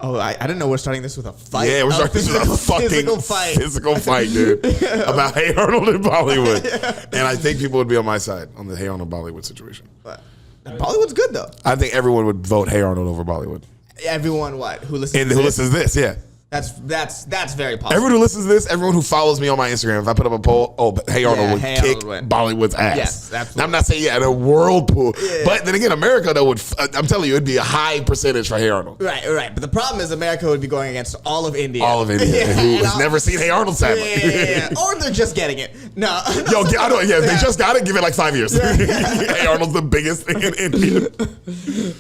Oh, I didn't know we're starting this with a fight. Yeah, we're starting this with a fucking physical fight, dude. About Hey Arnold in Bollywood. And I think people would be on my side on the Hey Arnold Bollywood situation. But Bollywood's good though. I think everyone would vote Hey Arnold over Bollywood. Everyone what? Who listens And who listens to this, yeah. That's very possible. Everyone who listens to this, everyone who follows me on my Instagram, if I put up a poll, Hey Arnold would kick Bollywood's ass. Yes, absolutely. I'm not saying in a whirlpool, but then again, America though would. I'm telling you, it'd be a high percentage for Hey Arnold. Right. But the problem is, America would be going against all of India. Who has never seen Hey Arnold, sadly. Yeah. Or they're just getting it. No. Yo, I know. Yeah, if they just got it, give it like 5 years. Hey Arnold's the biggest thing in India.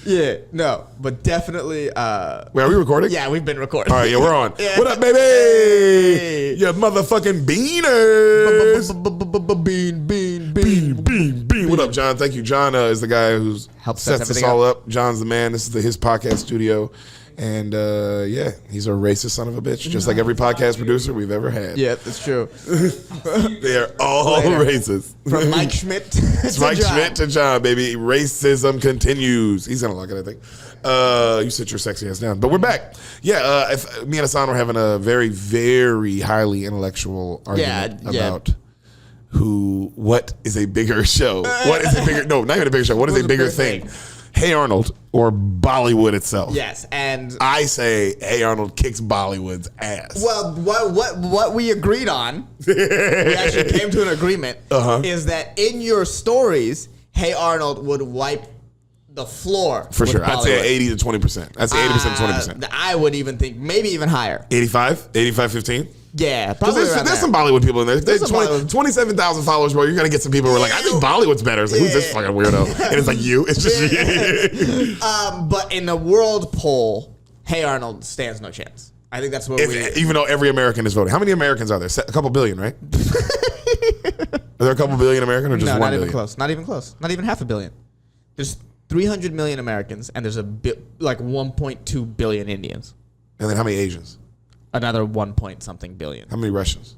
Yeah. No, but definitely. Wait, are we recording? Yeah, we've been recording. All right, yeah, we're on. Yeah. What up, baby? You motherfucking beaners. Bean. What up, John? Thank you. John is the guy who sets us all up. John's the man. This is his podcast studio. And yeah, he's a racist son of a bitch, just like every podcast producer we've ever had. Yeah, that's true. They're all racist. From Mike Schmidt to John, baby. Racism continues. He's gonna like it, I think. You sit your sexy ass down. But we're back. Yeah, if me and Ehsan were having a very, very highly intellectual argument about what is a bigger show? What is a bigger, no, not even a bigger show. What is a bigger thing? Hey Arnold or Bollywood itself? Yes, and I say Hey Arnold kicks Bollywood's ass. Well, what we agreed on, we actually came to an agreement, is that in your stories, Hey Arnold would wipe the floor. For sure. Bollywood. I'd say 80 to 20%. I'd say 80% to 20%. I would even think maybe even higher. 85? 15? Yeah, probably there's some Bollywood people in there. There's 27,000 followers, bro. You're going to get some people who are like, I think Bollywood's better. It's like, who's this fucking weirdo? And it's like you. It's just you. But in the world poll, Hey Arnold stands no chance. I think that's what even though every American is voting. How many Americans are there? A couple billion, right? Are there a couple billion American or just 1 billion? Not even close. Not even close. Not even half a billion. There's 300 million Americans, and there's like 1.2 billion Indians. And then how many Asians? Another 1 point something billion. How many Russians?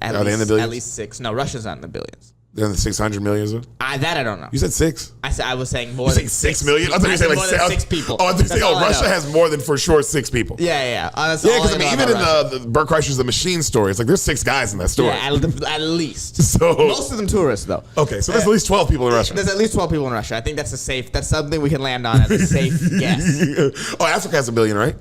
Are they in the billions? At least 6. No, Russia's not in the billions. They're in the 600 million? That I don't know. You said 6? I was saying more than 6 million? I thought you said like more than 6 people. Oh, I thought you said, Russia has more than for sure 6 people. Yeah. Because I mean, even in the Bert Kreischer's The Machine story, it's like there's 6 guys in that story. Yeah, at least. So most of them tourists, though. Okay, so there's at least 12 people in Russia. There's at least 12 people in Russia. I think that's something we can land on as a safe guess. Oh, Africa has 1 billion, right?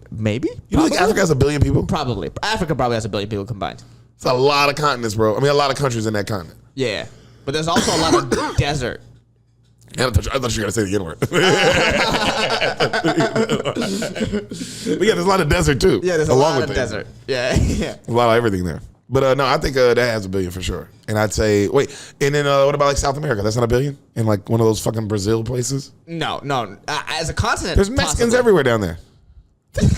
Maybe. You think Africa has 1 billion people? Probably. Africa probably has 1 billion people combined. It's a lot of continents, bro. I mean, a lot of countries in that continent. Yeah. But there's also a lot of desert. I thought you were going to say the N-word. But yeah, there's a lot of desert, too. Yeah, there's a lot of desert. Yeah. A lot of everything there. But no, I think that has 1 billion for sure. And I'd say, wait, and then what about like South America? That's not 1 billion? In like one of those fucking Brazil places? No. As a continent, there's Mexicans everywhere down there.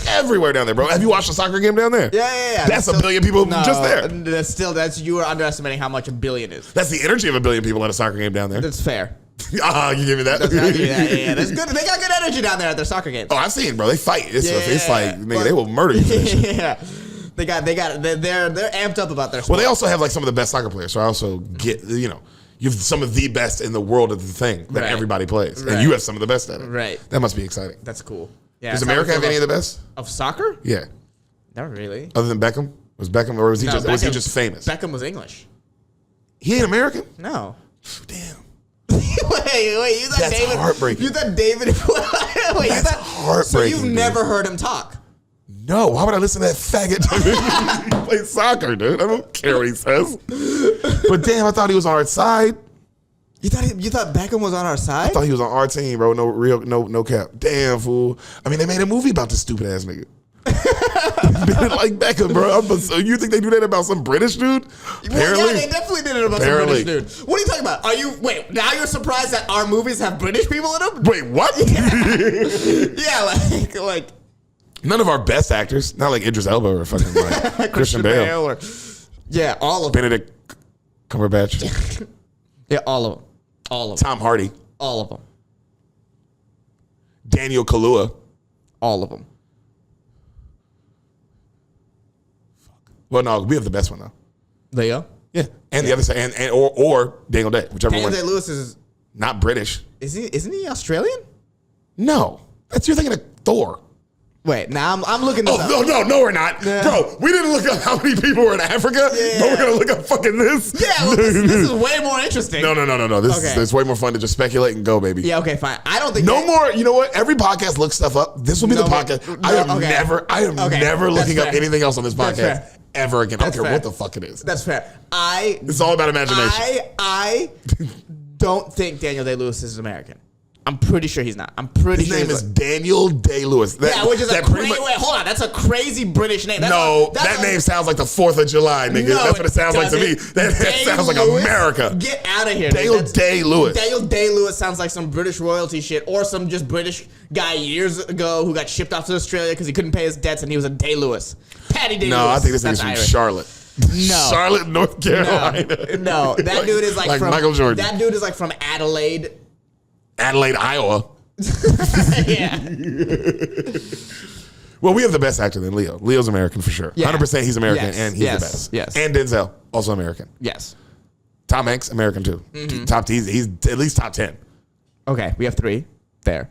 Everywhere down there, bro. Have you watched a soccer game down there? Yeah. That's 1 billion people just there. You are underestimating how much 1 billion is. That's the energy of 1 billion people at a soccer game down there. That's fair. You give me that? I'll give you that. Yeah. That's good. They got good energy down there at their soccer games. Oh, I've seen it, bro. They fight. It's like, nigga, they will murder you for this shit. Yeah. They're amped up about their sport. Well, they also have like some of the best soccer players. So I also get, you have some of the best in the world of the thing that everybody plays. Right. And you have some of the best at it. Right. That must be exciting. That's cool. Yeah, does America have any of the best? Of soccer? Yeah. Not really. Other than Beckham? Was Beckham, or was he just famous? Beckham was English. He ain't American? No. Damn. wait, you thought That's David? Heartbreaking. You thought David? Wait, That's heartbreaking. So you've never heard him talk? No. Why would I listen to that faggot? He plays soccer, dude. I don't care what he says. But damn, I thought he was on our side. You thought Beckham was on our side? I thought he was on our team, bro. No cap. Damn, fool. I mean, they made a movie about this stupid ass nigga. Like Beckham, bro. So you think they do that about some British dude? Apparently. Well, yeah, they definitely did it about some British dude. What are you talking about? Wait, now you're surprised that our movies have British people in them? Wait, what? Yeah, like none of our best actors, not like Idris Elba or fucking like Christian Bale. Yeah, all of them. Benedict Cumberbatch. Yeah, all of them. All of them. Tom Hardy. All of them. Daniel Kaluuya. All of them. Well, no, we have the best one though. Leo? Yeah, and the other side, or Daniel Day, whichever one. Daniel Day-Lewis is not British. Isn't he Australian? No. You're thinking of Thor. Wait, now I'm looking this up. No, we're not. Yeah. Bro, we didn't look up how many people were in Africa, but we're going to look up fucking this. Yeah, well, this is way more interesting. No. This is way more fun to just speculate and go, baby. Yeah, okay, fine. I don't think more. You know what? Every podcast looks stuff up. This will be the podcast. I am never looking up anything else on this podcast ever again. I don't care what the fuck it is. That's fair. It's all about imagination. I don't think Daniel Day-Lewis is American. I'm pretty sure he's not. His name is Daniel Day-Lewis. Which is wait, hold on. That's a crazy British name. That name sounds like the 4th of July, nigga. That's what it sounds like to me. That sounds like America. Get out of here. Daniel Day-Lewis. Daniel Day-Lewis sounds like some British royalty shit or some just British guy years ago who got shipped off to Australia because he couldn't pay his debts and he was a Day-Lewis. Patty Day-Lewis. No, I think this nigga's from Charlotte. No. Charlotte, North Carolina. No. That dude is like from Michael Jordan. That dude is like from Adelaide, Iowa. Yeah. Well, we have the best actor than Leo. Leo's American for sure. 100% he's American and he's the best. Yes. And Denzel, also American. Yes. Tom Hanks, American too. He's at least top 10. Okay, we have 3 there.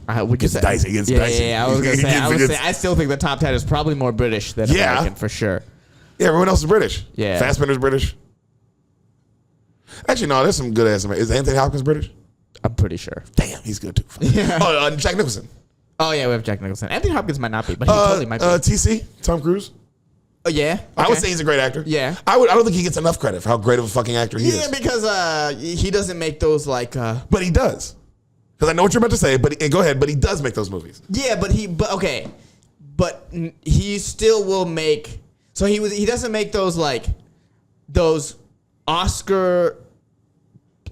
It's dicey. It's dicey. Yeah, I was going to say, I still think the top 10 is probably more British than American for sure. Yeah, everyone else is British. Yeah. Fassbender's British. Actually, no, there's some good ass American. Is Anthony Hopkins British? I'm pretty sure. Damn, he's good too. Oh, Jack Nicholson. Oh, yeah, we have Jack Nicholson. Anthony Hopkins might not be, but he totally might be. TC, Tom Cruise. Oh, yeah? Okay. I would say he's a great actor. Yeah. I don't think he gets enough credit for how great of a fucking actor he is. Yeah, because he doesn't make those like... But he does. Because I know what you're about to say, but go ahead. But he does make those movies. Yeah, but he still will make... So he doesn't make those like... Those Oscar...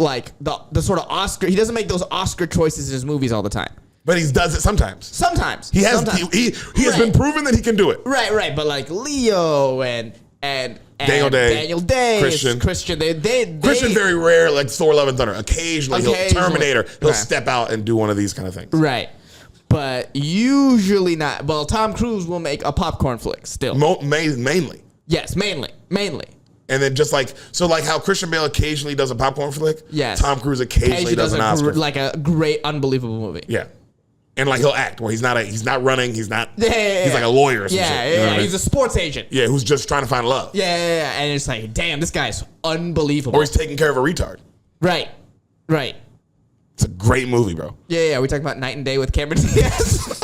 Like the sort of Oscar... He doesn't make those Oscar choices in his movies all the time. But he does it sometimes. Sometimes. He has been proven that he can do it. Right. But like Leo and Daniel Day, Christian, Christian very rare, like Thor: Love and Thunder. Occasionally, Terminator, he'll step out and do one of these kind of things. Right. But usually not. Well, Tom Cruise will make a popcorn flick still. Mainly. Yes, mainly. And then just like how Christian Bale occasionally does a popcorn flick. Yes. Tom Cruise occasionally does an Oscar. Like a great, unbelievable movie. Yeah. And like he'll act where he's not running, he's not he's like a lawyer or something. Yeah, he's a sports agent. Yeah, who's just trying to find love. Yeah. And it's like, damn, this guy's unbelievable. Or he's taking care of a retard. Right. It's a great movie, bro. Yeah. We talking about Night and Day with Cameron Diaz.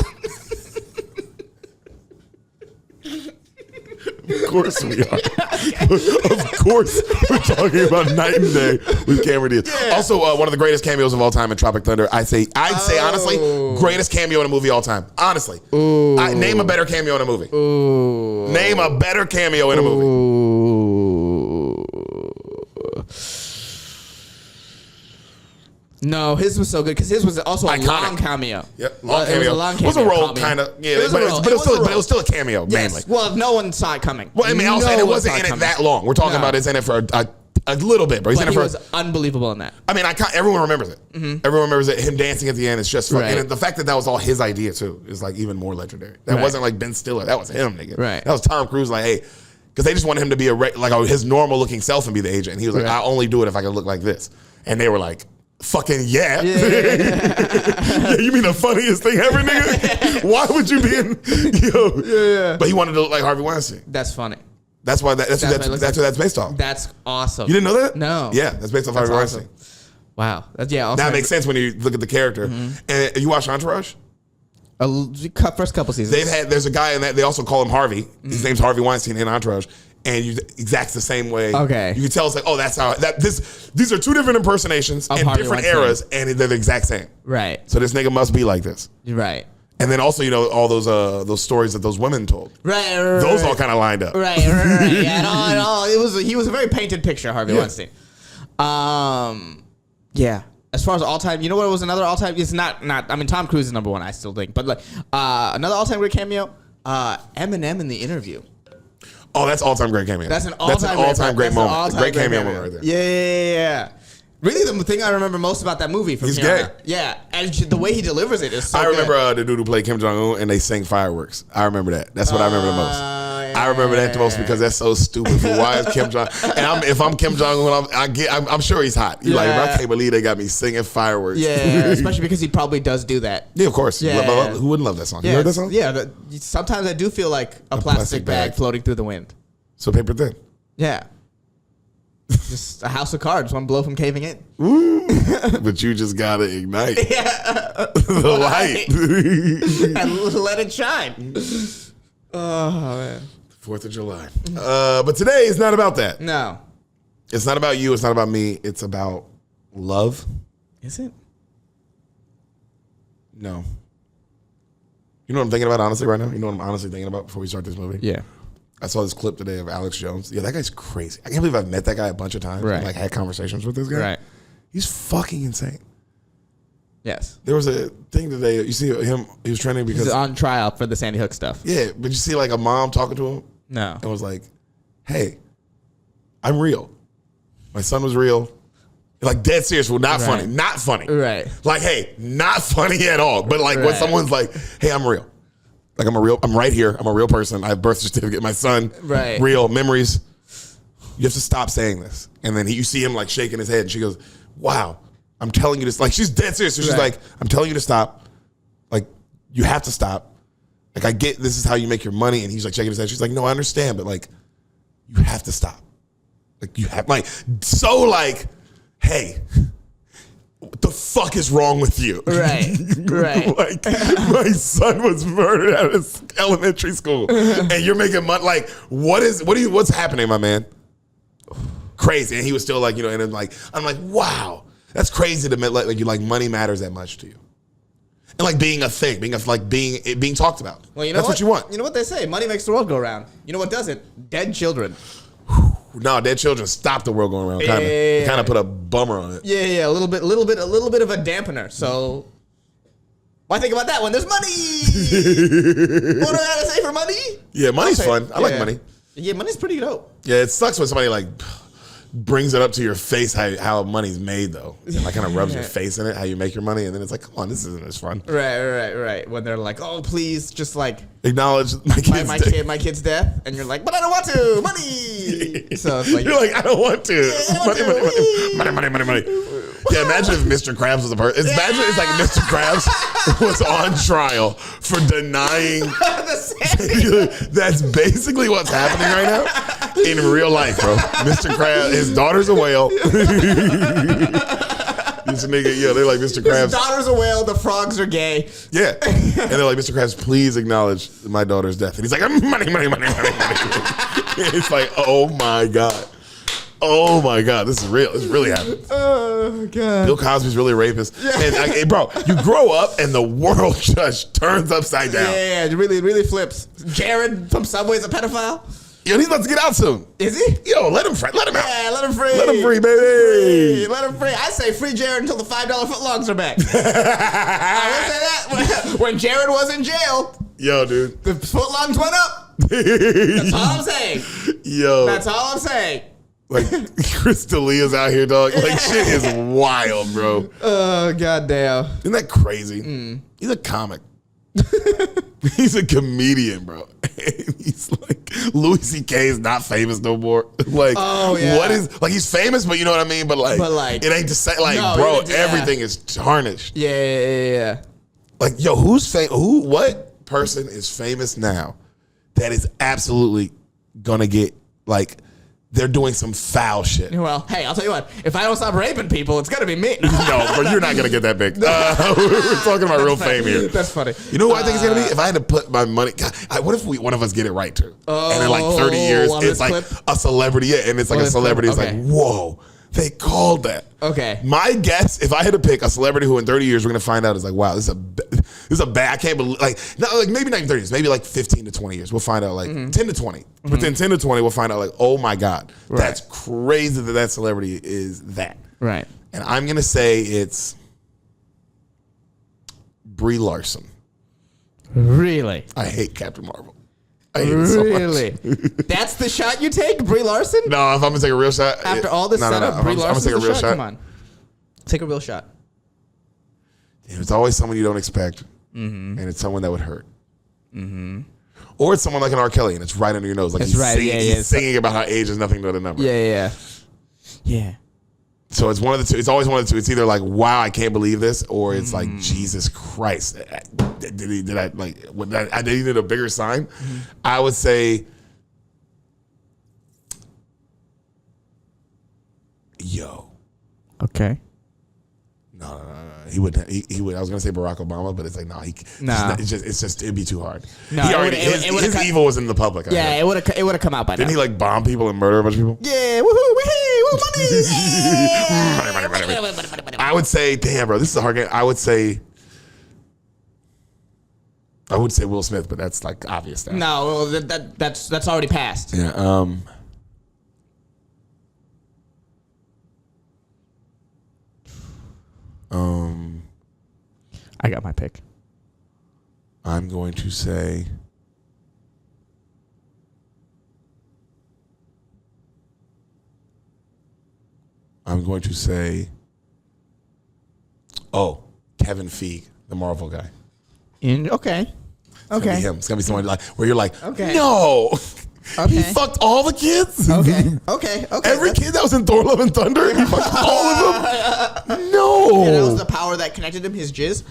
Of course we are. Of course we're talking about Night and Day with Cameron Diaz. Yeah. Also, one of the greatest cameos of all time in Tropic Thunder. I'd say honestly, greatest cameo in a movie all time. Honestly. Name a better cameo in a movie. Name a better cameo in a movie. No, his was so good because his was also a long cameo. Yep, long cameo. It was a role, kind of. Yeah, but it was still a cameo, mainly. Well, if no one saw it coming. Well, I mean, I'll say it wasn't in it that long. We're talking about it's in it for a little bit, bro. He was unbelievable in that. I mean, everyone remembers it. Everyone remembers it. Him dancing at the end is just fucking. And the fact that was all his idea too is like even more legendary. That wasn't like Ben Stiller. That was him, nigga. Right. That was Tom Cruise. Like, hey, because they just wanted him to be his normal looking self and be the agent. And he was like, I'll only do it if I can look like this. And they were like, fucking yeah. You mean the funniest thing ever, nigga? Why would you be in But he wanted to look like Harvey Weinstein. That's funny. That's why that's what that's based off. That's awesome. You didn't know that? No. Yeah, that's based off Harvey Weinstein. Wow. That makes sense when you look at the character. And you watch Entourage? First couple seasons. There's a guy in that they also call him Harvey. His name's Harvey Weinstein in Entourage. And exacts the same way. Okay. You can tell it's like, oh, that's how these are two different impersonations in different eras, and they're the exact same. Right. So this nigga must be like this. Right. And then also, all those stories that those women told. Right. Those all kind of lined up. Right. Yeah, and all. He was a very painted picture, Harvey Weinstein. Yeah. As far as all time, you know what was another all time? It's not. I mean, Tom Cruise is number one, I still think. But like another all time great cameo, Eminem in The Interview. Oh, that's all-time great cameo. That's an all-time great moment. Great cameo moment right there. Yeah. Really, the thing I remember most about that movie from He's gay. Yeah, and the way he delivers it is so I remember good. The dude who played Kim Jong-un, and they sang fireworks. I remember that. That's what I remember the most. I remember that the most because that's so stupid. Why is Kim Jong? And if I'm Kim Jong Un, I'm sure he's hot. You're like, I can't believe they got me singing fireworks. Yeah, especially because he probably does do that. Yeah, of course. Yeah. Who wouldn't love that song? Yeah, You heard that song? Yeah. Sometimes I do feel like a plastic bag floating through the wind. So paper thin. Yeah. Just a house of cards, one blow from caving in. But you just gotta ignite the light and let it shine. Oh man, 4th of July. But today is not about that. No, it's not about you. It's not about me. It's about love. Is it? No. You know what I'm thinking about honestly right now? You know what I'm honestly thinking about before we start this movie? Yeah. I saw this clip today of Alex Jones. Yeah, that guy's crazy. I can't believe I've met that guy a bunch of times. Right. And, like had conversations with this guy. Right. He's fucking insane. Yes. There was a thing today. You see him. He was trending because he's on trial for the Sandy Hook stuff. Yeah, but you see like a mom talking to him. No. And was like, "Hey, I'm real. My son was real. Like dead serious. Well, not funny. Not funny. Right. Like, hey, not funny at all. But like when someone's like, hey, I'm real. Like I'm right here. I'm a real person. I have a birth certificate. My son, real memories. You have to stop saying this." And then you see him like shaking his head, and she goes, "Wow, I'm telling you this." Like she's dead serious. So she's like, "I'm telling you to stop. Like you have to stop. Like I get this is how you make your money." And he's like shaking his head. She's like, "No, I understand, but like you have to stop. Like you have like so like, hey." What the fuck is wrong with you? Right. Like my son was murdered at his elementary school, and you're making money. Like what's happening, my man? Crazy. And he was still like, and then like I'm like, wow, that's crazy to admit like you like money matters that much to you, and like being a thing, being talked about. Well, you know that's what you want. You know what they say? Money makes the world go round. You know what doesn't? Dead children. No, dead children stop the world going around. Kind of put a bummer on it. Yeah, a little bit of a dampener. So why think about that when there's money? What do I gotta say for money? Yeah, money's fun. I like money. Yeah, money's pretty dope. Yeah, it sucks when somebody like brings it up to your face how money's made though. And like kind of rubs your face in it, how you make your money, and then it's like, come on, this isn't as fun. Right. When they're like, oh, please, just like acknowledge my kid's death, and you're like, but I don't want to, money. So it's like you're like, I don't want to, money. Yeah, imagine if Mr. Krabs was a person. Imagine it's like Mr. Krabs was on trial for denying. That's basically what's happening right now in real life, bro. Mr. Krabs, his daughter's a whale. This nigga, they're like, Mr. Krabs. His daughter's a whale, the frogs are gay. Yeah. And they're like, Mr. Krabs, please acknowledge my daughter's death. And he's like, money. It's like, oh my God. Oh my God, this is real. This really happened. Oh God. Bill Cosby's really a rapist. Yeah. And bro, you grow up and the world just turns upside down. Yeah, it really flips. Jared from Subway's a pedophile. Yo, he's about to get out soon. Is he? Yo, let him out. Yeah, let him free. Let him free, baby. Let him free. I say free Jared until the $5 footlongs are back. I will say that. When Jared was in jail, yo, dude, the footlongs went up. That's all I'm saying. Yo. That's all I'm saying. Like, Chris D'Elia's out here, dog. Like, shit is wild, bro. Oh, goddamn. Isn't that crazy? He's a comic. He's a comedian, bro. He's like, Louis C.K. is not famous no more. Like, what is, like, he's famous, but you know what I mean? But like it ain't the same. Like, no, bro, everything is tarnished. Yeah. Like, yo, what person is famous now that is absolutely gonna get, like, they're doing some foul shit? Well, hey, I'll tell you what. If I don't stop raping people, it's gonna be me. No, but you're not gonna get that big. We're talking about real fame here. That's funny. You know who I think it's gonna be? If I had to put my money, God, what if one of us get it right too? And in like 30 years, it's like a celebrity. Yeah, and it's like a celebrity. It's like, whoa, they called that. Okay. My guess, if I had to pick a celebrity who in 30 years we're gonna find out is like, wow, this is a bad. I can't believe, like maybe not even 30 years, maybe like 15 to 20 years. We'll find out like 10 to 20. Within 10 to 20, we'll find out like, oh my God, that's crazy that celebrity is that. Right. And I'm gonna say it's Brie Larson. Really? I hate Captain Marvel. I hate it so much. That's the shot you take, Brie Larson? No, if I'm gonna take a real shot. After all this setup, Brie Larson, I'm gonna take a real shot. Come on. Take a real shot. It's always someone you don't expect, and it's someone that would hurt. Or it's someone like an R. Kelly, and it's right under your nose. Like he's singing about how age is nothing but a number. Yeah. So it's one of the two. It's always one of the two. It's either like, wow, I can't believe this, or it's like, Jesus Christ, did I needed a bigger sign? I would say, yo. Okay. No. He would. I was gonna say Barack Obama, but it's like, no. It'd be too hard. No, his evil was in the public. Yeah, it would have come out by now. Didn't he like bomb people and murder a bunch of people? Yeah, woohoo, money. I would say, damn, bro, this is a hard game. I would say Will Smith, but that's like obvious now. No, that's already passed. Yeah. I got my pick. I'm going to say Kevin Feige, the Marvel guy. Okay. It's gonna be him. It's gonna be someone like where you're like, okay. No. Okay. He fucked all the kids. Okay. Every kid that was in Thor: Love and Thunder, he fucked all of them. No. Yeah, that was the power that connected him. His jizz.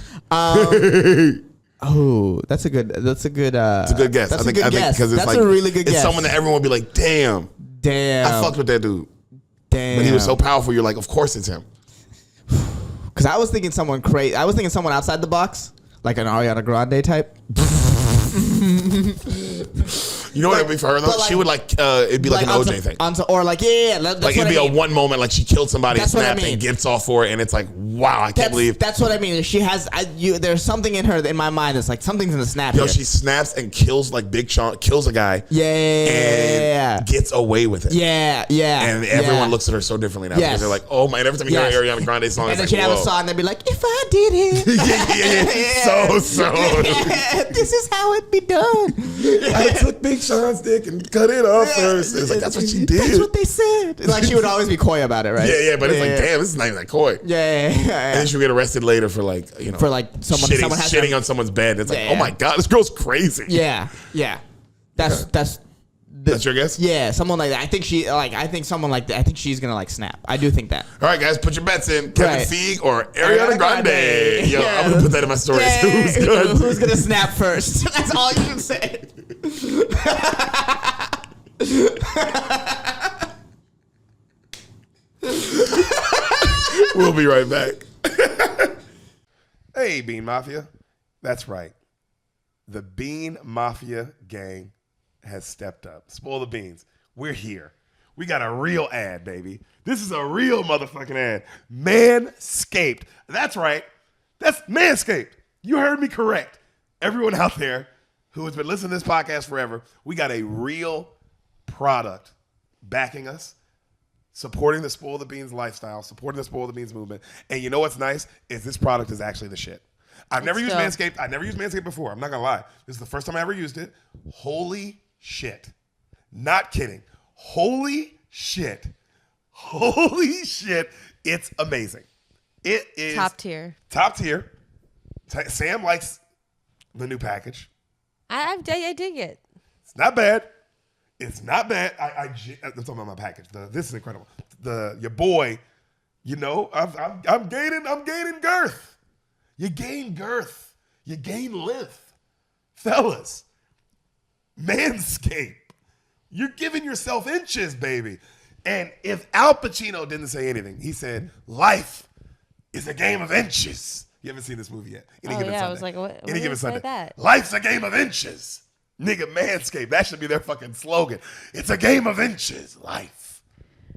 That's a good. It's a good guess. I think because it's a really good guess. It's someone that everyone would be like, damn. I fucked with that dude. Damn. But he was so powerful. You're like, of course it's him. Because I was thinking someone crazy. I was thinking someone outside the box, like an Ariana Grande type. You know what it'd be for her though? She would it'd be like an OJ thing. Or like, yeah. Like it'd be a one moment, like she killed somebody and snapped and gets off for it, and it's like, wow, I can't believe. That's what I mean. She has, there's something in her in my mind that's like something's in the snap. Yo, she snaps and kills like Big Sean, kills a guy. And gets away with it. Yeah. And everyone looks at her so differently now because they're like, oh my, and every time you hear an Ariana Grande song, and then like, she'd have a song and they'd be like, if I did it. So. This is how it be done. I took Big Sean's dick and cut it off first. It's like, that's what she did. That's what they said. It's like she would always be coy about it, right? Yeah, but it's like, damn, this is not even that coy. Yeah. And then she'll get arrested later for like, for like someone shitting on someo's bed. It's like, oh my God, this girl's crazy. Yeah. That's your guess? Yeah, someone like that. I think someone like that. I think she's gonna like snap. I do think that. All right, guys, put your bets in. Kevin Feige or Ariana Grande. Yo, I'm gonna put that in my stories. Who's gonna snap first? That's all you can say. We'll be right back. Hey, Bean Mafia. That's right. The Bean Mafia gang has stepped up. Spoil the beans. We're here. We got a real ad, baby. This is a real motherfucking ad. Manscaped. That's right. That's Manscaped. You heard me correct. Everyone out there who has been listening to this podcast forever, we got a real product backing us, supporting the Spoil the Beans lifestyle, supporting the Spoil the Beans movement. And you know what's nice is this product is actually the shit. I've never used Manscaped. I've never used Manscaped before. I'm not going to lie. This is the first time I ever used it. Holy shit. Not kidding. Holy shit. Holy shit. It's amazing. It is top tier. Top tier. Sam likes the new package. I dig it. It's not bad. It's not bad. I'm talking about my package. This is incredible. Your boy, I'm gaining girth. You gain girth. You gain length. Fellas, Manscaped. You're giving yourself inches, baby. And if Al Pacino didn't say anything, he said, life is a game of inches. You haven't seen this movie yet. I was like, what? Any given Sunday. That? Life's a game of inches. Nigga, Manscaped. That should be their fucking slogan. It's a game of inches. Life.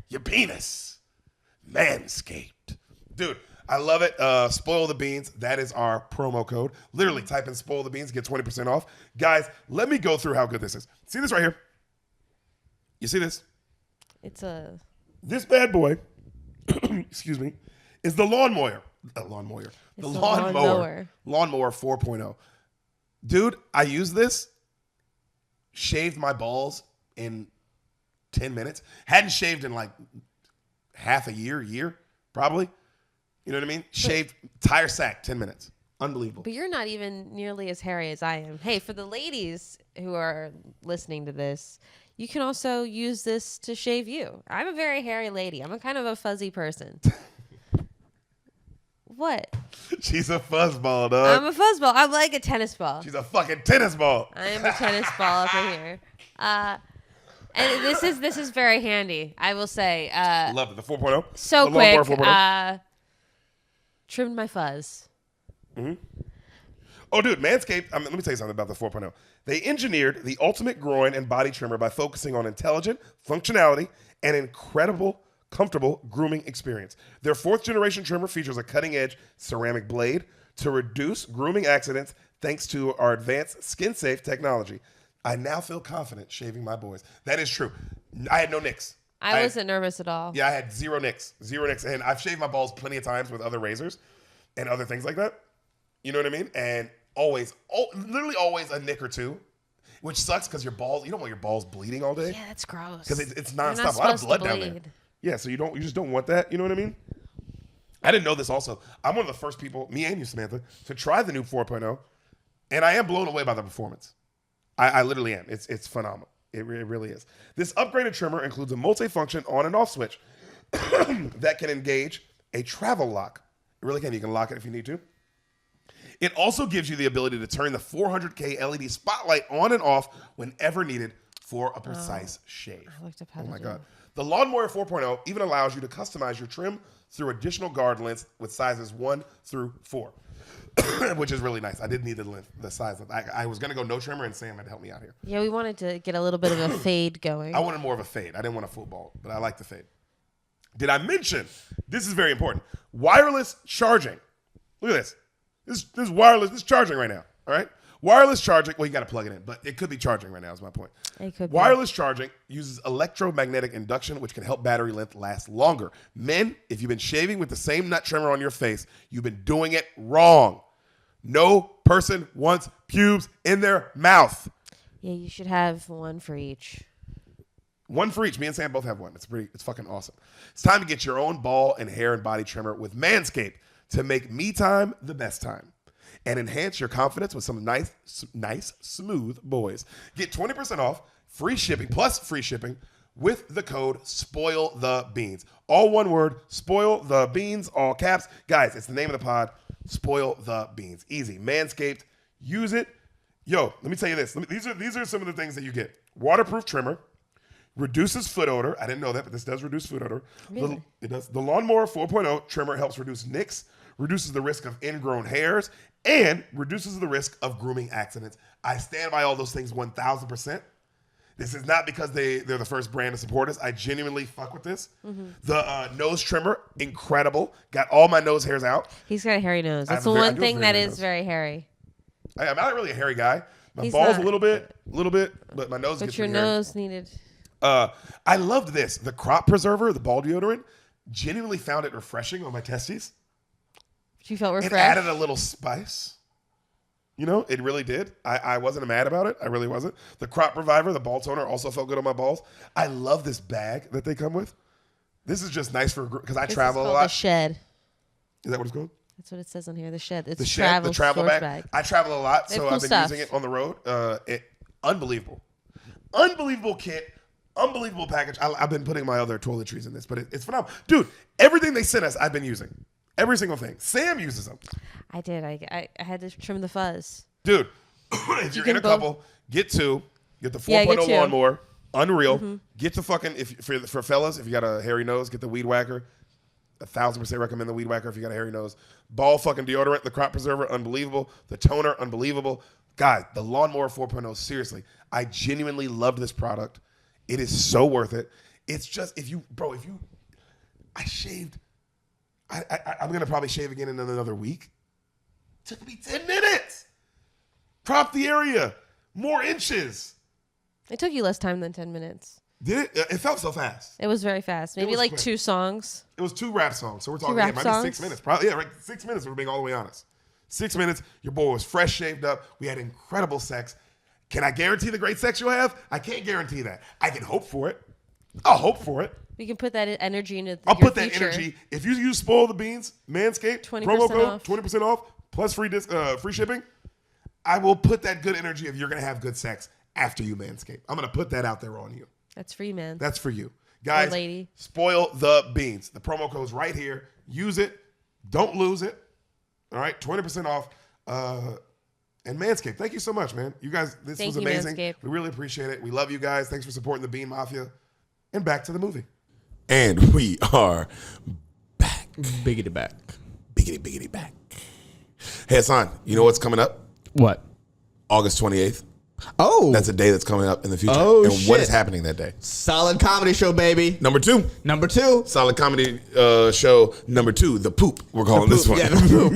Your penis. Manscaped. Dude, I love it. Spoil the Beans. That is our promo code. Literally type in Spoil the Beans, get 20% off. Guys, let me go through how good this is. See this right here? You see this? This bad boy, excuse me, is the lawnmower. The lawnmower 4.0. Dude, I use this, shaved my balls in 10 minutes. Hadn't shaved in like half a year, probably. You know what I mean? Shaved, tire sack, 10 minutes. Unbelievable. But you're not even nearly as hairy as I am. Hey, for the ladies who are listening to this, you can also use this to shave you. I'm a very hairy lady. I'm a kind of a fuzzy person. What? She's a fuzzball, dog. I'm a fuzzball. I'm like a tennis ball. She's a fucking tennis ball. I am a tennis ball up in here. And this is very handy, I will say. Love it. The 4.0. So the quick. Lawnmower 4.0. Trimmed my fuzz. Mm-hmm. Oh, dude, Manscaped, let me tell you something about the 4.0. They engineered the ultimate groin and body trimmer by focusing on intelligent functionality and incredible, comfortable grooming experience. Their 4th generation trimmer features a cutting-edge ceramic blade to reduce grooming accidents thanks to our advanced skin-safe technology. I now feel confident shaving my boys. That is true. I had no nicks. I wasn't nervous at all. Yeah, I had 0 nicks. 0 nicks. And I've shaved my balls plenty of times with other razors and other things like that. You know what I mean? And literally always a nick or two, which sucks because your balls, you don't want your balls bleeding all day. Yeah, that's gross. Because it's You're nonstop. not A lot of supposed blood to down there. bleed. Yeah, so you just don't want that. You know what I mean? I didn't know this also. I'm one of the first people, me and you, Samantha, to try the new 4.0, and I am blown away by the performance. I literally am. It's phenomenal. It really is. This upgraded trimmer includes a multi-function on and off switch that can engage a travel lock. It really can. You can lock it if you need to. It also gives you the ability to turn the 400K LED spotlight on and off whenever needed for a precise shave. I looked up how Oh to my do God. it. The Lawnmower 4.0 even allows you to customize your trim through additional guard lengths with sizes 1 through 4, which is really nice. I did need the size. I was going to go no trimmer, and Sam had to help me out here. Yeah, we wanted to get a little bit of a fade going. I wanted more of a fade. I didn't want a football, but I like the fade. Did I mention, this is very important, wireless charging. Look at this. This is wireless. This is charging right now, all right? Wireless charging, well, you got to plug it in, but it could be charging right now is my point. It could be. Wireless charging uses electromagnetic induction, which can help battery length last longer. Men, if you've been shaving with the same nut trimmer on your face, you've been doing it wrong. No person wants pubes in their mouth. Yeah, you should have one for each. One for each. Me and Sam both have one. It's fucking awesome. It's time to get your own ball and hair and body trimmer with Manscaped to make me time the best time and enhance your confidence with some nice, smooth boys. Get 20% off, free shipping with the code SPOILTHEBEANS. All one word, Spoil the Beans, all caps. Guys, it's the name of the pod, Spoil the Beans. Easy. Manscaped, use it. Yo, let me tell you this. These are some of the things that you get. Waterproof trimmer, reduces foot odor. I didn't know that, but this does reduce foot odor. Really? It does. The Lawnmower 4.0 trimmer helps reduce nicks, reduces the risk of ingrown hairs, and reduces the risk of grooming accidents. I stand by all those things 1,000%. This is not because they're the first brand to support us. I genuinely fuck with this. Mm-hmm. The nose trimmer, incredible. Got all my nose hairs out. He's got a hairy nose. That's the I one do have thing a that very is nose. very hairy. I'm not really a hairy guy. My He's balls not. a little bit, but my nose But gets your pretty hairy. nose needed. I loved this. The crop preserver, the ball deodorant, genuinely found it refreshing on my testes. You felt refreshed. It added a little spice. You know, it really did. I wasn't mad about it. I really wasn't. The crop reviver, the ball toner, also felt good on my balls. I love this bag that they come with. This is just nice for because I This travel is a called lot. The shed. Is that what it's called? That's what it says on here. The shed. It's The shed, the travel storage bag. I travel a lot, They so have cool I've been stuff. using it on the road. Unbelievable. Unbelievable kit. Unbelievable package. I've been putting my other toiletries in this, but it's phenomenal. Dude, everything they sent us, I've been using. Every single thing. Sam uses them. I did. I had to trim the fuzz. Dude, if you're in a couple, get two. Get the 4.0 Yeah, get two. lawnmower. Unreal. Mm-hmm. Get the fucking, for fellas, if you got a hairy nose, get the weed whacker. 1,000% recommend the weed whacker if you got a hairy nose. Ball fucking deodorant, the crop preserver, unbelievable. The toner, unbelievable. God, the Lawnmower 4.0, seriously. I genuinely loved this product. It is so worth it. It's just, I shaved. I'm going to probably shave again in another week. Took me 10 minutes. Crop the area. More inches. It took you less time than 10 minutes. Did it? It felt so fast. It was very fast. Maybe was like quick. 2 songs. It was 2 rap songs. So we're talking, rap it might be 6 songs? minutes. Probably, yeah, right. 6 minutes, if we're being all the way honest. 6 minutes. Your boy was fresh shaved up. We had incredible sex. Can I guarantee the great sex you'll have? I can't guarantee that. I can hope for it. I'll hope for it. We can put that energy into I'll your put that future. energy. If you use Spoil the Beans, Manscaped, 20% promo code, off. 20% off, plus free shipping, I will put that good energy if you're going to have good sex after you manscape. I'm going to put that out there on you. That's free, man. That's for you. Guys, lady. spoil the beans. The promo code's right here. Use it. Don't lose it. All right, 20% off. And Manscaped, thank you so much, man. You guys, this was amazing. Manscaped. We really appreciate it. We love you guys. Thanks for supporting the Bean Mafia. And back to the movie. And we are back. Biggity back. Biggity back. Hey, Ehsan, you know what's coming up? What? August 28th. Oh. That's a day that's coming up in the future. Oh, and shit. what is happening that day? Solid comedy show, baby. Number 2. Number 2. Solid comedy show number 2, The Poop. We're calling this one. Yeah, the Poop.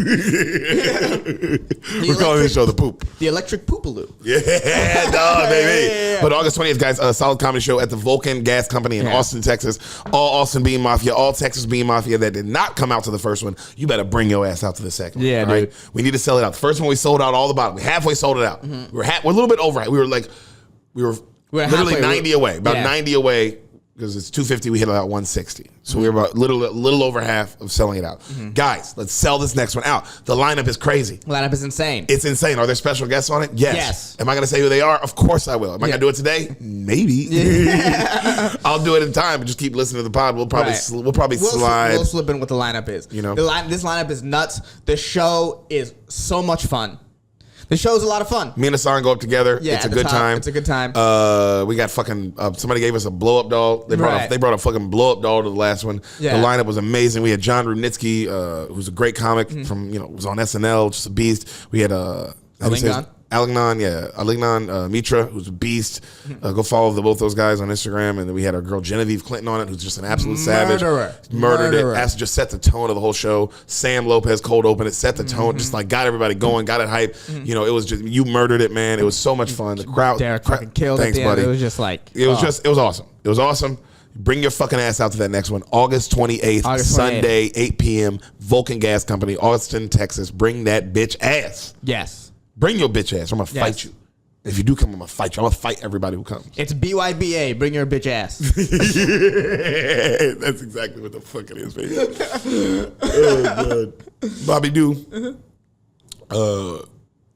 We're calling this show The Poop. The Electric Poopaloo. Yeah, dog, baby. Yeah. But August 20th, guys, a solid comedy show at the Vulcan Gas Company in Austin, Texas. All Austin Bean Mafia, all Texas Bean Mafia that did not come out to the first one, you better bring your ass out to the second one. Yeah, all dude. right? We need to sell it out. The first one, we sold out all the bottom. We halfway sold it out. Mm-hmm. We're a little bit over. We were literally halfway. 90 away, about Yeah. 90 away, because it's 250. We hit about 160. So we were about little over half of selling it out. Guys, let's sell this next one out. The lineup is crazy. Lineup is insane. It's insane. Are there special guests on it? Yes. Yes. Am I going to say who they are? Of course I will. Am I going to do it today? Maybe. I'll do it in time. Just keep listening to the pod. We'll probably slide. We'll slip in what the lineup is. You know? This lineup is nuts. The show is so much fun. The show's a lot of fun. Me and Ehsan go up together. Yeah, it's a at the good top. time. It's a good time. We got fucking somebody gave us a blow up doll. They Right. brought a fucking blow up doll to the last one. Yeah. The lineup was amazing. We had John Rudnitsky, who's a great comic from was on SNL, just a beast. We had Alignan Mitra, who's a beast. Go follow both those guys on Instagram. And then we had our girl Genevieve Clinton on it, who's just an absolute savage. Murdered it. Has just set the tone of the whole show. Sam Lopez cold opened it, set the tone, just like got everybody going, got it hype. You know, it was just, you murdered it, man. It was so much fun. The crowd, Derek fucking killed thanks, at the end. buddy. It was just like, It was awesome. It was awesome. Bring your fucking ass out to that next one. August 28th, Sunday, 8 p.m., Vulcan Gas Company, Austin, Texas. Bring that bitch ass. yes. Bring your bitch ass. I'm going to fight you. If you do come, I'm going to fight you. I'm going to fight everybody who comes. It's BYBA. Bring your bitch ass. That's exactly what the fuck it is, baby. Oh, God. Bobby Doo.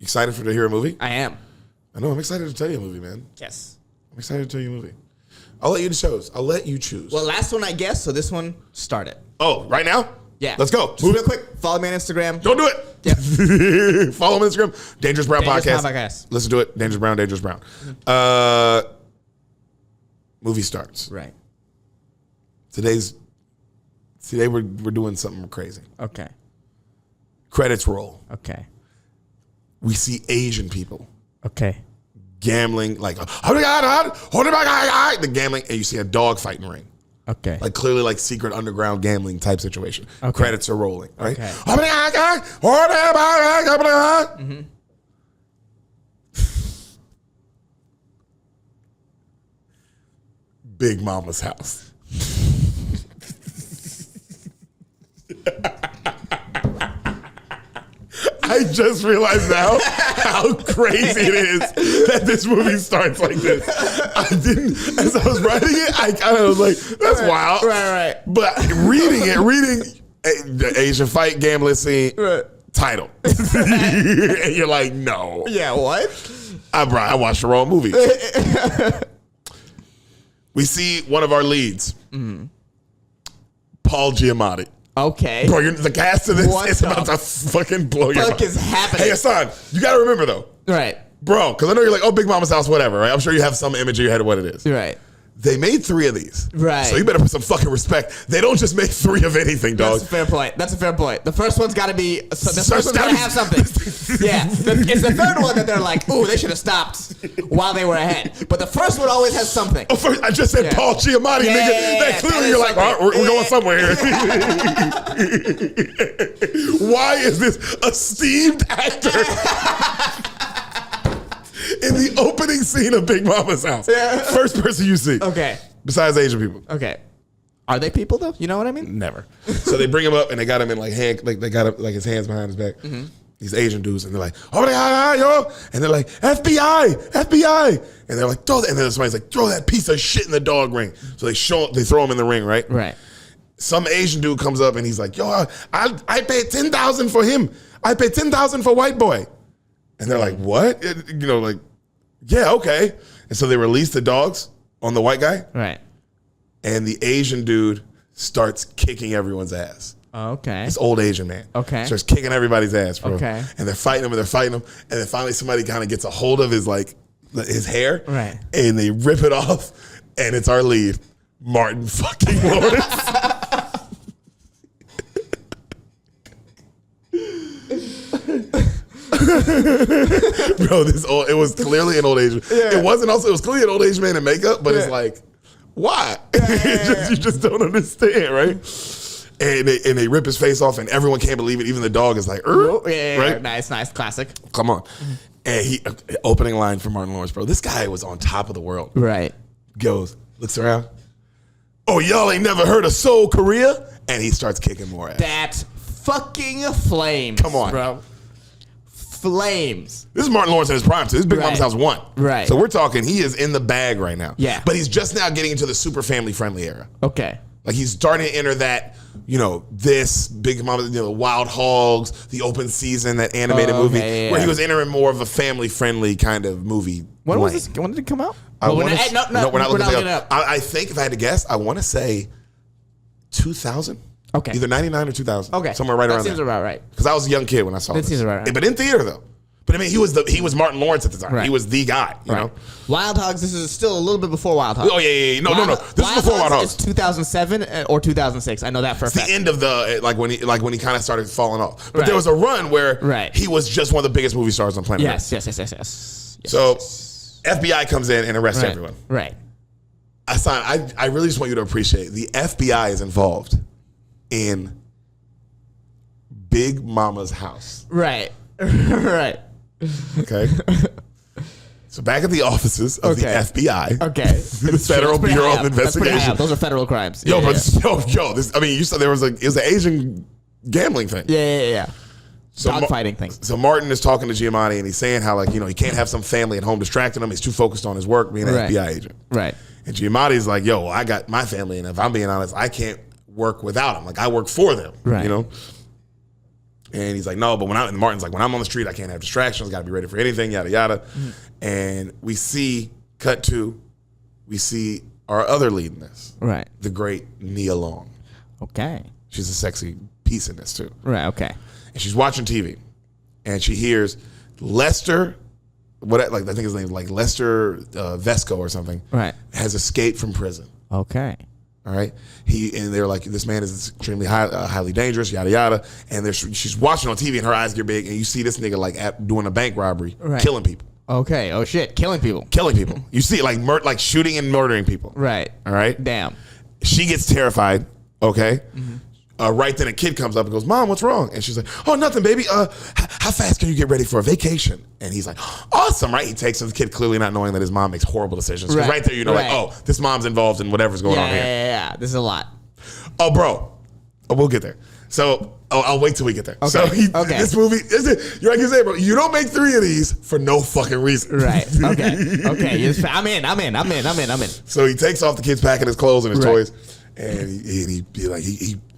Excited to hear a movie? I am. I know. I'm excited to tell you a movie, man. Yes. I'm excited to tell you a movie. I'll let you choose. I'll let you choose. Well, last one I guessed, so this one, start it. Oh, right now? Yeah. Let's go. Just real quick, follow me on Instagram. Don't do it. Yeah. Follow me on Instagram. Dangerous Brown Dangerous Podcast. Brown Podcast. Listen to it. Dangerous Brown. Movie starts. Right. Today we're doing something crazy. Okay. Credits roll. Okay. We see Asian people Okay. gambling, like the gambling, and you see a dog fighting ring. Okay. Like clearly like secret underground gambling type situation. Okay. Credits are rolling, right? Okay. Big Momma's House. I just realized now how crazy it is that this movie starts like this. I didn't, as I was writing it, I kind of was like, that's wild. Right. But reading the Asian fight gambling scene, title. And you're like, no. Yeah, what? I watched the wrong movie. We see one of our leads, Paul Giamatti. Okay. Bro, the cast of this What is the about to fucking blow your fuck mind. is happening? Hey, Ehsan, you got to remember, though. Right. Bro, because I know you're like, oh, Big Momma's House, whatever, right? I'm sure you have some image in your head of what it is. Right. They made 3 of these. Right. So you better put some fucking respect. They don't just make 3 of anything, dog. That's a fair point. The first one's got to be. The first one's got to have something. Yeah. It's the third one that they're like, ooh, they should have stopped while they were ahead. But the first one always has something. Oh, first, I just said Paul Giamatti, nigga. That clearly you're like, all right, we're going somewhere here. Why is this esteemed actor in the opening scene of Big Momma's House? Yeah. First person you see. Okay. Besides Asian people. Okay. Are they people though? You know what I mean? Never. So they bring him up and they got him in like they got him, like his hands behind his back. These Asian dudes, and they're like, oh my God, yo, and they're like, FBI, and they're like, throw that, and then somebody's like, throw that piece of shit in the dog ring. So they throw him in the ring, right? Right. Some Asian dude comes up and he's like, yo, I paid $10,000 for him. I paid $10,000 for white boy. And they're like, what? You know, like, Yeah, okay. And so they release the dogs on the white guy, Right. and the Asian dude starts kicking everyone's ass. Okay. This old Asian man. Okay. Starts kicking everybody's ass, bro. Okay. And they're fighting him and they're fighting him. And then finally somebody kind of gets a hold of his hair. Right. And they rip it off. And it's our lead, Martin fucking Lawrence. Bro, it was clearly an old Asian. Yeah. It was clearly an old Asian man in makeup, but it's like, why? You just don't understand, right? And they rip his face off, and everyone can't believe it. Even the dog is like, yeah, right? Nice, classic. Come on. And opening line for Martin Lawrence, bro. This guy was on top of the world. Right. Goes, looks around. Oh, y'all ain't never heard of Seoul, Korea? And he starts kicking more ass. That fucking flames. Come on, bro. Flames. This is Martin Lawrence in his prime, too. This is Big Momma's House 1. Right. So we're talking, he is in the bag right now. Yeah. But he's just now getting into the super family friendly era. Okay. Like he's starting to enter that, this Big Mama, Wild Hogs, the open season, that animated movie, where he was entering more of a family friendly kind of movie. When was this? When did it come out? We're not looking it up. I think if I had to guess, I want to say 2000. Okay. Either 99 or 2000. Okay. Somewhere right around there. That seems about right. Because I was a young kid when I saw it. That seems about right. But in theater, though. But I mean, he was Martin Lawrence at the time. Right. He was the guy, you know? Wild Hogs, this is still a little bit before Wild Hogs. Oh, yeah. No. This is before Wild Hogs. It's 2007 or 2006. I know that for a fact. The end of the, when he kind of started falling off. But there was a run where he was just one of the biggest movie stars on planet Earth. Yes. So FBI comes in and arrests everyone. Right. Ehsan, I really just want you to appreciate the FBI is involved in Big Momma's house. Right. Right. Okay. So back at the offices of the FBI. Okay. The Federal Bureau of Investigation. Those are federal crimes. Yo, you said it was an Asian gambling thing. Yeah. So Dogfighting thing. So Martin is talking to Giamatti and he's saying how he can't have some family at home distracting him. He's too focused on his work being an FBI agent. Right. And Giamatti's like, yo, I got my family, and if I'm being honest, I can't work without them. Like I work for them. Right. And he's like, no, but Martin's like, when I'm on the street, I can't have distractions. Got to be ready for anything, yada, yada. Mm-hmm. And we see our other lead in this. Right. The great Nia Long. Okay. She's a sexy piece in this, too. Right, okay. And she's watching TV. And she hears Lester, I think his name is Lester Vesco or something. Right. Has escaped from prison. Okay. All right, and they're like, this man is extremely highly dangerous, yada yada. And she's watching on TV, and her eyes get big, and you see this nigga doing a bank robbery, killing people. Okay. Oh shit, killing people. You see it like shooting and murdering people. Right. All right. Damn. She gets terrified. Okay. Mm-hmm. Right then, a kid comes up and goes, "Mom, what's wrong?" And she's like, "Oh, nothing, baby. How fast can you get ready for a vacation?" And he's like, "Awesome, right?" He takes the kid, clearly not knowing that his mom makes horrible decisions. Because right there, like, oh, this mom's involved in whatever's going on here. Yeah. This is a lot. Oh, bro, we'll get there. So I'll wait till we get there. Okay. So this movie, you're like you say, bro. You don't make 3 of these for no fucking reason. Right. Okay. I'm in. So he takes off the kid's packing his clothes and his toys, and he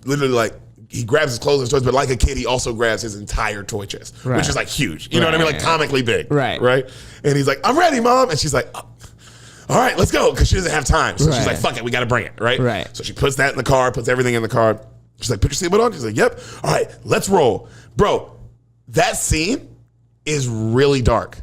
literally he grabs his clothes and his toys, but like a kid, he also grabs his entire toy chest, which is like huge. You know what I mean? Like comically big. Right. And he's like, "I'm ready, Mom," and she's like, "Oh, all right, let's go," because she doesn't have time. So she's like, "Fuck it, we got to bring it." Right. So she puts that in the car, puts everything in the car. She's like, "Put your seatbelt on." She's like, "Yep." All right, let's roll, bro. That scene is really dark.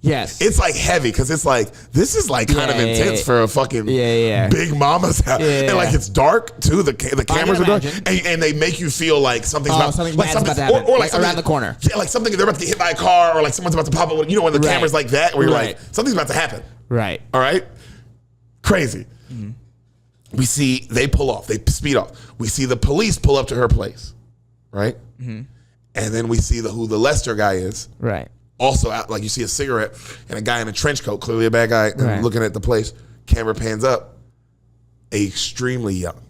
Yes. It's like heavy because it's like, this is like kind of intense for a fucking Big Mama's house. And like it's dark too. The cameras are dark. And they make you feel like something's about to happen. Or like around the corner. Yeah, like something, they're about to get hit by a car or like someone's about to pop up. When the camera's like that where you're like, something's about to happen. Right. All right? Crazy. Mm-hmm. We see they pull off. They speed off. We see the police pull up to her place. Right? Mm-hmm. And then we see who the Lester guy is. Right. Also, you see a cigarette and a guy in a trench coat, clearly a bad guy, looking at the place. Camera pans up. Extremely young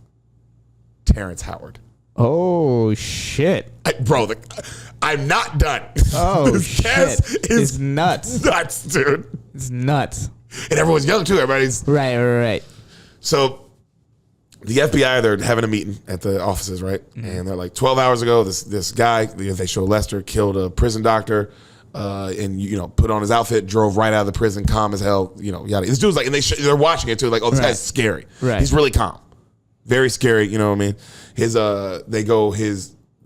Terrance Howard. Oh, shit. I'm not done. Oh, this shit. It's nuts. Nuts, dude. It's nuts. And everyone's young, too. Everybody's... Right. So, the FBI, they're having a meeting at the offices, right? Mm-hmm. And they're like, 12 hours ago, this guy, they show Lester, killed a prison doctor, and put on his outfit, drove right out of the prison, calm as hell. Yada. This dude's like, and they're watching it too. Like, oh, this guy's scary. Right. He's really calm, very scary. You know what I mean?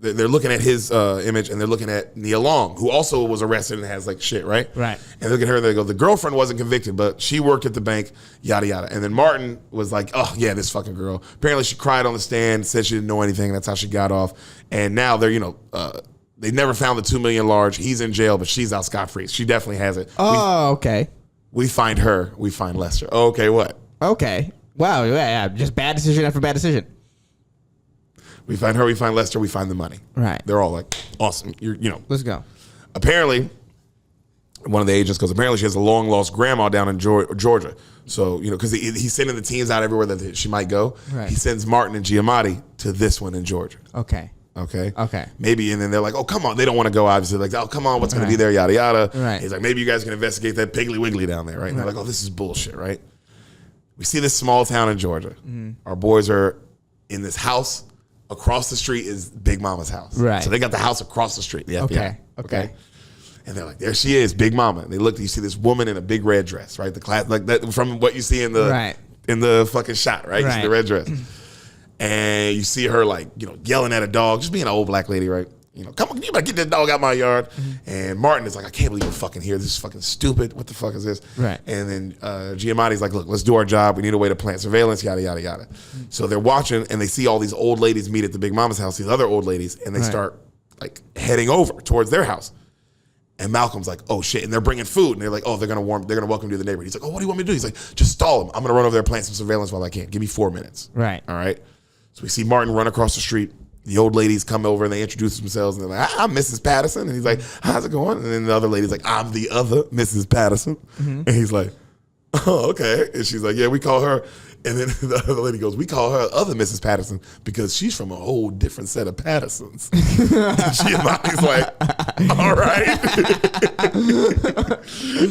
They're looking at his image, and they're looking at Nia Long, who also was arrested and has like shit, right? Right. And look at her, and they go, the girlfriend wasn't convicted, but she worked at the bank, yada, yada. And then Martin was like, oh, yeah, this fucking girl. Apparently she cried on the stand, said she didn't know anything. That's how she got off. And now they're, they never found the $2 million large. He's in jail, but she's out scot-free. She definitely has it. Oh, okay. We find her. We find Lester. Oh, okay, what? Okay. Wow, yeah. Just bad decision after bad decision. We find her, we find Lester, we find the money. Right. They're all like, awesome. Let's go. Apparently, one of the agents goes, apparently she has a long-lost grandma down in Georgia. So, because he's sending the teams out everywhere that she might go. Right. He sends Martin and Giamatti to this one in Georgia. Okay. Okay. Maybe, and then they're like, oh, come on. They don't want to go, obviously. Like, oh, come on, what's going to be there, yada, yada. Right. He's like, maybe you guys can investigate that Piggly Wiggly down there, right? And they're like, oh, this is bullshit, right? We see this small town in Georgia. Mm-hmm. Our boys are in this house. Across the street is Big Mama's house. Right. So they got the house across the street, the FBI. Okay. And they're like, there she is, Big Mama. And they look, you see this woman in a big red dress, right? The class, like that from what you see in the fucking shot, right? You see the red dress. And you see her like, yelling at a dog, just being an old black lady, right? Come on, you better get this dog out my yard. Mm-hmm. And Martin is like, I can't believe you're fucking here. This is fucking stupid. What the fuck is this? Right. And then Giamatti's like, look, let's do our job. We need a way to plant surveillance, yada, yada, yada. Mm-hmm. So they're watching, and they see all these old ladies meet at the Big Mama's house, these other old ladies, and they start like heading over towards their house. And Malcolm's like, oh shit, and they're bringing food, and they're like, oh, they're gonna welcome you to the neighborhood. He's like, oh, what do you want me to do? He's like, just stall them. I'm gonna run over there, plant some surveillance while I can. Give me 4 minutes. Right. All right. So we see Martin run across the street. The old ladies come over and they introduce themselves, and they're like, I'm Mrs. Patterson. And he's like, how's it going? And then the other lady's like, I'm the other Mrs. Patterson. Mm-hmm. And he's like, oh, okay. And she's like, yeah, we call her. And then the other lady goes, we call her other Mrs. Patterson because she's from a whole different set of Pattersons. And Giamatti's like, all right.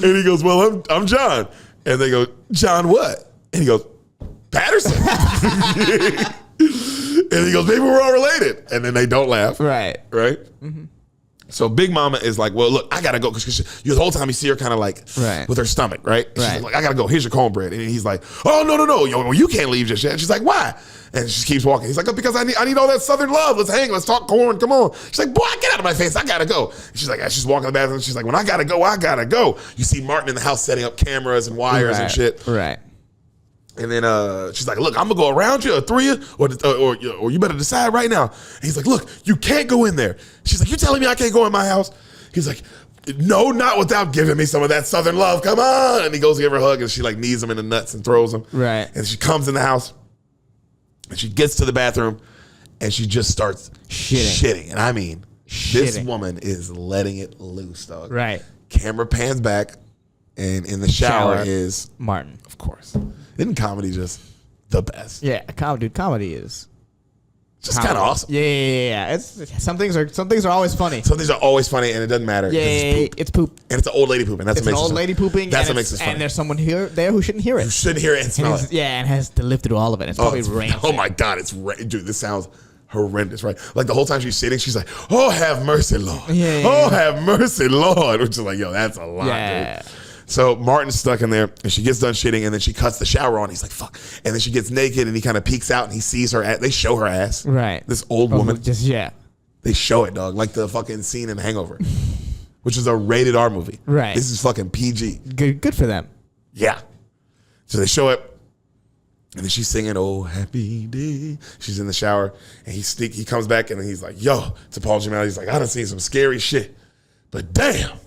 And he goes, well, I'm John. And they go, John what? And he goes, Patterson. And he goes, maybe we're all related. And then they don't laugh. Right. Mm-hmm. So Big Mama is like, well, look, I got to go. Because the whole time you see her kind of like with her stomach, right? She's like, I got to go. Here's your cornbread. And he's like, oh, no. Yo, you can't leave just yet. And she's like, why? And she keeps walking. He's like, oh, because I need all that Southern love. Let's hang. Let's talk corn. Come on. She's like, boy, get out of my face. I got to go. And she's like, she's walking in the bathroom. She's like, when I got to go, I got to go. You see Martin in the house setting up cameras and wires and shit. Right. And then she's like, look, I'm going to go around you or through you or you better decide right now. And he's like, look, you can't go in there. She's like, you telling me I can't go in my house? He's like, no, not without giving me some of that Southern love. Come on. And he goes to give her a hug, and she like knees him in the nuts and throws him. Right. And she comes in the house, and she gets to the bathroom, and she just starts shitting. And I mean, this woman is letting it loose, dog. Right. Camera pans back, and in the shower is Martin. Of course. Isn't comedy just the best? Yeah, comedy is just kind of awesome. Yeah. It's some things are always funny. Some things are always funny, and it doesn't matter. Yeah, it's poop. And it's an old lady pooping. That's what makes it funny. It's an old lady pooping. That's what makes it funny. And there's someone there who shouldn't hear it. Who shouldn't hear it and smell it. Yeah, and has to live through all of it. It's probably rancid. Oh my God, dude, this sounds horrendous, right? Like the whole time she's sitting, she's like, "Oh, have mercy, Lord. Oh, have mercy, Lord." Which is like, yo, that's a lot, dude. So Martin's stuck in there, and she gets done shitting, and then she cuts the shower on. He's like, fuck. And then she gets naked, and he kind of peeks out, and he sees her ass. They show her ass. Right. This old woman. They show it, dog. Like the fucking scene in Hangover, which is a rated R movie. Right. This is fucking PG. Good for them. Yeah. So they show it, and then she's singing, "Oh, happy day." She's in the shower, and he comes back, and he's like, yo, to Paul Giamatti, he's like, I done seen some scary shit, but damn,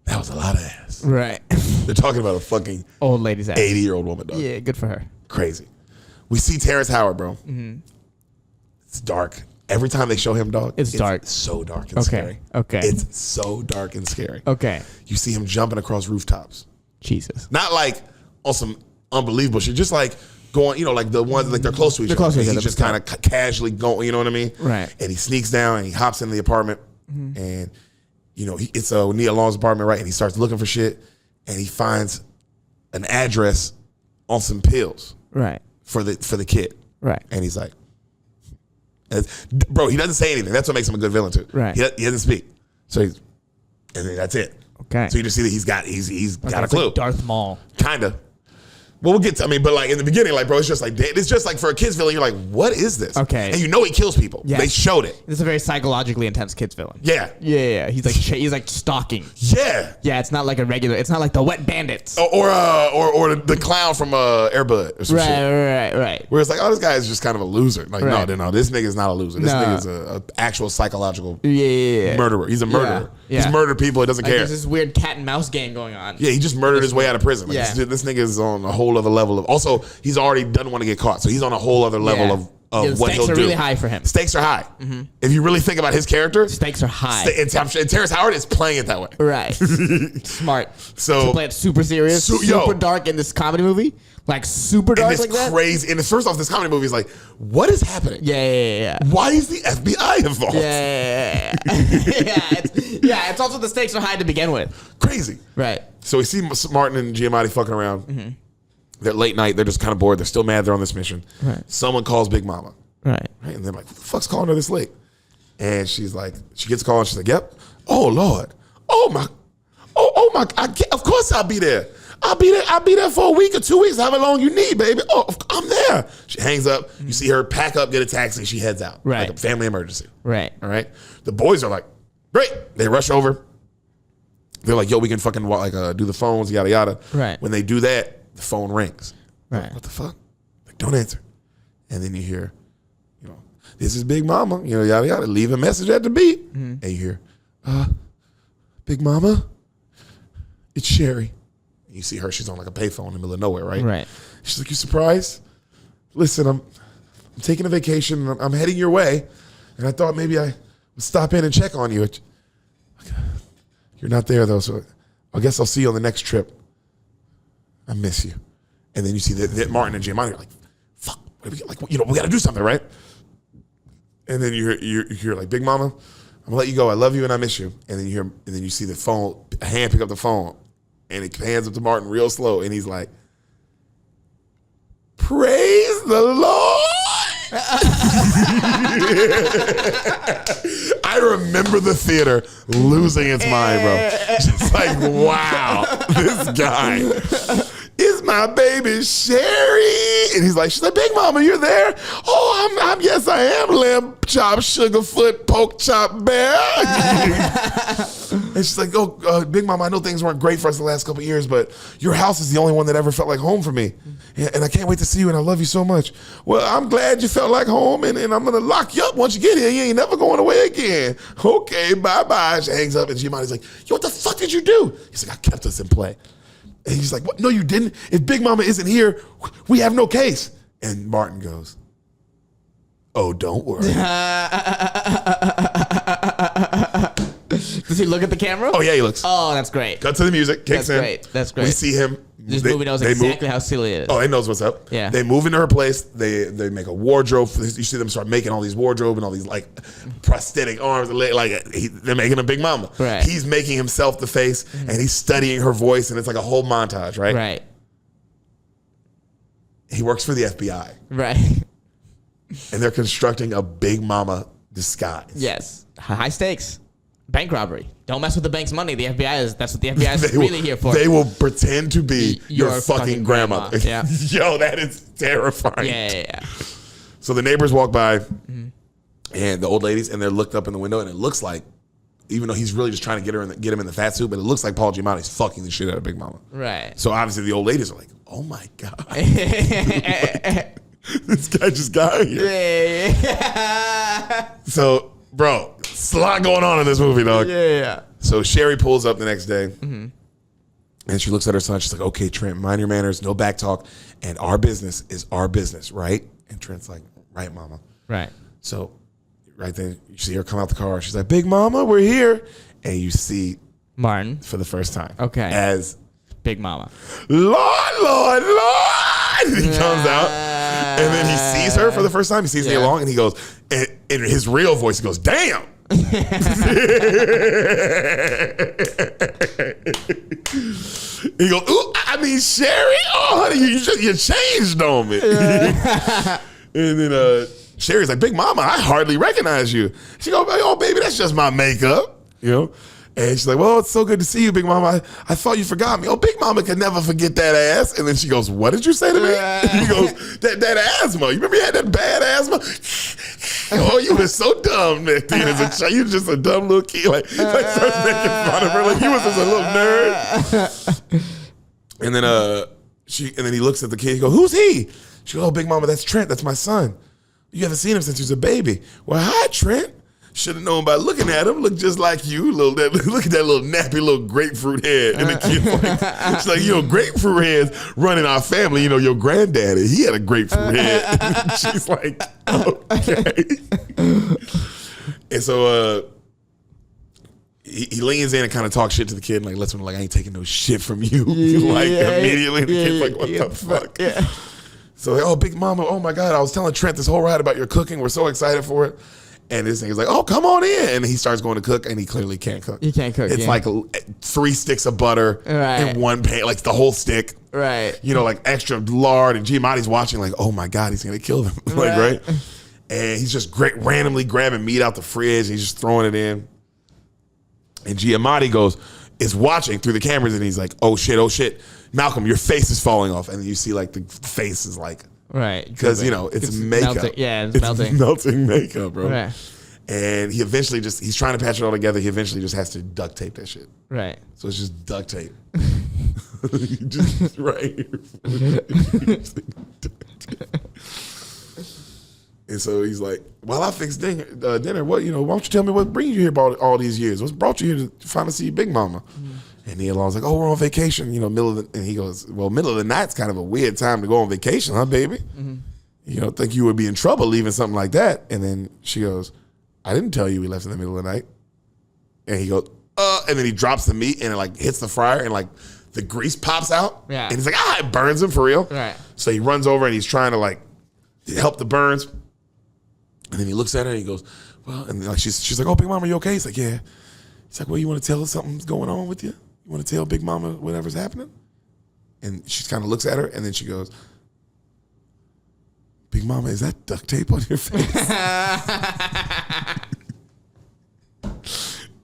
that was a lot of ass. Right. They're talking about a fucking old lady's ass. 80-year-old woman, dog. Yeah, good for her. Crazy. We see Terrence Howard, bro. Mm-hmm. It's dark. Every time they show him, dog, it's dark. So dark and scary. Okay. It's so dark and scary. Okay. You see him jumping across rooftops. Jesus. Not like on some unbelievable shit, just like going, like the ones like they're close to each other. He's just kind of casually going, you know what I mean? Right. And he sneaks down and he hops into the apartment, and it's Nia Long's apartment, right? And he starts looking for shit, and he finds an address on some pills, right, for the kid, right? And he's like, bro, he doesn't say anything. That's what makes him a good villain too, right? He doesn't speak, so he's, And then that's it. Okay. So you just see that he's got a clue. Like Darth Maul. Kinda. Well, we'll get to, but like in the beginning, like, bro, it's just like for a kid's villain, you're like, what is this? Okay. And you know he kills people. Yes. They showed it. It's a very psychologically intense kids villain. Yeah. Yeah. He's like stalking. Yeah. Yeah, it's not like a regular. It's not like the Wet Bandits. Or the clown from Air Bud or some shit. Right. Where it's like, oh, this guy is just kind of a loser. Like, Right. no, this nigga's not a loser. This No. nigga's a actual psychological Yeah. murderer. He's a murderer. Yeah. He's murdered people. He doesn't Like care. there's this weird cat and mouse game going on. Yeah, he just murdered his way out of prison. Like, Yeah. this nigga is on a whole other level of. Also, he's already doesn't want to get caught, so he's on a whole other level Yeah. of Yeah, the what stakes he'll are do. really high for him. Stakes are high. If you really think about his character, Stakes are high. and Terrence Howard is playing it that way. Right. Smart. So- to play it super serious, So- super yo. dark in this comedy movie, like super And dark this like that. crazy. And first off, this comedy movie is like, what is happening? Yeah. Why is the FBI involved? Yeah. It's also the stakes are high to begin with. Crazy. Right. So we see Martin and Giamatti fucking around. They're late night. They're just kind of bored. They're still mad they're on this mission. Right. Someone calls Big Mama. Right. Right? And they're like, who the fuck's calling her this late? And she's like, she gets a call and she's like, yep. Oh, Lord. Oh, my. Of course I'll be there. I'll be there for a week or 2 weeks, however long you need, baby. Oh, I'm there. She hangs up. You see her pack up, get a taxi. She heads out. Right. Like a family emergency. Right. All right. The boys are like, great. They rush over. They're like, yo, we can fucking do the phones, yada, yada. Right. When they do that, the phone rings. Right. What the fuck? Like, don't answer. And then you hear, this is Big Mama, yada, yada. Leave a message at the beep. And you hear, Big Mama, it's Sherry. And you see her, she's on like a payphone in the middle of nowhere, right? Right. She's like, you surprised? Listen, I'm taking a vacation. And I'm heading your way. And I thought maybe I would stop in and check on you. You're not there, though, so I guess I'll see you on the next trip. I miss you. And then you see that Martin and Giamatti are like, fuck, we got to do something, right? And then you hear like, Big Mama, I'm gonna let you go. I love you and I miss you. And then you see the phone, a hand pick up the phone, and it hands up to Martin real slow, and he's like, praise the Lord. I remember the theater losing its mind, bro. Just like, wow, this guy is my baby Sherry. And she's like, Big Mama, you're there? Oh, I'm yes, I am lamb chop, sugarfoot, poke chop bear. And she's like, Big Mama, I know things weren't great for us the last couple of years, but your house is the only one that ever felt like home for me. And I can't wait to see you, and I love you so much. Well, I'm glad you felt like home, and I'm going to lock you up once you get here. You ain't never going away again. Okay, bye-bye. She hangs up, and Giamatti's like, yo, what the fuck did you do? He's like, I kept us in play. And he's like, what? No, you didn't. If Big Mama isn't here, we have no case. And Martin goes, oh, don't worry. Does he look at the camera? Oh, yeah, he looks. Oh, that's great. Cut to the music. Kicks in. That's great. We see him. This movie knows exactly how silly it is. Oh, it knows what's up. Yeah. They move into her place. They make a wardrobe. You see them start making all these wardrobe and all these like prosthetic arms. They're making a Big Mama. Right. He's making himself the face, and he's studying her voice, and it's like a whole montage, right? Right. He works for the FBI, Right. and they're constructing a Big Mama disguise. Yes. High stakes. Bank robbery. Don't mess with the bank's money. The FBI that's what the FBI is really here for. They will pretend to be your fucking grandmother. Yeah. Yo, that is terrifying. Yeah. So the neighbors walk by, and the old ladies, and they're looked up in the window, and it looks like, even though he's really just trying to get him in the fat suit, but it looks like Paul Giamatti's fucking the shit out of Big Mama. Right. So obviously the old ladies are like, oh my God. This guy just got here. Yeah. So, bro, it's a lot going on in this movie, dog. Yeah. So Sherry pulls up the next day, and she looks at her son. She's like, okay, Trent, mind your manners, no back talk, and our business is our business, right? And Trent's like, right, Mama. Right. So right then, you see her come out the car. She's like, Big Mama, we're here. And you see Martin. for the first time. Okay. As Big Mama. Lord. And he comes out, and then he sees her for the first time. He sees me along, and he goes, and in his real voice, he goes, damn. He goes, ooh, I mean, Sherry, oh, honey, you changed on me. And then Sherry's like, Big Mama, I hardly recognize you. She goes, oh, baby, that's just my makeup, And she's like, well, it's so good to see you, Big Mama. I thought you forgot me. Oh, Big Mama could never forget that ass. And then she goes, what did you say to me? He goes, that asthma. You remember you had that bad asthma? Oh, you were so dumb back then as a child. You were just a dumb little kid. Like starts making fun of her. Like, you was just a little nerd. And then he looks at the kid. He goes, who's he? She goes, oh, Big Mama, that's Trent. That's my son. You haven't seen him since he was a baby. Well, hi, Trent. Should have known by looking at him. Look just like you. Look at that little nappy little grapefruit head. And the kid's like, she's like, grapefruit heads running our family. Your granddaddy, he had a grapefruit head. She's like, okay. And so he leans in and kind of talks shit to the kid and like lets him know, like, I ain't taking no shit from you. Immediately. The kid's like, what the fuck? Yeah. So, oh, Big Mama, oh my God, I was telling Trent this whole ride about your cooking. We're so excited for it. And this thing is like, oh, come on in. And he starts going to cook, and he clearly can't cook. He can't cook. It's like 3 sticks of butter in one pan, like the whole stick. Right. Like extra lard. And Giamatti's watching, like, oh my God, he's going to kill them. Right? And he's just randomly grabbing meat out the fridge, and he's just throwing it in. And Giamatti is watching through the cameras, and he's like, oh shit. Malcolm, your face is falling off. And then you see, like, the face is like, right. Because, it's makeup. Melting. Yeah, it's melting. Melting makeup, bro. Right. And he eventually he's trying to patch it all together. He eventually just has to duct tape that shit. Right. So it's just duct tape. Just right here. And so he's like, well, I fixed dinner. What, why don't you tell me what brings you here all these years? What's brought you here to finally see Big Mama? And Nia Long's like, oh, we're on vacation, and he goes, well, middle of the night's kind of a weird time to go on vacation, huh, baby? Mm-hmm. You don't think you would be in trouble leaving something like that? And then she goes, I didn't tell you we left in the middle of the night. And he goes, and then he drops the meat and it like hits the fryer and like the grease pops out. Yeah. And he's like, it burns him for real. Right. So he runs over and he's trying to like help the burns. And then he looks at her and he goes, well, and like she's like, oh, Big Mama, are you okay? He's like, yeah. He's like, well, you want to tell us something's going on with you? You want to tell Big Mama whatever's happening? And she kind of looks at her, and then she goes, Big Mama, is that duct tape on your face?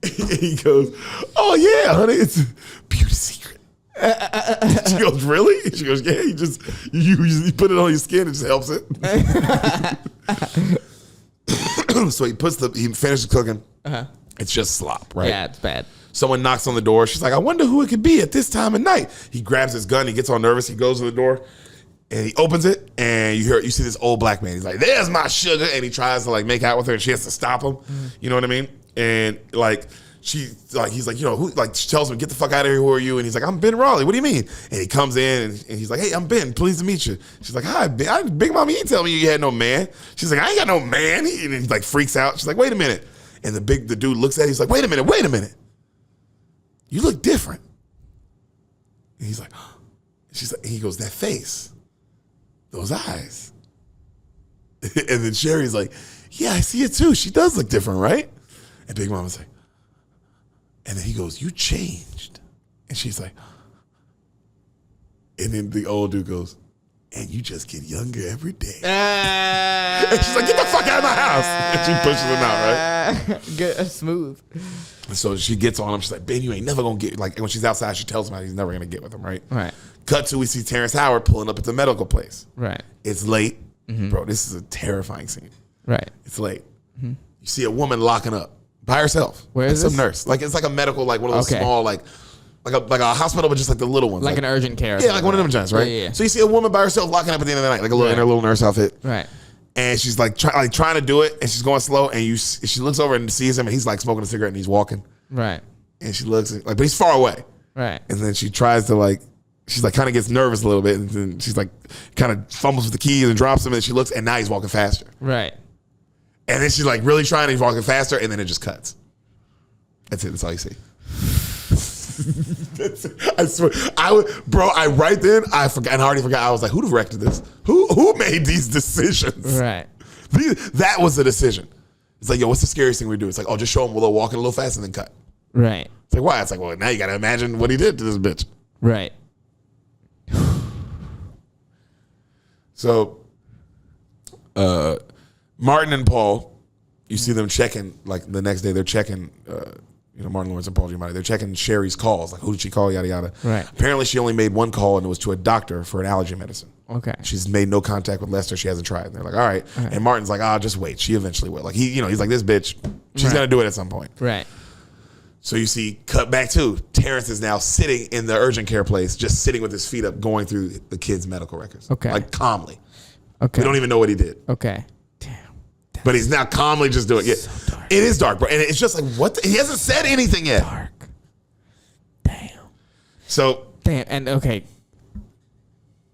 And he goes, oh, yeah, honey, it's a beauty secret. She goes, really? She goes, yeah, you put it on your skin, it just helps it. So he finishes cooking. Uh-huh. It's just slop, right? Yeah, it's bad. Someone knocks on the door. She's like, I wonder who it could be at this time of night. He grabs his gun. He gets all nervous. He goes to the door and he opens it. And you see this old black man. He's like, there's my sugar. And he tries to like make out with her and she has to stop him. You know what I mean? And like, he's like, who, like, she tells him, get the fuck out of here. Who are you? And he's like, I'm Ben Raleigh. What do you mean? And he comes in and he's like, hey, I'm Ben. Pleased to meet you. She's like, hi, Ben. Big Mama, you didn't tell me you had no man. She's like, I ain't got no man. And he like freaks out. She's like, wait a minute. And the dude looks at it. He's like, wait a minute. You look different. And he's like, he goes, that face, those eyes. And then Sherry's like, yeah, I see it too. She does look different, right? And Big Mama's like, and then he goes, you changed. And she's like, and then the old dude goes, and you just get younger every day. And she's like, get the fuck out of my house. And she pushes him out, right? Good, smooth. And so she gets on him. She's like, Ben, you ain't never going to get, like, and when she's outside, she tells him how he's never going to get with him, right? Right. Cut to, we see Terrance Howard pulling up at the medical place. Right. It's late. Mm-hmm. Bro, this is a terrifying scene. Right. It's late. Mm-hmm. You see a woman locking up by herself. Where is this? Some nurse. Like, it's like a medical, like one of those small, like a hospital, but just like the little ones. Like an urgent care. Yeah, like one of them giants, right? Yeah. So you see a woman by herself locking up at the end of the night, like in her little nurse outfit. Right. And she's like, trying to do it, and she's going slow, and she looks over and sees him, and he's like smoking a cigarette, and he's walking. Right. And she looks like, but he's far away. Right. And then she tries to like, she's like kind of gets nervous a little bit, and then she's like kind of fumbles with the keys and drops them, and she looks, and now he's walking faster. Right. And then she's like really trying, and he's walking faster, and then it just cuts. That's it. That's all you see. I swear, right then I forgot, and I already forgot. I was like, who directed this? Who made these decisions? Right. That was the decision. It's like, yo, what's the scariest thing we do? It's like, oh, just show him Willow walking a little fast and then cut. Right. It's like, why? It's like, well, now you got to imagine what he did to this bitch. Right. So, Martin and Paul, you see them checking, like the next day they're checking Martin Lawrence and Paul Giamatti. They're checking Sherry's calls. Like, who did she call? Yada, yada. Right. Apparently, she only made one call, and it was to a doctor for an allergy medicine. Okay. She's made no contact with Lester. She hasn't tried. And they're like, all right. And Martin's like, just wait. She eventually will. Like, he's like, this bitch, she's going to do it at some point. Right. So you see, cut back to Terrance is now sitting in the urgent care place, just sitting with his feet up, going through the kid's medical records. Okay. Like, calmly. Okay. We don't even know what he did. Okay. Damn. But he's now calmly just doing it. So dark. It is dark, bro. And it's just like, what? He hasn't said anything yet. Dark. Damn. So. Damn. And okay.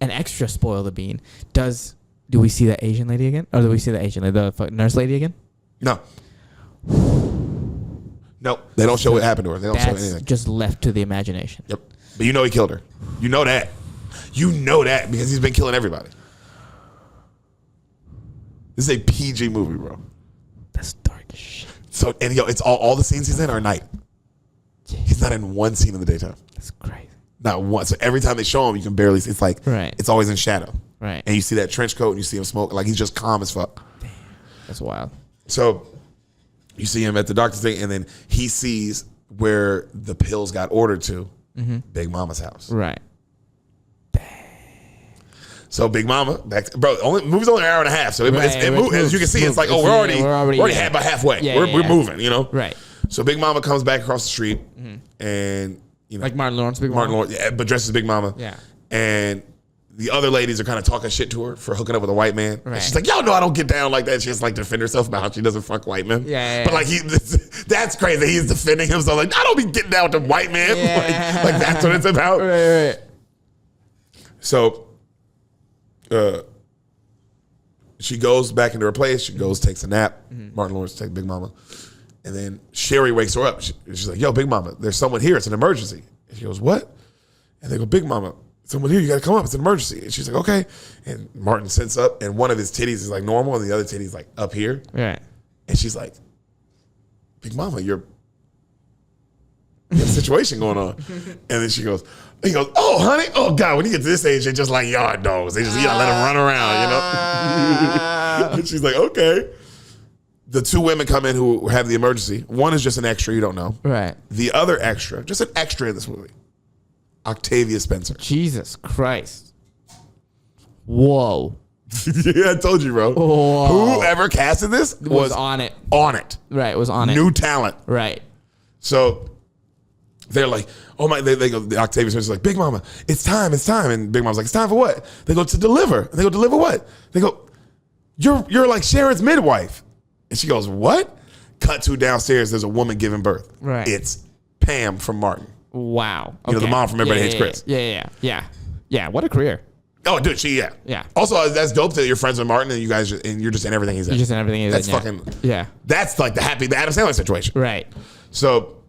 An extra spoil the bean. Do we see that Asian lady again? Or do we see the Asian lady, the nurse lady again? No. No. They don't show what happened to her. They don't show anything. That's just left to the imagination. Yep. But you know he killed her. You know that. You know that because he's been killing everybody. This is a PG movie, bro. That's dark as shit. So, and it's all the scenes he's in are at night. He's not in one scene in the daytime. That's crazy. Not one. So every time they show him, you can barely see. It's like, It's always in shadow. Right. And you see that trench coat and you see him smoke. Like, he's just calm as fuck. Damn. That's wild. So you see him at the doctor's thing, and then he sees where the pills got ordered to, Big Momma's house. Right. So Big Mama, movie's only an hour and a half. So as you can see, it's like, we're already about halfway. Yeah, we're moving, Right. So Big Mama comes back across the street, and like Martin Lawrence, Big Mama. Lawrence, yeah, but dressed as Big Mama. Yeah. And the other ladies are kind of talking shit to her for hooking up with a white man. Right. And she's like, y'all know I don't get down like that. She has to like defend herself about how she doesn't fuck white men. Yeah. But like that's crazy. He's defending himself. Like, I don't be getting down with the white man. Yeah. Like that's what it's about. Right. So she goes back into her place. She goes, takes a nap. Martin Lawrence takes Big Mama. And then Sherry wakes her up. She's like, yo, Big Mama, there's someone here. It's an emergency. And she goes, what? And they go, Big Mama, someone here. You got to come up. It's an emergency. And she's like, okay. And Martin sits up, and one of his titties is like normal, and the other titty's like up here. Right. And she's like, Big Mama, you have a situation going on. And then he goes, oh, honey. Oh, God, when you get to this age, they're just like yard dogs. They just, you gotta let them run around, And she's like, okay. The two women come in who have the emergency. One is just an extra, you don't know. Right. The other extra, just an extra in this movie, Octavia Spencer. Jesus Christ. Whoa. Yeah, I told you, bro. Whoa. Whoever casted this Was on it. On it. Right, was on it. New talent. Right. So they're like, oh my, they go, the Octavia Spencer's like, Big Mama, it's time. And Big Mama's like, it's time for what? They go, to deliver. And they go, deliver what? They go, you're like Sharon's midwife. And she goes, what? Cut to downstairs, there's a woman giving birth. Right. It's Pam from Martin. Wow. You know, the mom from Everybody Hates Chris. Yeah, what a career. Oh, dude, yeah. Also, that's dope that you're friends with Martin and you're just in everything he's in. You're just in everything he's that's in. Fucking, yeah. That's like the Adam Sandler situation. Right. So,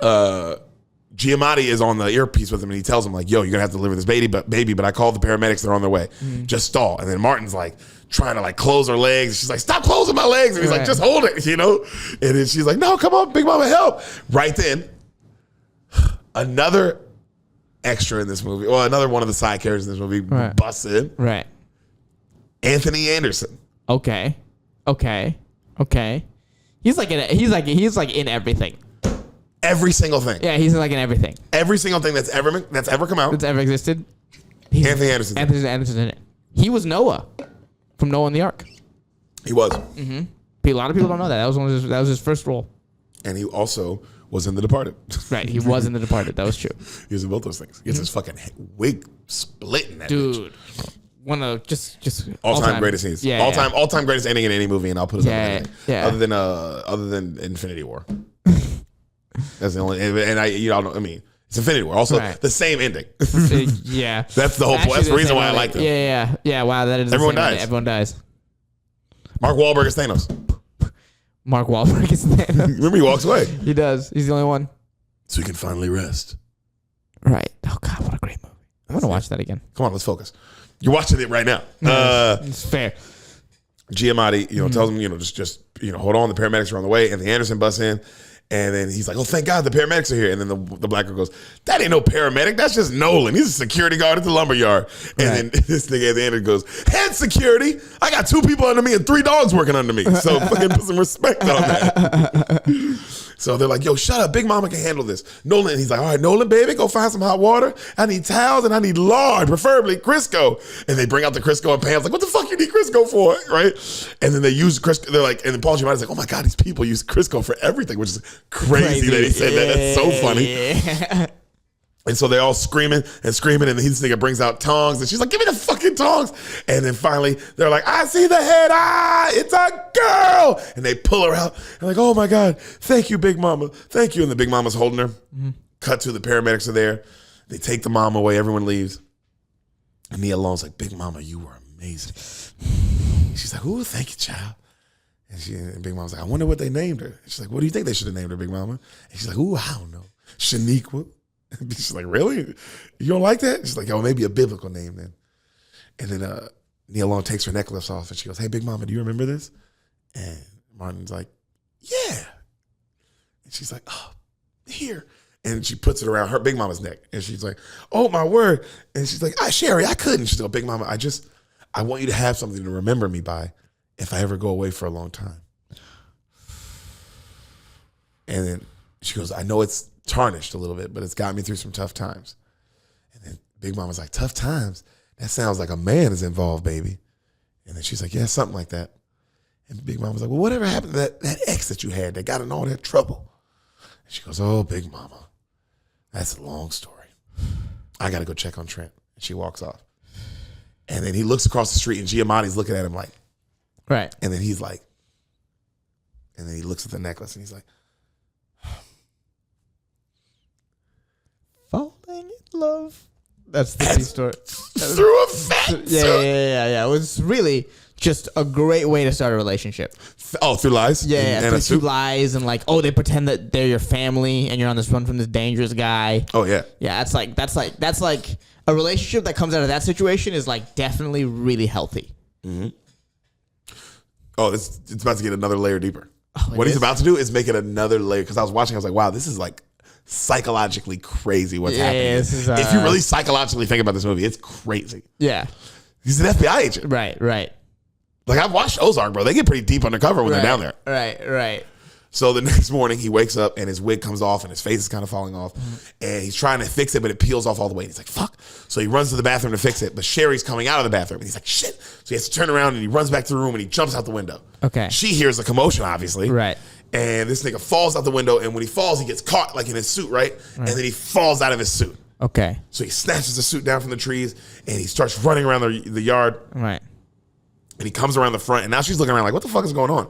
Giamatti is on the earpiece with him, and he tells him like, "Yo, you're gonna have to deliver this baby, but I called the paramedics. They're on their way. Just stall." And then Martin's like trying to like close her legs. She's like, "Stop closing my legs!" And he's like, "Just hold it," And then she's like, "No, come on, Big Mama, help!" Right then, another extra in this movie, or another one of the side characters in this movie, busts in. Right. Anthony Anderson. Okay. He's like in everything. Every single thing. Yeah, he's like in everything. Every single thing that's ever come out. That's ever existed. Anthony Anderson. Anthony Anderson in it. He was Noah from Noah and the Ark. He was. Mm-hmm. A lot of people don't know that. That was his first role. And he also was in The Departed. Right, he was in The Departed. That was true. He was in both those things. He gets his fucking wig split in that dude. Bitch. One of just all-time greatest scenes. Yeah, all-time greatest ending in any movie, and I'll put it up in anything. Yeah. Other than Infinity War. That's the only, and it's Infinity War. Also, the same ending. Yeah, that's the whole point. That's the reason why I like them. Yeah. Wow, that is everyone dies. Everyone dies. Mark Wahlberg is Thanos. Mark Wahlberg is Thanos. Remember, he walks away. He does. He's the only one. So he can finally rest. Right. Oh God, what a great movie. I want to watch that again. Come on, let's focus. You're watching it right now. It's fair. Giamatti, tells him, just hold on. The paramedics are on the way, and the Anderson busts in. And then he's like, oh, thank God the paramedics are here. And then the black girl goes, that ain't no paramedic. That's just Nolan. He's a security guard at the lumberyard. And then this nigga at the end goes, head security. I got 2 people under me and 3 dogs working under me. So fucking put some respect on that. So they're like, yo, shut up. Big Mama can handle this. Nolan, and he's like, all right, Nolan, baby, go find some hot water. I need towels and I need lard, preferably Crisco. And they bring out the Crisco and Pam's like, what the fuck you need Crisco for, right? And then they use Crisco. They're like, and then Paul Giamatti's like, oh my God, these people use Crisco for everything, which is crazy that he said that. That's so funny. Yeah. And so they're all screaming, and this nigga brings out tongs, and she's like, give me the fucking tongs. And then finally, they're like, I see the head, it's a girl. And they pull her out, and like, oh my God, thank you, Big Mama, thank you. And the Big Mama's holding her. Mm-hmm. Cut to the paramedics are there. They take the mom away, everyone leaves. And Nia Long's like, Big Mama, you were amazing. She's like, ooh, thank you, child. And Big Mama's like, I wonder what they named her. And she's like, what do you think they should have named her, Big Mama? And she's like, ooh, I don't know. Shaniqua. She's like, really? You don't like that? She's like, oh, maybe a biblical name then. And then Nia Long takes her necklace off and she goes, hey, Big Mama, do you remember this? And Martin's like, yeah. And she's like, oh, here. And she puts it around her Big Mama's neck. And she's like, oh, my word. And she's like, Sherry, I couldn't. She's like, Big Mama, I want you to have something to remember me by if I ever go away for a long time. And then she goes, I know it's tarnished a little bit, but it's got me through some tough times. And then Big Mama's like, tough times? That sounds like a man is involved, baby. And then she's like, yeah, something like that. And Big Mama's like, well, whatever happened to that ex that you had that got in all that trouble? And she goes, oh, Big Mama, that's a long story. I got to go check on Trent. And she walks off. And then he looks across the street and Giamatti's looking at him like, right. And then he's like, and then he looks at the necklace and he's like, falling in love. That's the story. Through a fence. Yeah. It was really just a great way to start a relationship. Oh, through lies? Yeah, through lies and like, oh, they pretend that they're your family and you're on this run from this dangerous guy. Oh yeah. Yeah, that's like a relationship that comes out of that situation is like definitely really healthy. Mm-hmm. Oh, it's about to get another layer deeper. Oh, what he's about to do is make it another layer. Because I was watching, I was like, wow, this is like psychologically crazy what's happening. If you really psychologically think about this movie, it's crazy. Yeah. He's an FBI agent. Right. Like, I've watched Ozark, bro. They get pretty deep undercover when they're down there. Right. So the next morning, he wakes up and his wig comes off and his face is kind of falling off. Mm-hmm. And he's trying to fix it, but it peels off all the way. And he's like, fuck. So he runs to the bathroom to fix it, but Sherry's coming out of the bathroom. And he's like, shit. So he has to turn around and he runs back to the room and he jumps out the window. Okay. She hears the commotion, obviously. Right. And this nigga falls out the window. And when he falls, he gets caught like in his suit, right? And then he falls out of his suit. Okay. So he snatches the suit down from the trees and he starts running around the yard. Right. And he comes around the front, and now she's looking around like, what the fuck is going on?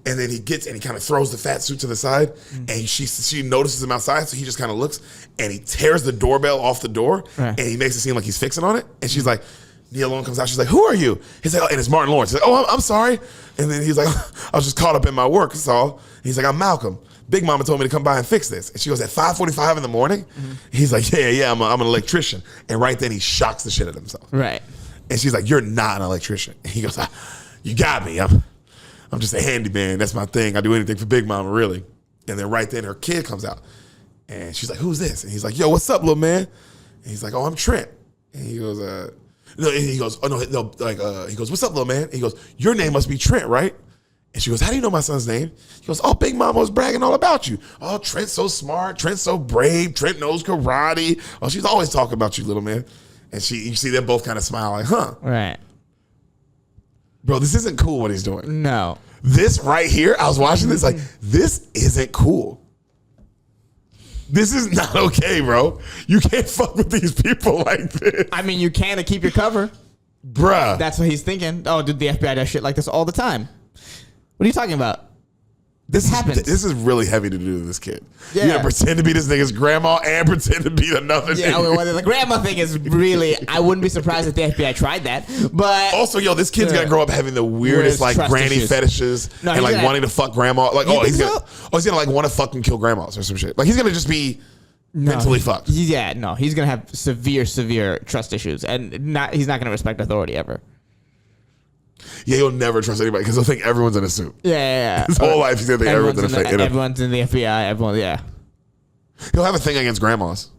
And then he kind of throws the fat suit to the side, and she notices him outside, so he just kind of looks, and he tears the doorbell off the door, and he makes it seem like he's fixing on it. And she's like, Nia Long comes out, she's like, who are you? He's like, oh, and it's Martin Lawrence. He's like, oh, I'm sorry. And then he's like, I was just caught up in my work, that's all. He's like, I'm Malcolm. Big Mama told me to come by and fix this. And she goes, at 5:45 in the morning? Mm-hmm. He's like, yeah, I'm an electrician. And right then he shocks the shit out of himself. Right. And she's like, you're not an electrician. And he goes, you got me. I'm just a handyman. That's my thing. I do anything for Big Mama, really. And then right then her kid comes out. And she's like, who's this? And he's like, yo, what's up, little man? And he's like, oh, I'm Trent. And he goes, no, and he goes, oh, no, he goes, what's up, little man? And he goes, your name must be Trent, right? And she goes, how do you know my son's name? He goes, oh, Big Mama was bragging all about you. Oh, Trent's so smart. Trent's so brave. Trent knows karate. Oh, she's always talking about you, little man. And you see them both kind of smile like, huh? Right. Bro, this isn't cool what he's doing. No. This right here, I was watching this like, this isn't cool. This is not okay, bro. You can't fuck with these people like this. I mean, you can to keep your cover. Bruh. That's what he's thinking. Oh, dude, the FBI does shit like this all the time. What are you talking about? This happens. This is really heavy to do to this kid. Yeah. You gotta pretend to be this nigga's grandma and pretend to be another nigga. Well, the grandma thing is really, I wouldn't be surprised if the FBI tried that. But also, yo, this kid's gonna grow up having the weirdest like granny fetishes and like wanting to fuck grandma. Like, he's gonna like want to fucking kill grandmas or some shit. Like he's gonna just be mentally fucked. Yeah, no, he's gonna have severe trust issues, and he's not gonna respect authority ever. Yeah, he'll never trust anybody because he'll think everyone's in a suit. Yeah. His whole life he's gonna think everyone's in the FBI. Yeah. He'll have a thing against grandmas.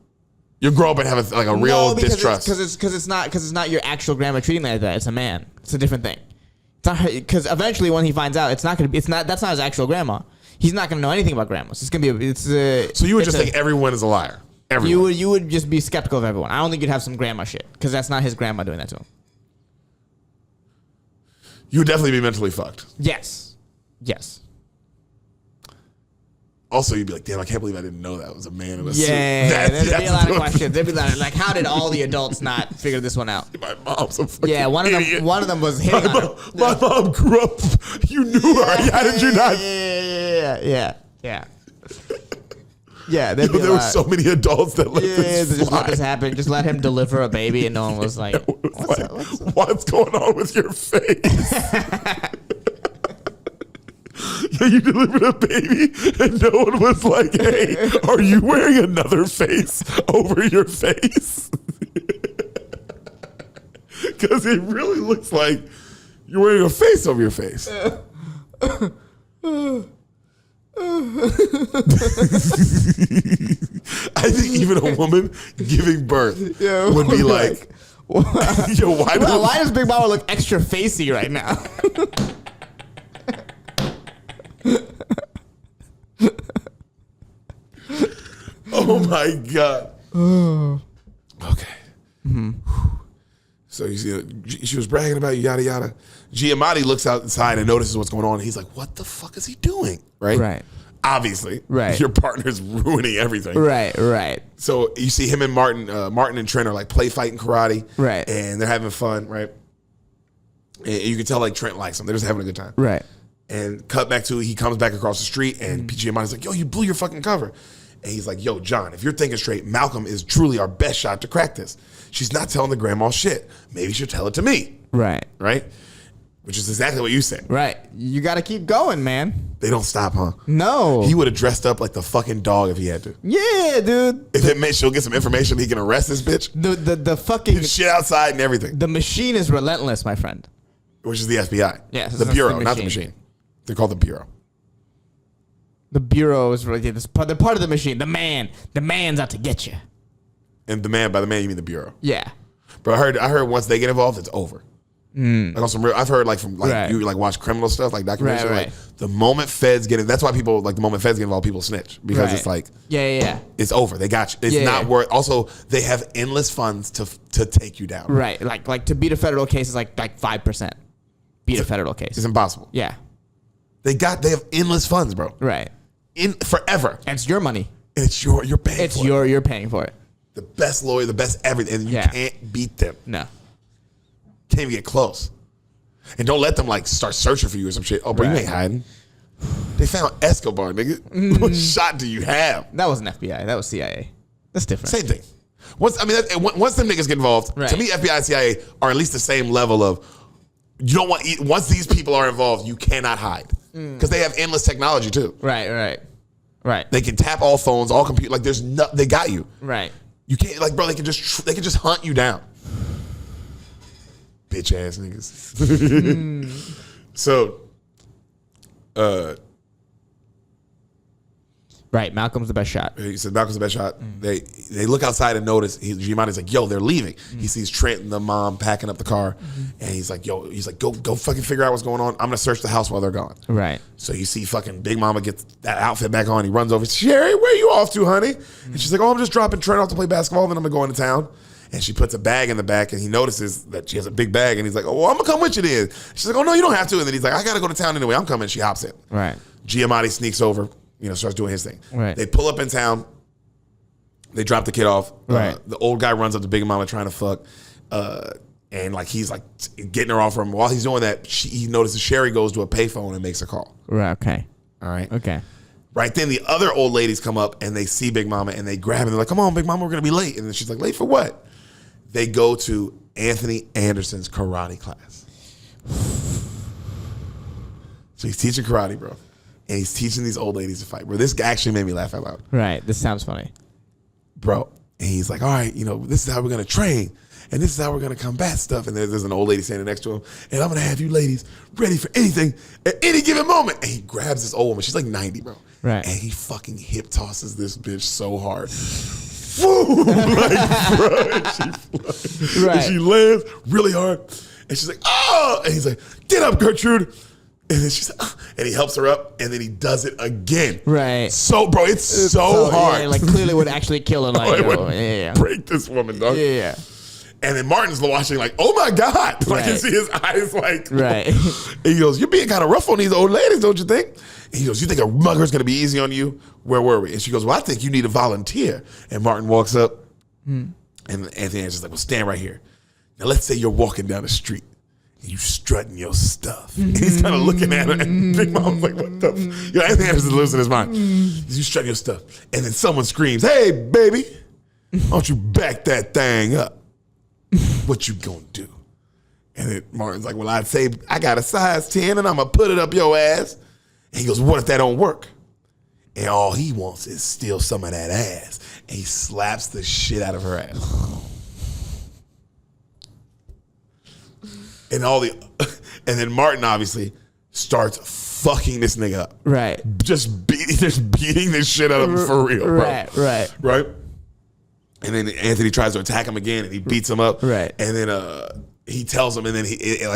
You'll grow up and have a real distrust. Because it's not your actual grandma treating like that. It's a man. It's a different thing. Because eventually, when he finds out, that's not his actual grandma. He's not gonna know anything about grandmas. It's gonna be So you would just think everyone is a liar. Everyone. you would just be skeptical of everyone. I don't think you'd have some grandma shit because that's not his grandma doing that to him. You would definitely be mentally fucked. Yes. Also, you'd be like, damn, I can't believe I didn't know that was a man in a suit. Yeah, there'd be a lot of questions. There'd be a lot of, like, how did all the adults not figure this one out? My mom's a fucking idiot. One of them was hitting on her. My mom grew up. You knew her. How did you not? Yeah. There were so many adults that let this just fly. let this happen. Just let him deliver a baby, and no one was like, What's going on with your face? Yeah, you delivered a baby, and no one was like, hey, are you wearing another face over your face? Because it really looks like you're wearing a face over your face. I think even a woman giving birth would be like, yo, why does Big Mama look extra facey right now? Oh my God. Okay. Mm-hmm. So you see, she was bragging about you, yada yada. Giamatti looks outside and notices what's going on. He's like, "What the fuck is he doing?" Right. Obviously. Right. Your partner's ruining everything. Right. So you see him and Martin and Trent are like play fighting karate. Right. And they're having fun. Right. And you can tell like Trent likes him. They're just having a good time. Right. And cut back to he comes back across the street and Giamatti's like, "Yo, you blew your fucking cover." And he's like, "Yo, John, if you're thinking straight, Malcolm is truly our best shot to crack this. She's not telling the grandma shit. Maybe she'll tell it to me." Right. Which is exactly what you said. Right. You got to keep going, man. They don't stop, huh? No. He would have dressed up like the fucking dog if he had to. Yeah, dude. If it meant she'll get some information, he can arrest this bitch. The fucking shit outside and everything. The machine is relentless, my friend. Which is the FBI. Yes, the Bureau, not the machine. They're called the Bureau. The Bureau is really they're part of the machine. The man's out to get you. And by the man you mean the Bureau. Yeah. But I heard once they get involved, it's over. Like on some real, I've heard like from like you like watch criminal stuff like documentaries. Right. Like the moment feds get in, that's why people like the moment feds get involved, people snitch because it's like it's over. They got you. It's not worth. Also, they have endless funds to take you down. Right. Like to beat a federal case is like 5%. Beat a federal case. It's impossible. Yeah. They have endless funds, bro. Right. In forever. And it's your money. And it's you're paying it's for it. You're paying for it. The best lawyer, the best everything, and you can't beat them. No. Can't even get close. And don't let them like start searching for you or some shit. Oh, bro, you ain't hiding. They found Escobar, nigga. What shot do you have? That wasn't FBI. That was CIA. That's different. Same thing. Once them niggas get involved, to me, FBI and CIA are at least the same level of you don't want. Once these people are involved, you cannot hide because they have endless technology too. Right. They can tap all phones, all computers. Like there's no, they got you. Right. You can't like, bro. They can just hunt you down. Bitch ass niggas. So, right. Malcolm's the best shot. he said Malcolm's the best shot. They look outside and notice. Giamatti's like, "Yo, they're leaving." He sees Trent and the mom packing up the car, and he's like, "Go fucking figure out what's going on. I'm gonna search the house while they're gone." Right. So you see fucking Big Mama gets that outfit back on. He runs over. "Sherry, where you off to, honey?" And she's like, "Oh, I'm just dropping Trent off to play basketball. Then I'm gonna go into town." And she puts a bag in the back, and he notices that she has a big bag, and he's like, "Oh, well, I'm gonna come with you then." She's like, "Oh no, you don't have to." And then he's like, "I gotta go to town anyway. I'm coming." She hops in. Right. Giamatti sneaks over, starts doing his thing. Right. They pull up in town. They drop the kid off. Right. The old guy runs up to Big Mama trying to fuck, and like he's like getting her off from him. While he's doing that, he notices Sherry goes to a payphone and makes a call. Right. Okay. All right. Okay. Right then, the other old ladies come up and they see Big Mama and they grab her. They're like, "Come on, Big Mama, we're gonna be late." And then she's like, "Late for what?" They go to Anthony Anderson's karate class. So he's teaching karate, bro. And he's teaching these old ladies to fight. Bro, this guy actually made me laugh out loud. Right. This sounds funny. Bro. And he's like, "All right, this is how we're going to train. And this is how we're going to combat stuff." And there's an old lady standing next to him. "And I'm going to have you ladies ready for anything at any given moment." And he grabs this old woman. She's like 90, bro. Right. And he fucking hip tosses this bitch so hard. Boom! Like, bro. And she lands really hard. And she's like, "Oh!" And he's like, "Get up, Gertrude." And then she's like, and he helps her up, and then he does it again. Right. So, bro, it's so hard. Yeah, like clearly would actually kill him. Like, It would break this woman, dog. Yeah. And then Martin's watching like, oh my God. Like, you see his eyes like. Right. And he goes, you're being kind of rough on these old ladies, don't you think? And he goes, you think a mugger's going to be easy on you? Where were we? And she goes, well, I think you need a volunteer. And Martin walks up, and Anthony answers like, well, stand right here. Now, let's say you're walking down the street. And you strutting your stuff. And he's kind of looking at her, and Big Mom's like, what the? Anthony Anderson losing his mind. You strutting your stuff. And then someone screams, hey, baby, why don't you back that thing up? What you gonna do? And then Martin's like, well, I'd say I got a size 10 and I'm gonna put it up your ass. And he goes, what if that don't work? And all he wants is steal some of that ass. And he slaps the shit out of her ass. And then Martin obviously starts fucking this nigga up. Right. Just beating this shit out of him for real, bro. Right? And then Anthony tries to attack him again, and he beats him up. Right. And then he tells him, and then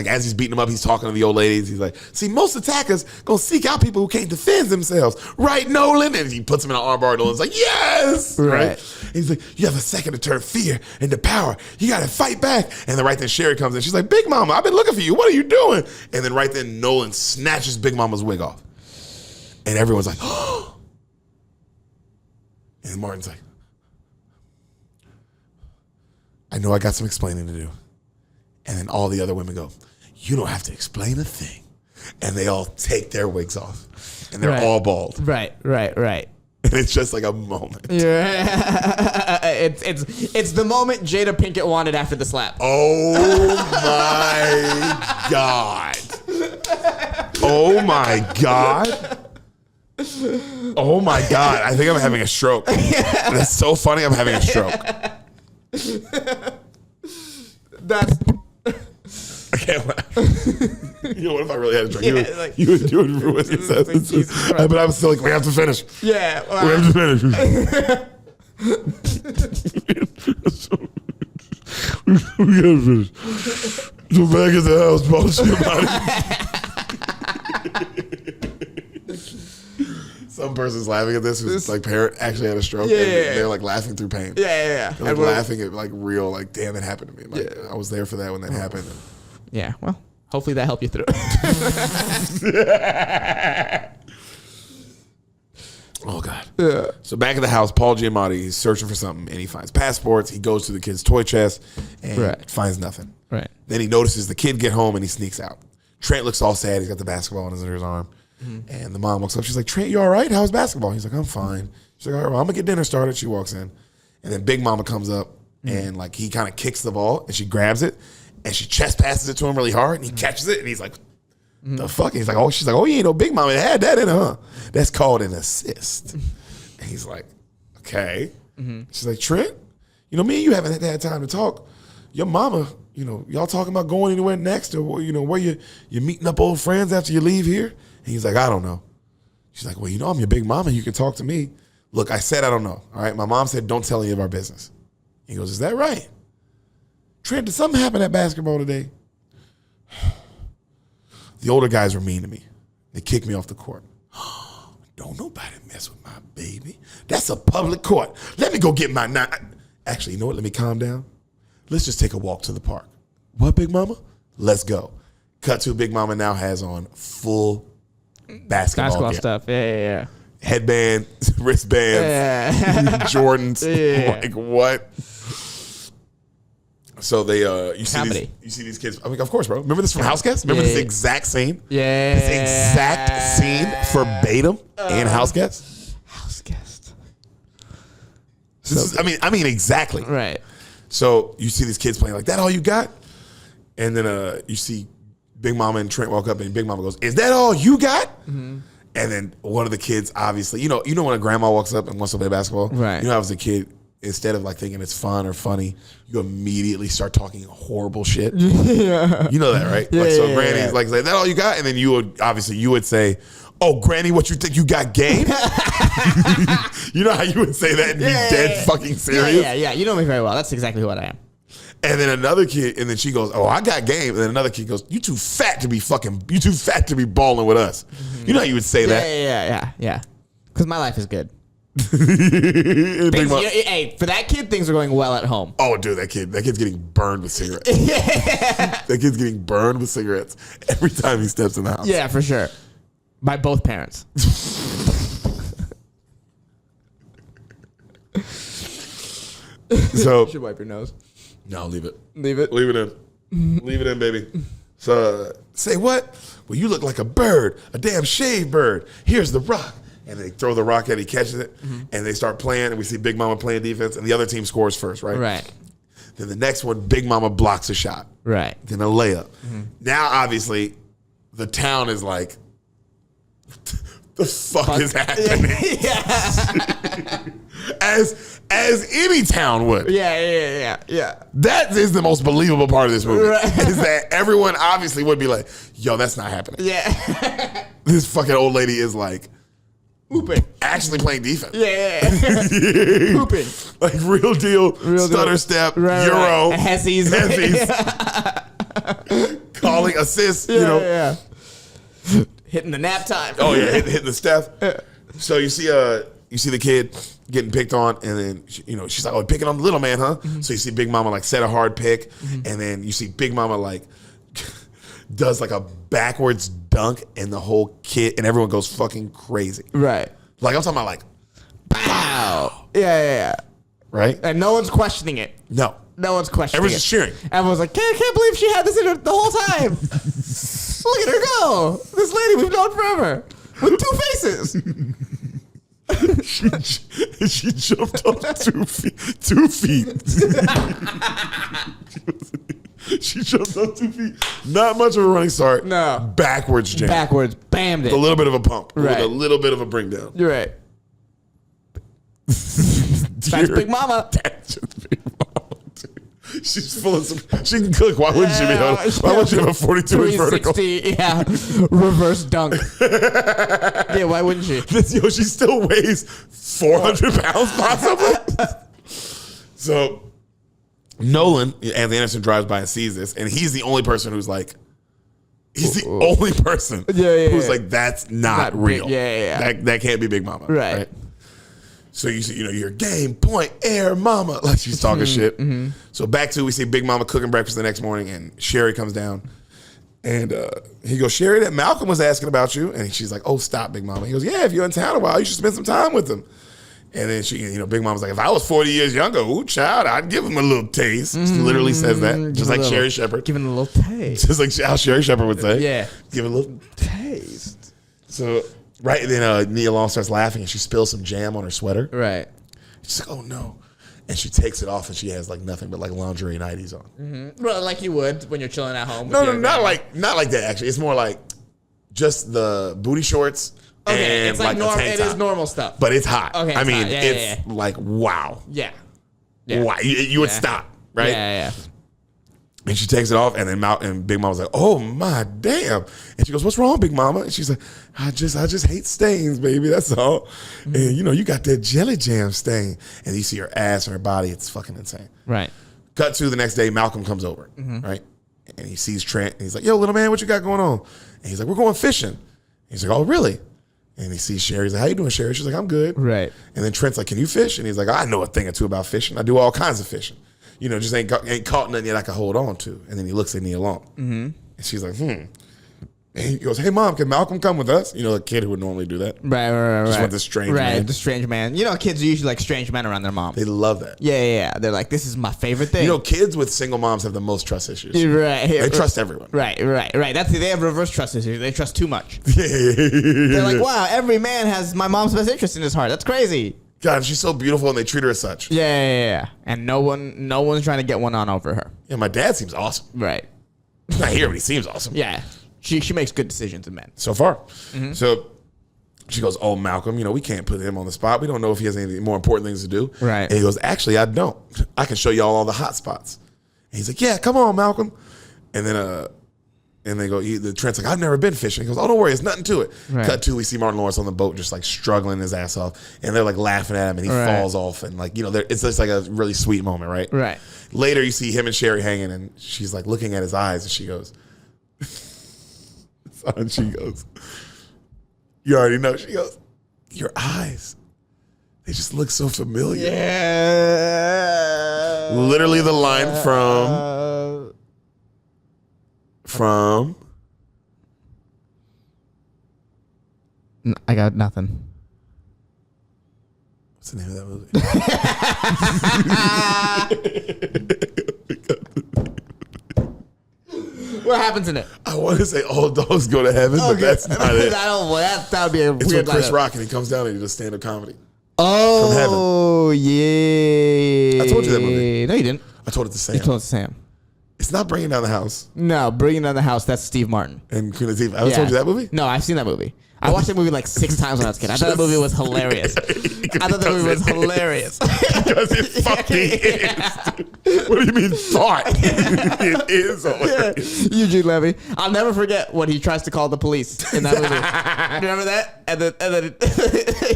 as he's beating him up, he's talking to the old ladies. He's like, see, most attackers gonna seek out people who can't defend themselves. Right, Nolan? And he puts him in an armbar, and Nolan's like, yes! Right? And he's like, you have a second to turn fear into power. You gotta fight back. And then right then Sherry comes in. She's like, Big Mama, I've been looking for you. What are you doing? And then right then Nolan snatches Big Mama's wig off. And everyone's like, oh! And Martin's like, I know I got some explaining to do. And then all the other women go, you don't have to explain a thing. And they all take their wigs off. And they're all bald. Right. And it's just like a moment. Yeah. it's the moment Jada Pinkett wanted after the slap. Oh my God. Oh my God. Oh my God. I think I'm having a stroke. That's so funny. I'm having a stroke. I can't laugh. You know what if I really had a drink? You would ruin this. But I'm still like, we have to finish. Yeah. We have to finish. We gotta finish. So back at the house, bullshit about it. Some person's laughing at this who's like parent actually had a stroke. Yeah, and yeah. they're like laughing through pain. Yeah. They're like laughing at like real, like, damn, that happened to me. Like, I was there for that when that happened. Yeah. Well, hopefully that helped you through. Oh God. Yeah. So back at the house, Paul Giamatti, he's searching for something and he finds passports. He goes to the kid's toy chest and finds nothing. Right. Then he notices the kid get home and he sneaks out. Trent looks all sad. He's got the basketball under his arm. Mm-hmm. And the mom walks up. She's like, Trent, you all right? How's basketball? He's like, I'm fine. She's like, all right, well, I'm going to get dinner started. She walks in. And then Big Mama comes up and like he kind of kicks the ball and she grabs it and she chest passes it to him really hard and he catches it and he's like, the fuck? And he's like, oh, she's like, oh, you ain't no Big Mama that had that in her, huh? That's called an assist. And he's like, okay. She's like, Trent, you know, me and you haven't had time to talk. Your mama, you know, y'all talking about going anywhere next or, you know, where you're meeting up old friends after you leave here? And he's like, I don't know. She's like, well, you know, I'm your big mama. You can talk to me. Look, I said I don't know. All right. My mom said, don't tell any of our business. He goes, is that right? Trent, did something happen at basketball today? The older guys were mean to me. They kicked me off the court. Don't nobody mess with my baby. That's a public court. Let me go get my Actually, you know what? Let me calm down. Let's just take a walk to the park. What, Big Mama? Let's go. Cut to Big Mama now has on full basketball gear. Stuff. Yeah. Headband, wristbands, Jordans. Yeah. Like what? So they, you see these kids. I mean, of course, bro. Remember this from House Guest? Remember this exact scene? Yeah. This exact scene verbatim in House Guest. House Guest. I mean, exactly. Right. So you see these kids playing like that. All you got? And then you see Big Mama and Trent walk up, and Big Mama goes, "Is that all you got?" Mm-hmm. And then one of the kids, obviously, you know when a grandma walks up and wants to play basketball, right? You know, as a kid, instead of like thinking it's fun or funny, you immediately start talking horrible shit. Yeah. You know that, right? Yeah, like, so Granny's like, "Is that all you got?" And then you would say, "Oh, Granny, what you think you got game?" You know how you would say that and be dead fucking serious? Yeah. You know me very well. That's exactly what I am. And then another kid, and then she goes, "Oh, I got game." And then another kid goes, "You too fat to be balling with us." You know how you would say that. Yeah. Because my life is good. Big Mama- Hey, for that kid, things are going well at home. Oh, dude, that kid's getting burned with cigarettes. That kid's getting burned with cigarettes every time he steps in the house. Yeah, for sure. By both parents. So You should wipe your nose. no, leave it. Leave it. Leave it in. Leave it in, baby. So say what? Well, you look like a bird, a damn shaved bird. Here's the rock. And they throw the rock at, he catches it, and they start playing, and we see Big Mama playing defense, and the other team scores first, right? Right. Then the next one, Big Mama blocks a shot. Right. Then a layup. Now, obviously, the town is like, the fuck is happening? as any town would. Yeah. That is the most believable part of this movie. Right. Is that everyone obviously would be like, yo, that's not happening. Yeah. This fucking old lady is like, Hooping. actually playing defense. Yeah. Hooping. Like real deal, stutter step, Euro, Right. Hessies. calling assists, you know. Yeah. Hitting the nap time. Oh yeah, hitting the step. So you see the kid getting picked on, and then she's like, "Oh, picking on the little man, huh?" So you see Big Mama like set a hard pick, and then you see Big Mama like does like a backwards dunk, and the whole kid and everyone goes fucking crazy. Right. Like I'm talking about like, Wow. Yeah. right? And no one's questioning it. No, No one's questioning everyone's just cheering. Everyone's like, can't believe she had this in her the whole time. Look at her go. This lady we've known forever. With two faces. she jumped up 2 feet. 2 feet. She jumped up 2 feet. Not much of a running start. No. Backwards jam. Backwards. Bammed it. A little bit of a pump. Right. With a little bit of a bring down. You're right. That's Big Mama. That's just Big Mama, dude. She's full of some. She can cook. Why wouldn't she be? Why wouldn't she have a 42-inch vertical? 360, yeah. Reverse dunk. Yeah, why wouldn't she? She still weighs 400 pounds possibly. So Nolan, Anthony Anderson, drives by and sees this, and he's the only person who's like, who's like, that's not real. Big, yeah. That can't be Big Mama. Right. So you see, you're game, point, air, mama. Like she's talking shit. So back to, we see Big Mama cooking breakfast the next morning, and Sherry comes down. And he goes, Sherry, that Malcolm was asking about you. And she's like, oh, stop, Big Mama. He goes, yeah, if you're in town a while, you should spend some time with him. And then she, Big Mama's like, if I was 40 years younger, ooh, child, I'd give him a little taste. She literally says that, just like Sherry Shepherd. Giving a little taste. Just like how Sherry Shepherd would say. Yeah. Give it a little. Taste. So, right, and then Nia Long starts laughing, and she spills some jam on her sweater. Right. She's like, oh, no. And she takes it off, and she has like nothing but like lingerie nighties on. Well, like you would when you're chilling at home. No, not like that, actually. It's more like just the booty shorts. Okay, and it's like a normal. tank It is top. normal stuff. But it's hot. Okay, I it's mean, hot. Yeah, it's like, wow. Yeah. Wow. You would stop, right? Yeah. And she takes it off, and then and Big Mama's like, "Oh my damn!" And she goes, "What's wrong, Big Mama?" And she's like, "I just hate stains, baby. That's all." And you got that jelly jam stain, and you see her ass and her body. It's fucking insane. Right. Cut to the next day, Malcolm comes over, right, and he sees Trent, and he's like, "Yo, little man, what you got going on?" And he's like, "We're going fishing." And he's like, "Oh, really?" And he sees Sherry. He's like, "How you doing, Sherry?" She's like, "I'm good." Right. And then Trent's like, "Can you fish?" And he's like, "I know a thing or two about fishing. I do all kinds of fishing. Just ain't caught nothing yet I can hold on to." And then he looks at Nia Long. And she's like, And he goes, "Hey, Mom, can Malcolm come with us?" A kid who would normally do that. Right. Just want this strange man. Right, the strange man. Kids are usually like strange men around their mom. They love that. Yeah. They're like, this is my favorite thing. Kids with single moms have the most trust issues. Right. They trust everyone. Right. They have reverse trust issues. They trust too much. They're They're like, wow, every man has my mom's best interest in his heart. That's crazy. God, she's so beautiful, and they treat her as such. Yeah. And no one's trying to get one on over her. Yeah, my dad seems awesome. Right. He's not here, but he seems awesome. Yeah. She makes good decisions in men. So far. So she goes, "Oh, Malcolm, we can't put him on the spot. We don't know if he has any more important things to do." Right. And he goes, "Actually, I don't. I can show y'all all the hot spots." And he's like, "Yeah, come on, Malcolm." And then And they go, the Trent's like, I've never been fishing. He goes, oh, don't worry, it's nothing to it. Right. Cut to, we see Martin Lawrence on the boat just like struggling his ass off. And they're like laughing at him and he falls off. And like, it's just like a really sweet moment, right? Right. Later, you see him and Sherry hanging and she's like looking at his eyes and she goes, and she goes, you already know. She goes, your eyes, they just look so familiar. Yeah. Literally the line from I got nothing. what's the name of that movie? What happens in it? I want to say all dogs go to heaven, but that's not it. That would be a It's weird with Chris lineup. Rock and he comes down and he does stand-up comedy. Oh, yeah. I told you that movie. No, you didn't. I told it to Sam. You told it to Sam. It's not Bringing Down the House. No, Bringing Down the House, that's Steve Martin. And Queen Latifah. I told you that movie? No, I've seen that movie. I watched that movie like 6 times when I was a kid. I thought that movie was hilarious. I thought that movie was hilarious. Because it fucking is. What do you mean thought? It is hilarious. Eugene Levy. I'll never forget when he tries to call the police in that movie. Remember that? And then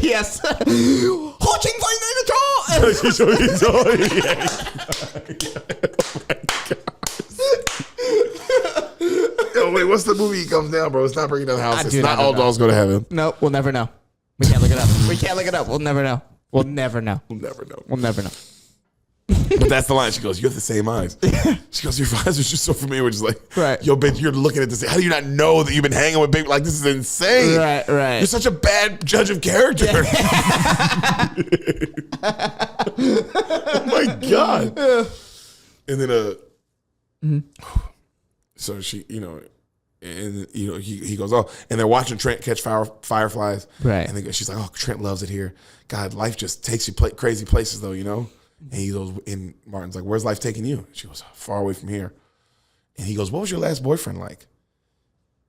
yes. Ho Ching Fai Yo, wait, what's the movie he comes down, bro? It's not Bringing Down the House. It's Dude, not All Dogs Go to Heaven. No, we'll never know. We can't look it up. We'll never know. We'll never know. We'll never know. We'll never know. But that's the line. She goes, you have the same eyes. She goes, your eyes are just so familiar. We're just like, Right. Yo, bitch, you're looking at this. How do you not know that you've been hanging with baby? Like, this is insane. Right. You're such a bad judge of character. Oh my God. And then so she, and he goes, oh, and they're watching Trent catch fireflies. Right. And she's like, oh, Trent loves it here. God, life just takes you crazy places though, And he goes, and Martin's like, where's life taking you? She goes, far away from here. And he goes, what was your last boyfriend like?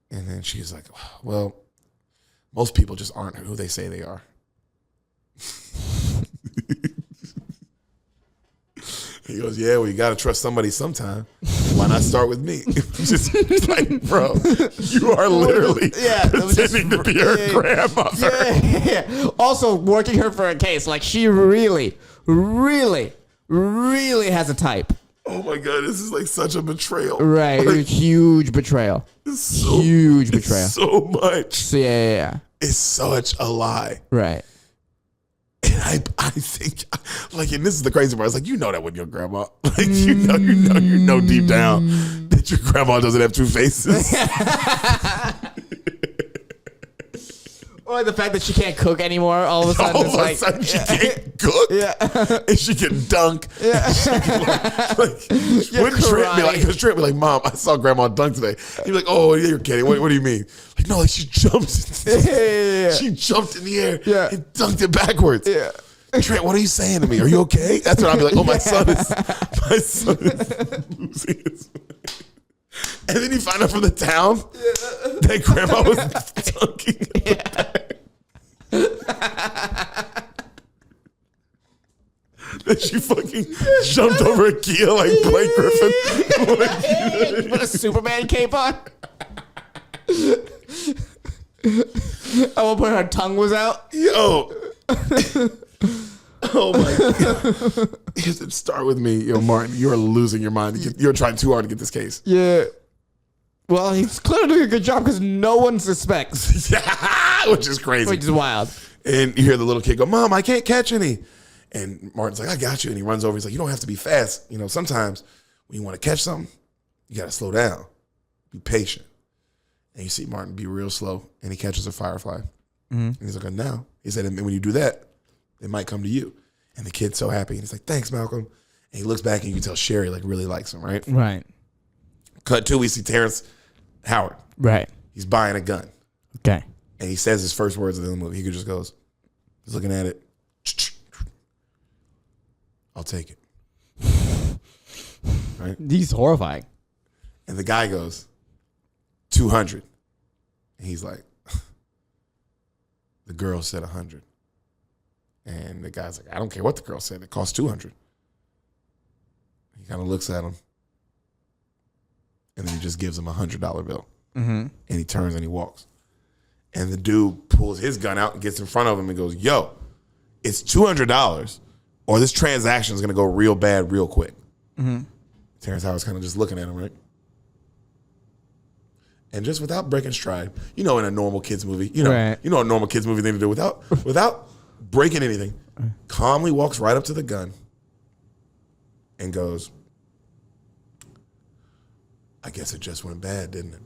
And then she's like, well, most people just aren't who they say they are. He goes, yeah, well, you got to trust somebody sometime. Why not start with me? Just like, bro, you are literally pretending to be her grandmother. Yeah. Also, working her for a case. Like, she really, really, really has a type. Oh, my God. This is like such a betrayal. Right. Like, huge betrayal. Huge betrayal. So much. So, yeah. It's such a lie. Right. And I think, like, and this is the crazy part. It's like, that with your grandma. Like, you know deep down that your grandma doesn't have two faces. Or the fact that she can't cook anymor all of a sudden. All of a sudden she can't cook. Yeah. And she can dunk. Yeah. She can wouldn't Trent be like, because Trent be like, Mom, I saw grandma dunk today. He'd be like, oh, yeah, you're kidding. What do you mean? Like, no, like she jumped. She jumped in the air and dunked it backwards. Yeah. Trent, what are you saying to me? Are you okay? That's what I'll be like, oh, my son is losing his mind. And then you find out from the town that grandma was dunking in the back. That she fucking jumped over a Kia like Blake Griffin. Put a Superman cape on. At one point her tongue was out. Yo. Oh my God. Start with me. Yo, Martin, you're losing your mind. You're trying too hard to get this case. Yeah. Well, he's clearly doing a good job because no one suspects. Which is crazy. Which is wild. And you hear the little kid go, Mom, I can't catch any. And Martin's like, I got you. And he runs over. He's like, you don't have to be fast. Sometimes when you want to catch something, you got to slow down. Be patient. And you see Martin be real slow. And he catches a firefly. Mm-hmm. And he's like, now. He said, and when you do that, it might come to you. And the kid's so happy. And he's like, thanks, Malcolm. And he looks back and you can tell Sherry really likes him, right? Right. Cut to, we see Terrance Howard. Right. He's buying a gun. Okay. And he says his first words of the movie. He just goes, he's looking at it. I'll take it. Right? He's horrifying. And the guy goes, 200. And he's like, the girl said 100. And the guy's like, I don't care what the girl said. It costs 200. He kind of looks at him. And then he just gives him $100 bill. And he turns and he walks. And the dude pulls his gun out and gets in front of him and goes, yo, it's $200 or this transaction is going to go real bad real quick. Terrance Howard's kind of just looking at him, right? And just without breaking stride, in a normal kids movie, a normal kids movie thing to do without breaking anything, calmly walks right up to the gun and goes, I guess it just went bad, didn't it?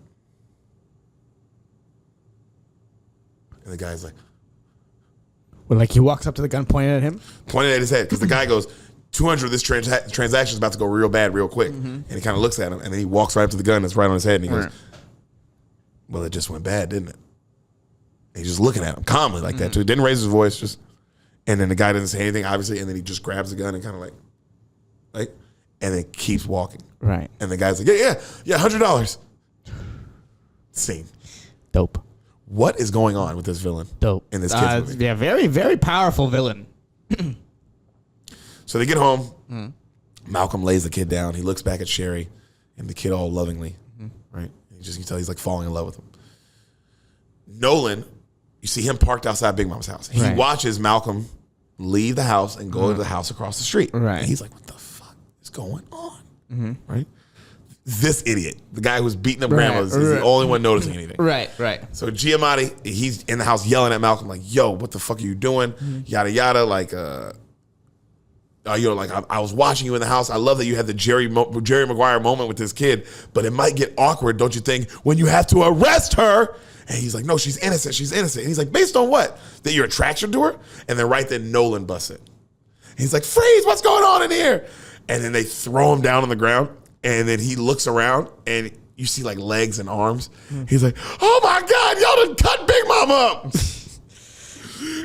And the guy's like, Well, like he walks up to the gun, pointing at him. Pointing at his head, because the guy goes, 200, this transaction is about to go real bad real quick. And he kind of looks at him, and then he walks right up to the gun that's right on his head, and he goes, well, it just went bad, didn't it? And he's just looking at him calmly like that, too. Didn't raise his voice, and then the guy doesn't say anything, obviously, and then he just grabs the gun and kind of like, and then keeps walking. Right. And the guy's like, yeah, $100. Scene. Dope. What is going on with this villain? Dope. In this kids movie? Yeah, very, very powerful villain. So they get home. Malcolm lays the kid down. He looks back at Sherry and the kid all lovingly, right? You can tell he's like falling in love with him. Nolan, you see him parked outside Big Mama's house. He watches Malcolm leave the house and go to the house across the street. Right. And he's like, what the fuck is going on? Right? This idiot, the guy who's beating up grandmas, is the only one noticing anything. Right. So Giamatti, he's in the house yelling at Malcolm like, yo, what the fuck are you doing? Yada, yada. Like, I was watching you in the house. I love that you had the Jerry Maguire moment with this kid, but it might get awkward, don't you think, when you have to arrest her? And he's like, no, she's innocent. She's innocent. And he's like, based on what? That your attraction to her? And then right then, Nolan busts it. He's like, freeze, what's going on in here? And then they throw him down on the ground, and then he looks around, and you see like legs and arms. He's like, oh my God, y'all done cut Big Mama up.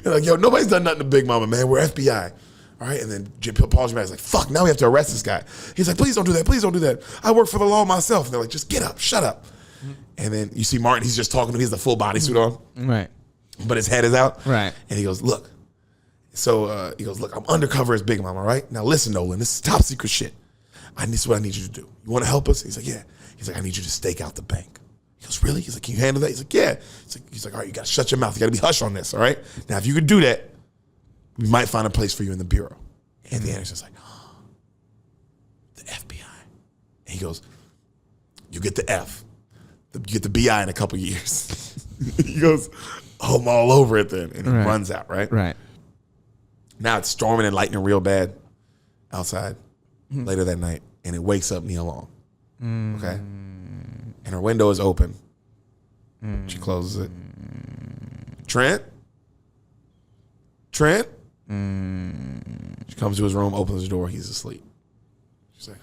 They're like, yo, nobody's done nothing to Big Mama, man. We're FBI. All right, and then Paul Giamatti's like, fuck, now we have to arrest this guy. He's like, please don't do that. Please don't do that. I work for the law myself. And they're like, just get up, shut up. And then you see Martin, he's just talking to him. He has the full bodysuit on. Right. But his head is out. Right. And he goes, look. So he goes, look, I'm undercover as Big Mama, right? Now listen, Nolan, this is top secret shit. This is what I need you to do. You want to help us? He's like, yeah. He's like, I need you to stake out the bank. He goes, really? He's like, can you handle that? He's like, yeah. He's like, all right, you got to shut your mouth. You got to be hush on this, all right? Now, if you could do that, we might find a place for you in the bureau. And the Anderson's like, oh, the FBI. And he goes, you get the F. You get the BI in a couple years. He goes, oh, I'm all over it then. And he runs out, right? Right. Now it's storming and lightning real bad outside later that night. And it wakes up Nia Long. Okay? And her window is open. She closes it. Trent? She comes to his room, opens the door. He's asleep. She's like,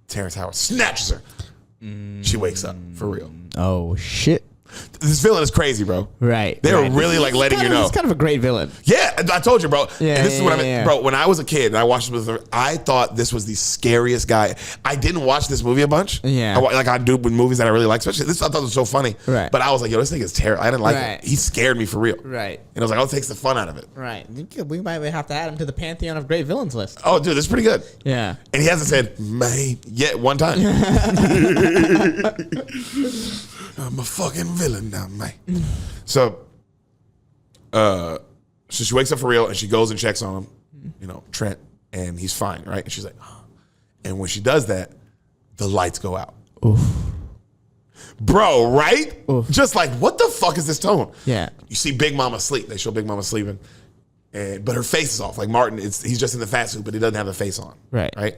Terrance Howard snatches her. She wakes up for real. Oh, shit. This villain is crazy, bro. Right. They were really like letting you know. He's kind of a great villain. Yeah, I told you, bro. Yeah, and this is what I mean, yeah. bro. When I was a kid and I watched this with her, I thought this was the scariest guy. I didn't watch this movie a bunch. Yeah. Like I do with movies that I really like, especially this. I thought it was so funny. Right. But I was like, yo, this thing is terrible. I didn't like Right. it. He scared me for real. Right. And I was like, oh, it takes the fun out of it. Right. We might have to add him to the pantheon of great villains list. Oh, dude, this is pretty good. Yeah. And he hasn't said "man" yet one time. I'm a fucking villain now, man. So she wakes up for real and she goes and checks on him, Trent, and he's fine, right? And she's like, oh. And when she does that, the lights go out. Oof. Bro, right? Oof. Just like, what the fuck is this tone? Yeah. You see Big Mama sleep. They show Big Mama sleeping. But her face is off. Like Martin, he's just in the fat suit, but he doesn't have the face on. Right. Right?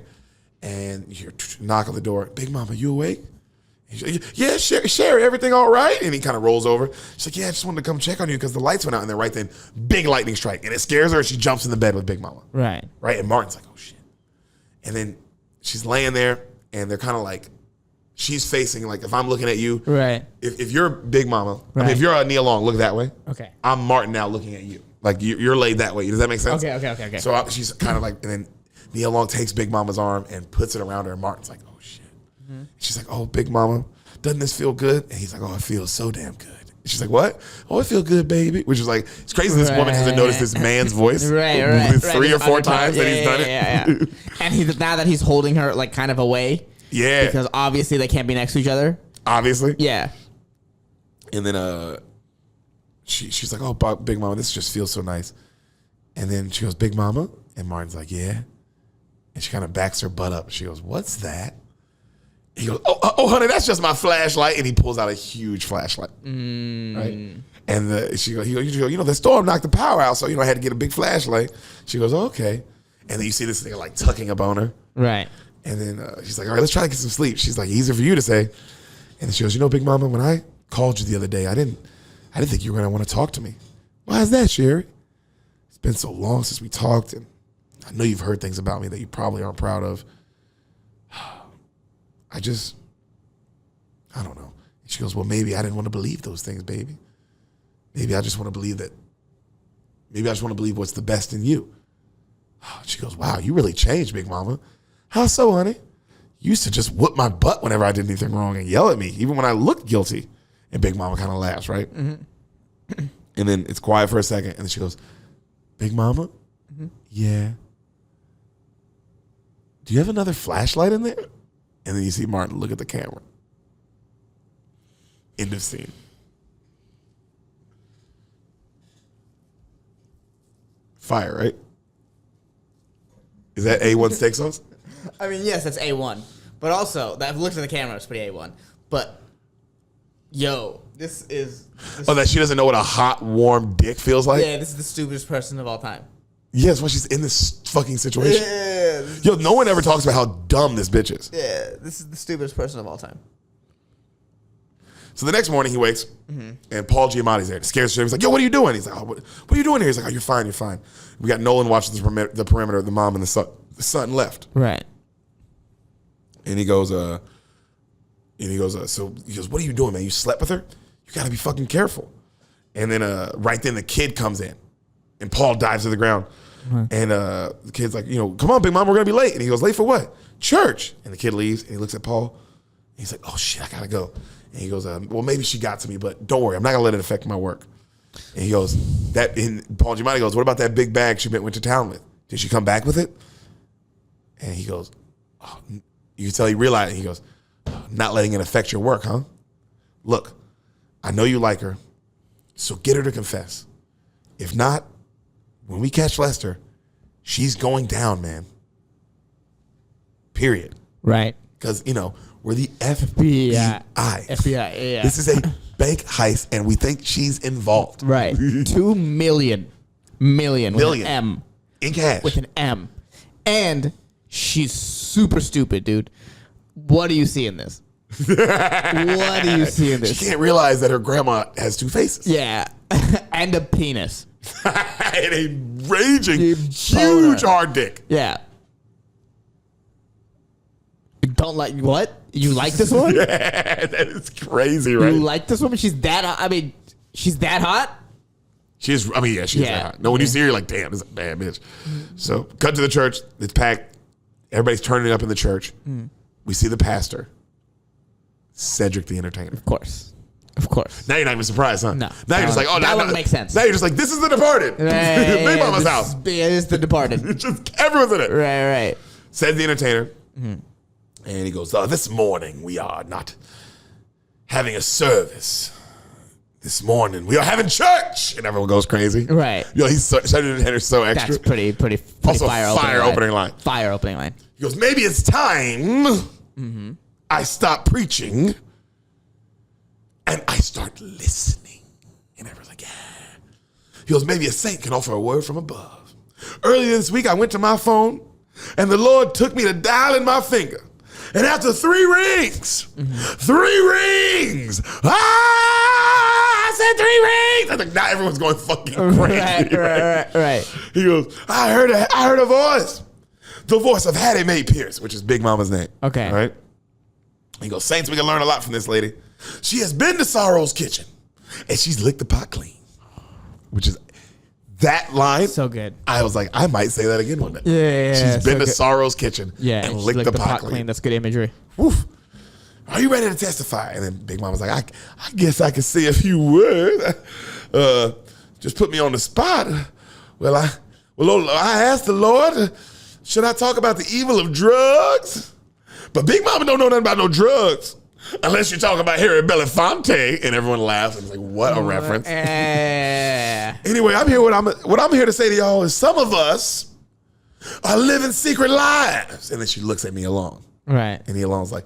And you hear knock on the door. Big Mama, you awake? He's like, yeah, Sherry, everything all right? And he kind of rolls over. She's like, yeah, I just wanted to come check on you because the lights went out. And then right then, big lightning strike. And it scares her. And she jumps in the bed with Big Mama. Right. Right? And Martin's like, oh, shit. And then she's laying there. And they're kind of like, she's facing, like, if I'm looking at you. Right. If you're Big Mama, I Right. mean, if you're Nia Long, look that way. Okay. I'm Martin now looking at you. Like, you're laid that way. Does that make sense? Okay. So she's kind of like, and then Nia Long takes Big Mama's arm and puts it around her. And Martin's like, oh, shit. Mm-hmm. She's like, oh, Big Mama, doesn't this feel good? And he's like, oh, it feels so damn good. And she's like, what? Oh, it feels good, baby. Which is like, it's crazy this woman hasn't noticed this man's voice right. 3 or 4 times that he's done it. Yeah. And now that he's holding her like kind of away, Yeah. Because obviously they can't be next to each other. Obviously. Yeah. And then she's like, oh, Big Mama, this just feels so nice. And then she goes, Big Mama? And Martin's like, yeah. And she kind of backs her butt up. She goes, what's that? He goes, oh, honey, that's just my flashlight. And he pulls out a huge flashlight. Right? And she goes, the storm knocked the power out, so, I had to get a big flashlight. She goes, oh, okay. And then you see this thing like tucking up on her. Right. And then she's like, all right, let's try to get some sleep. She's like, easier for you to say. And she goes, Big Mama, when I called you the other day, I didn't think you were going to want to talk to me. Why is that, Sherry? It's been so long since we talked, and I know you've heard things about me that you probably aren't proud of. I don't know. And she goes, well, maybe I didn't want to believe those things, baby. Maybe I just want to believe what's the best in you. She goes, wow, you really changed, Big Mama. How so, honey? You used to just whoop my butt whenever I did anything wrong and yell at me, even when I looked guilty. And Big Mama kind of laughs, right? Mm-hmm. And then it's quiet for a second, and then she goes, Big Mama? Mm-hmm. Yeah. Do you have another flashlight in there? And then you see Martin look at the camera. End of scene. Fire, right? Is that A1 steak sauce? I mean, yes, that's A1. But also, I've looked at the camera, it's pretty A1. But, yo, this is... that she doesn't know what a hot, warm dick feels like? Yeah, this is the stupidest person of all time. Yes, when she's in this fucking situation. Yeah. Yo, no one ever talks about how dumb this bitch is. Yeah, this is the stupidest person of all time. So the next morning he wakes, and Paul Giamatti's there. It scares him. He's like, yo, what are you doing? He's like, oh, what are you doing here? He's like, oh, you're fine, you're fine. We got Nolan watching the perimeter. The mom and the son left. Right. And he goes, so he goes, what are you doing, man? You slept with her? You got to be fucking careful. And then right then the kid comes in, and Paul dives to the ground. And the kid's like, come on, Big Mom, we're going to be late. And he goes, late for what? Church. And the kid leaves, and he looks at Paul. And he's like, oh, shit, I got to go. And he goes, well, maybe she got to me, but don't worry. I'm not going to let it affect my work. And he goes, Paul Giamatti goes, what about that big bag she went to town with? Did she come back with it? And he goes, oh, you can tell he realized it. He goes, not letting it affect your work, huh? Look, I know you like her, so get her to confess. If not, when we catch Lester, she's going down, man. Period. Right. Because, we're the FBI. FBI, yeah. This is a bank heist, and we think she's involved. Right. 2 million. With an M. In cash. With an M. And she's super stupid, dude. What do you see in this? What do you see in this? She can't realize that her grandma has 2 faces. Yeah. And a penis. And a raging, huge hard dick. Yeah. Don't like what? You like this one? Yeah, that is crazy, right? You like this woman? She's that hot. I mean, she's that hot? She's that hot. No, when you see her, you're like, damn, this is a bad bitch. So, cut to the church. It's packed. Everybody's turning up in the church. We see the pastor, Cedric the entertainer. Of course. Now you're not even surprised, huh? No. Now you're just like, oh, that one makes sense. Now you're just like, this is The Departed. Big Momma's house. It is The Departed. It's just everyone's in it. Right. Said the entertainer. And he goes, this morning we are not having a service. This morning we are having church. And everyone goes crazy. Right. He's so extra. That's pretty also fire opening line. Fire opening line. He goes, maybe it's time I stop preaching and I start listening. And everyone's like, yeah. He goes, maybe a saint can offer a word from above. Earlier this week I went to my phone and the Lord took me to dialing my finger. And after 3 rings, 3 rings. I said 3 rings. I think now everyone's going fucking crazy. Right. He goes, I heard a voice. The voice of Hattie Mae Pierce, which is Big Mama's name. Okay. Right? He goes, Saints, we can learn a lot from this lady. She has been to Sorrow's kitchen, and she's licked the pot clean. Which is that line. So good. I was like, I might say that again one day. Yeah. She's been to Sorrow's kitchen and licked the pot clean. That's good imagery. Woof. Are you ready to testify? And then Big Mama's like, I guess I can say a few words. Just put me on the spot. Well, I asked the Lord, should I talk about the evil of drugs? But Big Mama don't know nothing about no drugs. Unless you're talking about Harry Belafonte, and everyone laughs. And it's like, what a reference. Anyway, what I'm here to say to y'all is some of us are living secret lives. And then she looks at me alone. Right. And he alone's like,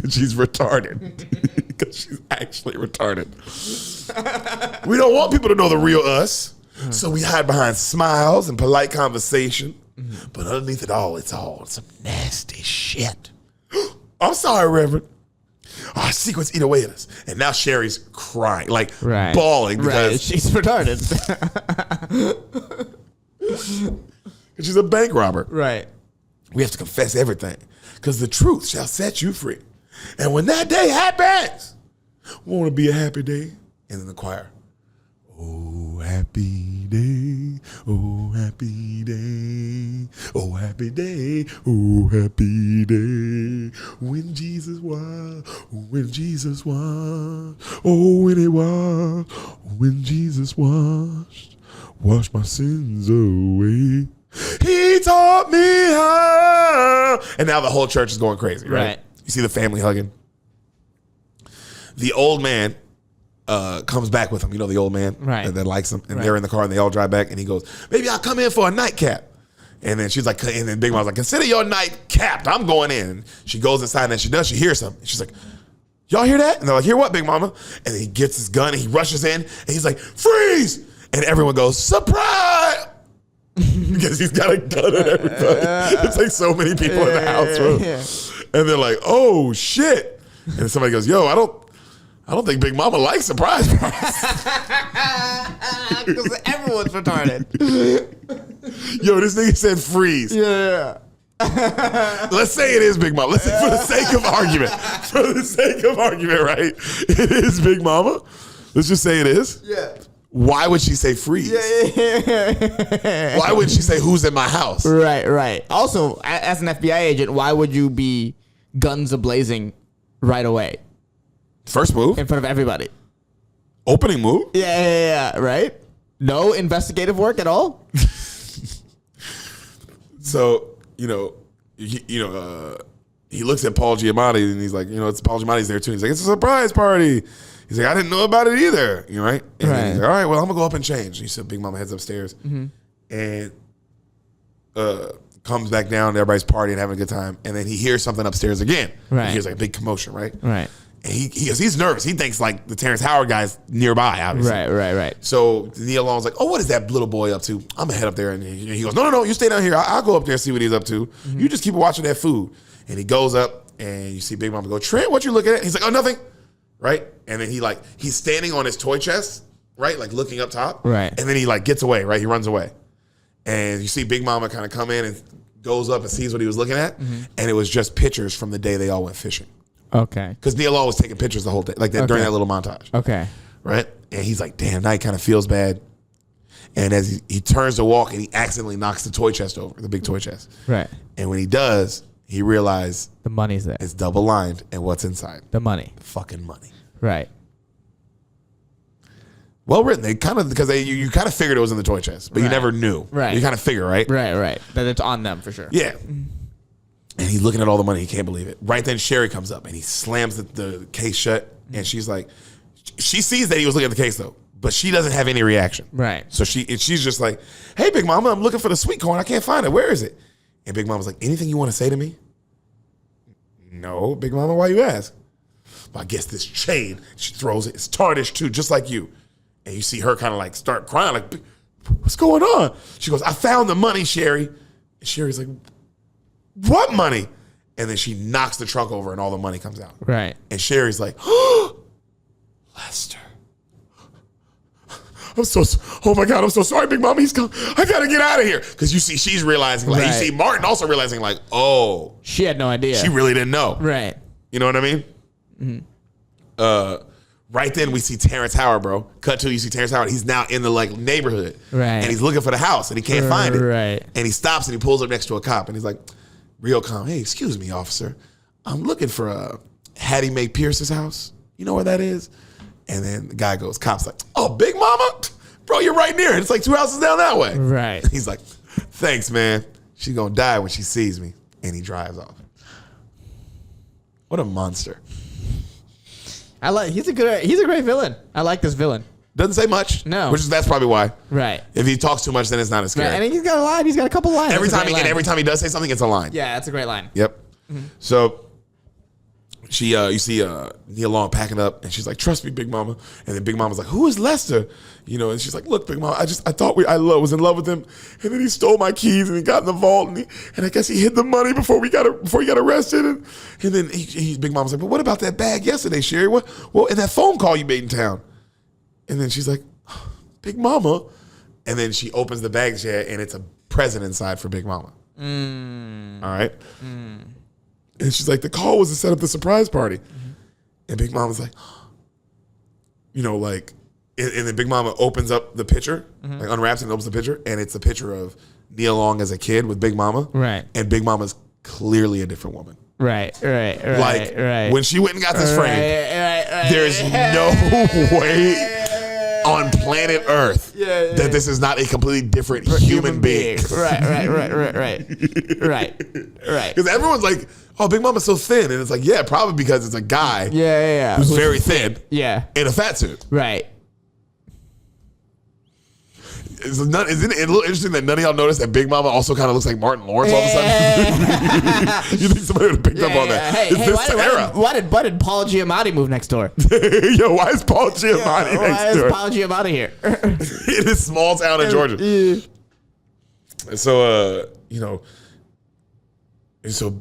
she's retarded. Because she's actually retarded. We don't want people to know the real us. So we hide behind smiles and polite conversation. But underneath it all, it's some nasty shit. I'm sorry, Reverend. Our secrets eat away at us. And now Sherry's crying, like bawling because she's retarded. She's a bank robber. Right. We have to confess everything because the truth shall set you free. And when that day happens, won't it be a happy day? And then the choir, oh, happy day, oh, happy day, oh, happy day, oh, happy day. When Jesus was, oh, when it was, when Jesus washed my sins away. He taught me how. And now the whole church is going crazy, right? You see the family hugging. The old man comes back with him. You know the old man that likes him. And they're in the car and they all drive back. And he goes, maybe I'll come in for a nightcap. And then she's like, and then Big Mom's like, consider your night capped. I'm going in. And she goes inside and she does. She hears something. She's like, y'all hear that? And they're like, hear what, Big Mama? And then he gets his gun and he rushes in. And he's like, freeze. And everyone goes, surprise. Because he's got a gun and everybody. It's like so many people in the house, bro. And they're like, oh, shit. And somebody goes, yo, I don't think Big Mama likes surprise parties. Because everyone's retarded. Yo, this nigga said freeze. Yeah. Let's say it is Big Mama. Let's say for the sake of argument. For the sake of argument, right? It is Big Mama. Let's just say it is. Yeah. Why would she say freeze? Yeah. Why would she say who's in my house? Right. Also, as an FBI agent, why would you be guns a-blazing right away? First move. In front of everybody. Opening move. Yeah. Right? No investigative work at all? So, he looks at Paul Giamatti and he's like, it's Paul Giamatti's there too. He's like, it's a surprise party. He's like, I didn't know about it either. Right? And then he's like, all right, well, I'm going to go up and change. And he said, Big Mama heads upstairs and comes back down. Everybody's partying, having a good time. And then he hears something upstairs again. Right. He hears like a big commotion, right? Right. And he's nervous. He thinks like the Terrence Howard guy's nearby, obviously. Right. So Neil Long's like, oh, what is that little boy up to? I'm going to head up there. And he goes, no, you stay down here. I'll go up there and see what he's up to. You just keep watching that food. And he goes up and you see Big Mama go, Trent, what you looking at? He's like, oh, nothing. Right? And then he's standing on his toy chest, right? Like looking up top. Right. And then he like gets away, right? He runs away. And you see Big Mama kind of come in and goes up and sees what he was looking at. And it was just pictures from the day they all went fishing. Okay. Because Neil Long was taking pictures the whole day, like that during that little montage. Okay. Right? And he's like, damn, now he kind of feels bad. And as he turns to walk and he accidentally knocks the toy chest over, the big toy chest. Right. And when he does, he realized the money's there. It's double lined and what's inside? The money. The fucking money. Right. Well written. They kind of, because you kind of figured it was in the toy chest, but you never knew. Right. You kind of figure, right? Right. That it's on them for sure. Yeah. And he's looking at all the money. He can't believe it. Right then, Sherry comes up and he slams the case shut. And she's like, she sees that he was looking at the case though, but she doesn't have any reaction. Right. So she's just like, hey, Big Mama, I'm looking for the sweet corn. I can't find it. Where is it? And Big Mama's like, anything you want to say to me? No, Big Mama, why you ask? Well, I guess this chain, she throws it. It's tarnished too, just like you. And you see her kind of like start crying, like, what's going on? She goes, I found the money, Sherry. And Sherry's like, what money? And then she knocks the trunk over and all the money comes out. Right. And Sherry's like, oh, Lester. Oh my God, I'm so sorry, Big Mama. He's come. I gotta get out of here. Because you see, she's realizing, like, you see Martin also realizing, like, oh. She had no idea. She really didn't know. Right. You know what I mean? Mm-hmm. Right then we see Terrence Howard, bro. Cut to, you see Terrence Howard. He's now in the like neighborhood. Right. And he's looking for the house and he can't find it. Right. And he stops and he pulls up next to a cop and he's like, real calm. Hey, excuse me, officer. I'm looking for Hattie Mae Pierce's house. You know where that is? And then the guy goes, cop's like, oh, Big Mama? Bro, you're right near it. It's like 2 houses down that way. Right. He's like, thanks, man. She's gonna die when she sees me. And he drives off. What a monster. He's a great villain. I like this villain. Doesn't say much. No. That's probably why. Right. If he talks too much, then it's not as scary. Right. And he's got a line. He's got a couple lines. Every time he does say something, it's a line. Yeah, that's a great line. Yep. So you see Nia Long packing up, and she's like, "Trust me, Big Mama." And then Big Mama's like, "Who is Lester?" And she's like, "Look, Big Mama, I thought was in love with him, and then he stole my keys and he got in the vault, and I guess he hid the money before he got arrested." And then Big Mama's like, "But what about that bag yesterday, Sherry? Well, and that phone call you made in town?" And then she's like, "Big Mama," and then she opens the bag and it's a present inside for Big Mama. All right. And she's like, "The call was to set up the surprise party." And Big Mama's like, and then Big Mama opens up the picture, like unwraps it and opens the picture, and it's a picture of Nia Long as a kid with Big Mama. Right. And Big Mama's clearly a different woman. Right. Like, when she went and got this frame, there's no way on planet Earth that this is not a completely different human being. Right. Because everyone's like, "Oh, Big Mama's so thin," and it's like, yeah, probably because it's a guy, who's very thin, in a fat suit, right. Isn't it a little interesting that none of y'all noticed that Big Mama also kind of looks like Martin Lawrence all of a sudden? You think somebody would have picked up on that? Hey, why did Paul Giamatti move next door? Yo, why is Paul Giamatti next door? Why is Paul Giamatti here? In this small town in Georgia. So, and so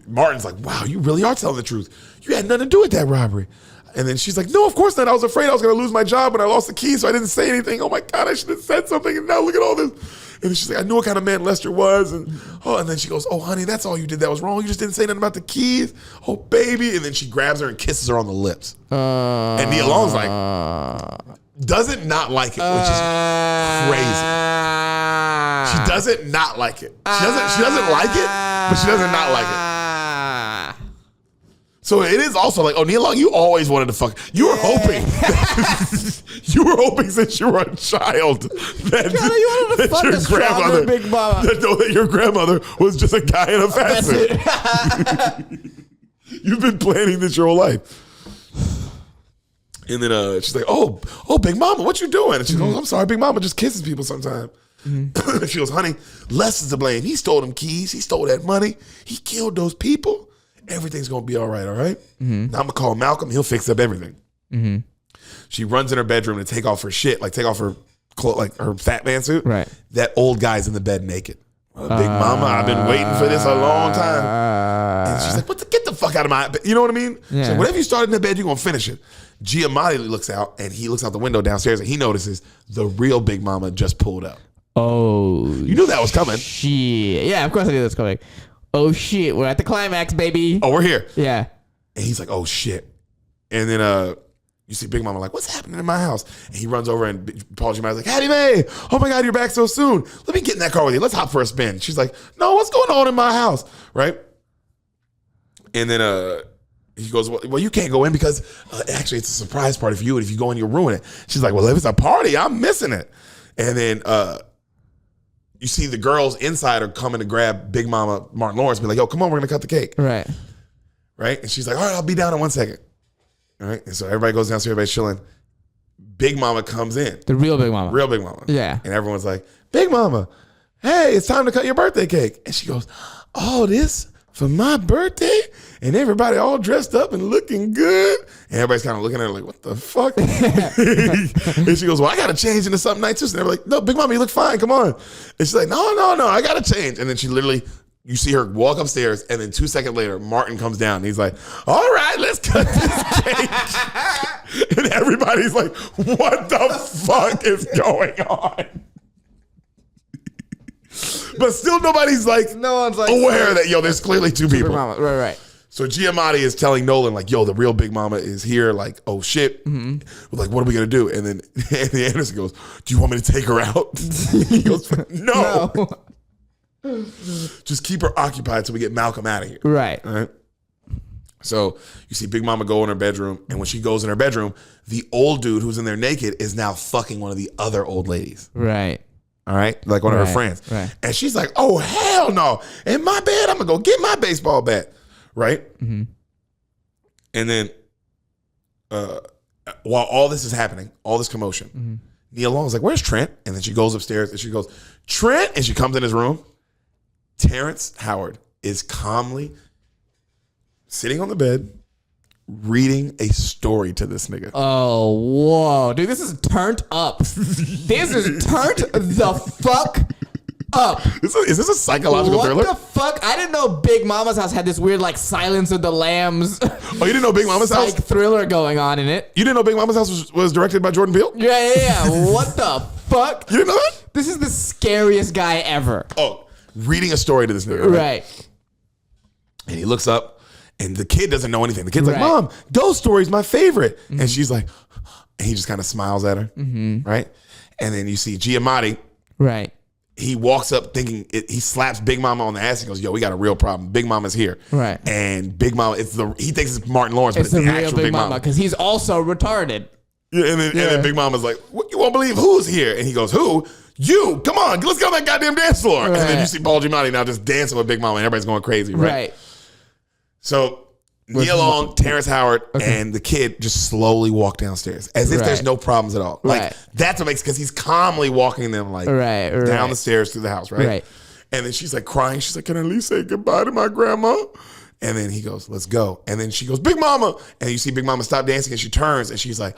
Martin's like, "Wow, you really are telling the truth. You had nothing to do with that robbery." And then she's like, "No, of course not. I was afraid I was going to lose my job when I lost the keys, so I didn't say anything. Oh my God, I should have said something. And now look at all this." And then she's like, "I knew what kind of man Lester was." And then she goes, "Oh, honey, that's all you did that was wrong. You just didn't say nothing about the keys. Oh, baby." And then she grabs her and kisses her on the lips. And Nia Long's like, doesn't not like it, which is crazy. She doesn't not like it. She doesn't like it, but she doesn't not like it. So it is also like, Nia Long, you always wanted to fuck. You were hoping. Since you were a child that your grandmother was just a guy in a fat suit. You've been planning this your whole life. And then she's like, oh, Big Mama, what you doing? And she goes, "I'm sorry, Big Mama just kisses people sometimes." She goes, "Honey, Les is to blame. He stole them keys. He stole that money. He killed those people. Everything's going to be all right, all right? Now I'm going to call Malcolm. He'll fix up everything." She runs in her bedroom to take off her shit, like take off her her fat man suit. Right. That old guy's in the bed naked. Big Mama, I've been waiting for this a long time. And she's like, get the fuck out of my bed. You know what I mean? Yeah. She's like, whatever you started in the bed, you're going to finish it. Giamatti looks out, and he looks out the window downstairs, and he notices the real Big Mama just pulled up. Oh. You knew that was coming. Shit. Yeah, of course I knew that was coming. Oh, shit. We're at the climax, baby. Oh, we're here. Yeah. And he's like, "Oh, shit." And then you see Big Mama like, "What's happening in my house?" And he runs over, and Paul Giamatti's like, "Hattie Mae, oh my God, you're back so soon. Let me get in that car with you. Let's hop for a spin." She's like, "No, what's going on in my house?" Right? And then he goes, well, you can't go in because actually it's a surprise party for you. And if you go in, you'll ruin it. She's like, "Well, if it's a party, I'm missing it." And then you see the girls inside are coming to grab Big Mama Martin Lawrence, be like, "Yo, come on, we're going to cut the cake." Right. Right? And she's like, "All right, I'll be down in 1 second." All right. And so everybody goes downstairs, everybody's chilling. Big Mama comes in. The real Big Mama. Real Big Mama. Yeah. And everyone's like, "Big Mama, hey, it's time to cut your birthday cake." And she goes, "All this for my birthday?" And everybody all dressed up and looking good. And everybody's kind of looking at her like, "What the fuck?" And she goes, "Well, I got to change into something nice too." And they're like, "No, Big Mama, you look fine. Come on." And she's like, No, I got to change." And then she literally, you see her walk upstairs, and then 2 seconds later, Martin comes down. And he's like, "All right, let's cut this cake." And everybody's like, "What the fuck is going on?" But still nobody's like, No one's like aware that, there's clearly two people. Mama. Right. So Giamatti is telling Nolan, like, "Yo, the real Big Mama is here." Like, "Oh shit." We're like, "What are we gonna do?" And then Anthony Anderson goes, "Do you want me to take her out?" He goes, No. Just keep her occupied till we get Malcolm out of here. Right. All right. So you see Big Mama go in her bedroom, and when she goes in her bedroom, the old dude who's in there naked is now fucking one of the other old ladies. Right. All right, like one of her friends. Right. And she's like, "Oh, hell no. In my bed, I'm going to go get my baseball bat." Right? And then while all this is happening, all this commotion, Nia Long's like, where's Trent? And then she goes upstairs and she goes, Trent! And she comes in his room. Terrance Howard is calmly sitting on the bed, reading a story to this nigga. Oh, whoa. Dude, this is turned up. This is turned the fuck up. Is this a psychological thriller? What the fuck? I didn't know Big Momma's House had this weird, like, Silence of the Lambs. Oh, you didn't know Big Momma's House? Like, thriller going on in it. You didn't know Big Momma's House was directed by Jordan Peele? Yeah. What the fuck? You didn't know that? This is the scariest guy ever. Oh, reading a story to this nigga. Right. And he looks up, and the kid doesn't know anything. The kid's like, Right. Mom, Ghost Story's my favorite. And she's like, and he just kind of smiles at her. Right? And then you see Giamatti. Right. He walks up thinking, he slaps Big Mama on the ass and goes, yo, we got a real problem. Big Mama's here. Right. And Big Mama, he thinks it's Martin Lawrence, but it's the real actual Big Mama. because he's also retarded. Yeah, and then Big Mama's like, what, you won't believe who's here? And he goes, who? You, come on, let's go on that goddamn dance floor. Right. And then you see Paul Giamatti now just dancing with Big Mama and everybody's going crazy, right? So Nia Long, Terrance Howard, and the kid just slowly walk downstairs as if there's no problems at all. Like, that's what makes, because he's calmly walking them like down the stairs through the house, right? And then she's like crying. She's like, can I at least say goodbye to my grandma? And then he goes, let's go. And then she goes, Big Mama. And you see Big Mama stop dancing and she turns and she's like,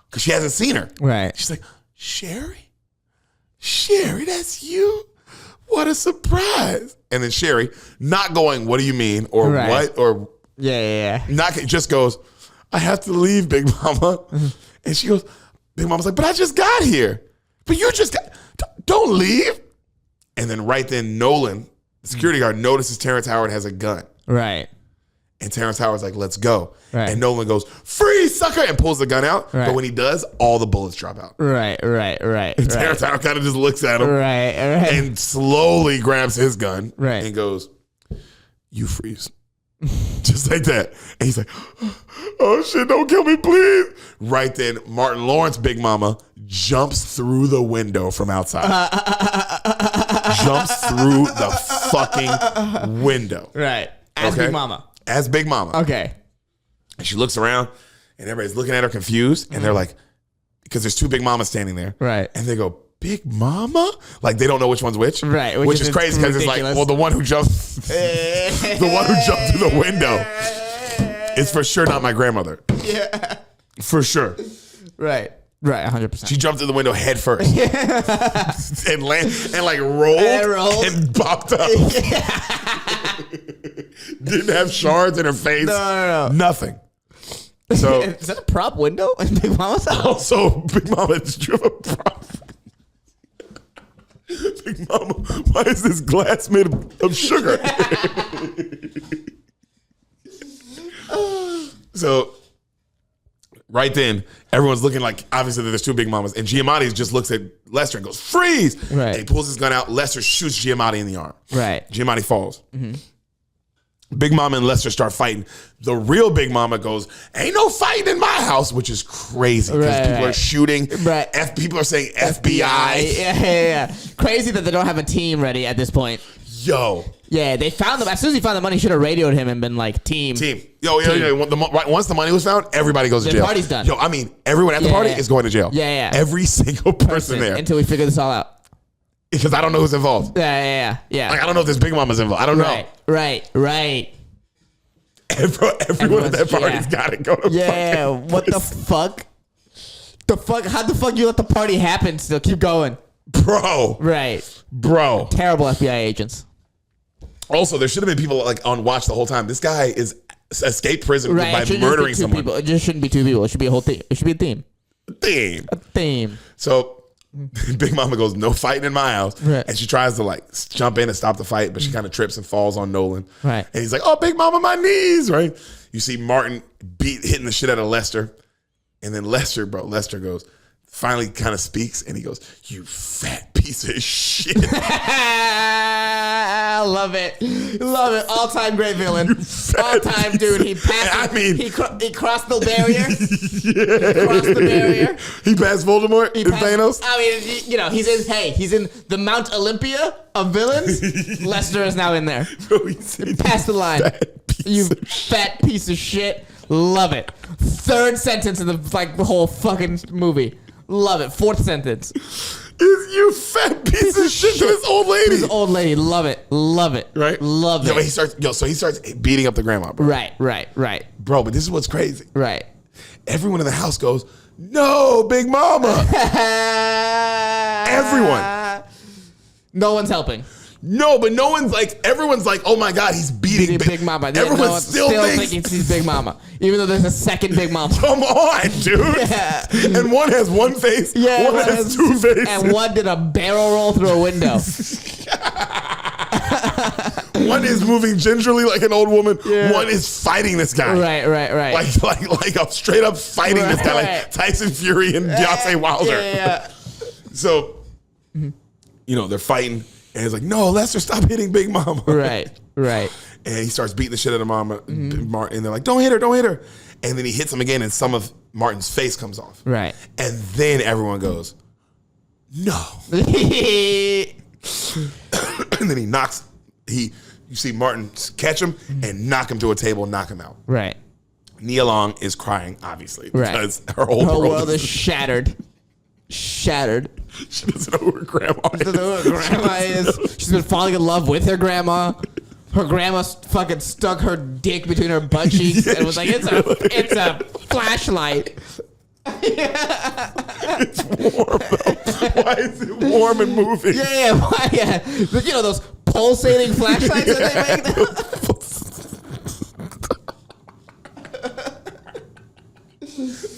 because she hasn't seen her. Right. She's like, Sherry, that's you? What a surprise. And then Sherry, not going, what do you mean? Or what? Or not, just goes, I have to leave, Big Mama. And she goes, Big Mama's like, but I just got here. But you just got, don't leave. And then right then, Nolan, the security guard, notices Terrance Howard has a gun. Right. And Terrance Howard's like, let's go. Right. And Nolan goes, freeze, sucker, and pulls the gun out. Right. But when he does, all the bullets drop out. Right. And Terrance Howard kind of just looks at him. Right. And slowly grabs his gun. Right. And goes, you freeze. Just like that. And he's like, oh shit, don't kill me, please. Right then, Martin Lawrence, Big Mama, jumps through the window from outside. Jumps through the fucking window. Right. As Big Mama. As Big Mama. Okay. And she looks around and everybody's looking at her confused. And they're like, because there's two Big Mamas standing there. Right. And they go, Big Mama? Like they don't know which one's which. Right. Which is crazy because it's like, well, the one who jumped through the window is for sure not my grandmother. Yeah. For sure. Right. 100%. She jumped through the window head first. And rolled and popped up. Didn't have shards in her face. No. Nothing. So is that a prop window in Big Mama's house? Also, Big Mama drew a prop. Big Mama, why is this glass made of sugar? So, right then, everyone's looking like, obviously, there's two Big Mamas. And Giamatti just looks at Lester and goes, freeze! Right. And he pulls his gun out. Lester shoots Giamatti in the arm. Right. Giamatti falls. Big Mama and Lester start fighting. The real Big Mama goes, ain't no fighting in my house, which is crazy because people are shooting. Right. People are saying FBI. Yeah. Crazy that they don't have a team ready at this point. Yo. Yeah, they found them. As soon as he found the money, he should have radioed him and been like, team. Yo. Once the money was found, everybody goes to jail. The party's done. Yo, I mean, everyone at the party is going to jail. Yeah. Every single person there. Until we figure this all out. Because I don't know who's involved. Yeah. Like, I don't know if this Big Mama's involved. I don't know. Right. Everyone at that party's got to go to fucking what the fuck? How the fuck you let the party happen still? Keep going. Bro. Right. Bro. Terrible FBI agents. Also, there should have been people like on watch the whole time. This guy is escaped prison by murdering someone. People. It just shouldn't be two people. It should be a whole thing. It should be a theme. A theme. So Big Mama goes, no fighting in my house. Right. And she tries to like jump in and stop the fight, but she kind of trips and falls on Nolan. Right. And he's like, oh, Big Mama, my knees. Right. You see Martin hitting the shit out of Lester. And then Lester goes, finally kind of speaks and he goes, you fat piece of shit. I love it. All-time great villain. All-time dude. He passed. He crossed the barrier. He crossed the barrier. He passed Voldemort and Thanos. I mean, he's in the Mount Olympia of villains. Lester is now in there. Bro, passed the line. You fat piece of shit. Love it. Third sentence in the whole fucking movie. Love it. Fourth sentence. Is you fat piece of shit to this old lady. This old lady. Love it. Love it. Right? Love it. But he starts beating up the grandma, bro. Right. Bro, but this is what's crazy. Right. Everyone in the house goes, no, Big Mama. Everyone. No one's helping. No, but no one's like, everyone's like, oh my God, he's beating Big Mama. Everyone still thinking she's Big Mama, even though there's a second Big Mama. Come on, dude. Yeah. And one has one face, one has two faces. And one did a barrel roll through a window. One is moving gingerly like an old woman. Yeah. One is fighting this guy. Right. Like a straight up fighting this guy, like Tyson Fury and Deontay Wilder. Yeah. So, they're fighting. And he's like, no, Lester, stop hitting Big Mama. Right. And he starts beating the shit out of Mama. Martin, and they're like, don't hit her. And then he hits him again, and some of Martin's face comes off. Right. And then everyone goes, no. And then you see Martin catch him and knock him to a table and knock him out. Right. Nia Long is crying, obviously, because her whole world is shattered. She doesn't know who her grandma is. She doesn't know who her grandma is. She's been falling in love with her grandma. Her grandma fucking stuck her dick between her butt cheeks and was like, it's a flashlight. It's warm, though. Why is it warm and moving? Yeah. Those pulsating flashlights that they make.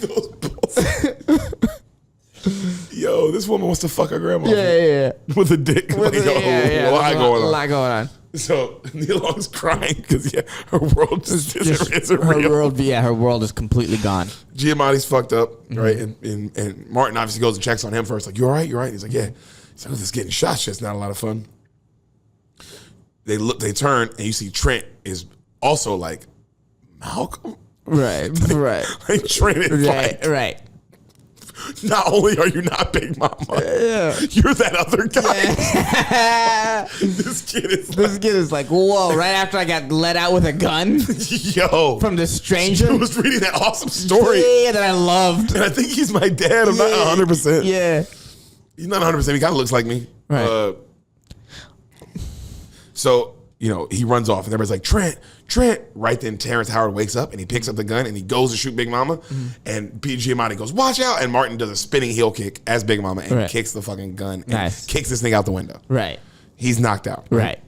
Those pulsating. Yo, this woman wants to fuck her grandma. Yeah. With a dick. A lot going on. So Nia Long's crying because her world just isn't real. Her world is completely gone. Giamatti's fuked up, right? And Martin obviously goes and checks on him first. Like, you all right? You all right? He's like, yeah. He's like, this getting shot shit's not a lot of fun. They turn, and you see Trent is also like, Malcolm? Right. Like Trent is right. Not only are you not Big Mama, you're that other guy. Yeah. This kid is like, whoa, right after I got let out with a gun. Yo. From the stranger. He was reading that awesome story. Yeah, that I loved. And I think he's my dad. I'm not 100%. Yeah. He's not 100%. He kind of looks like me. Right. So, he runs off and everybody's like, Trent. Right then, Terrence Howard wakes up and he picks up the gun and he goes to shoot Big Mama. And Pete Giamatti goes, watch out. And Martin does a spinning heel kick as Big Mama and kicks the fucking gun and kicks this thing out the window. Right. He's knocked out. Right.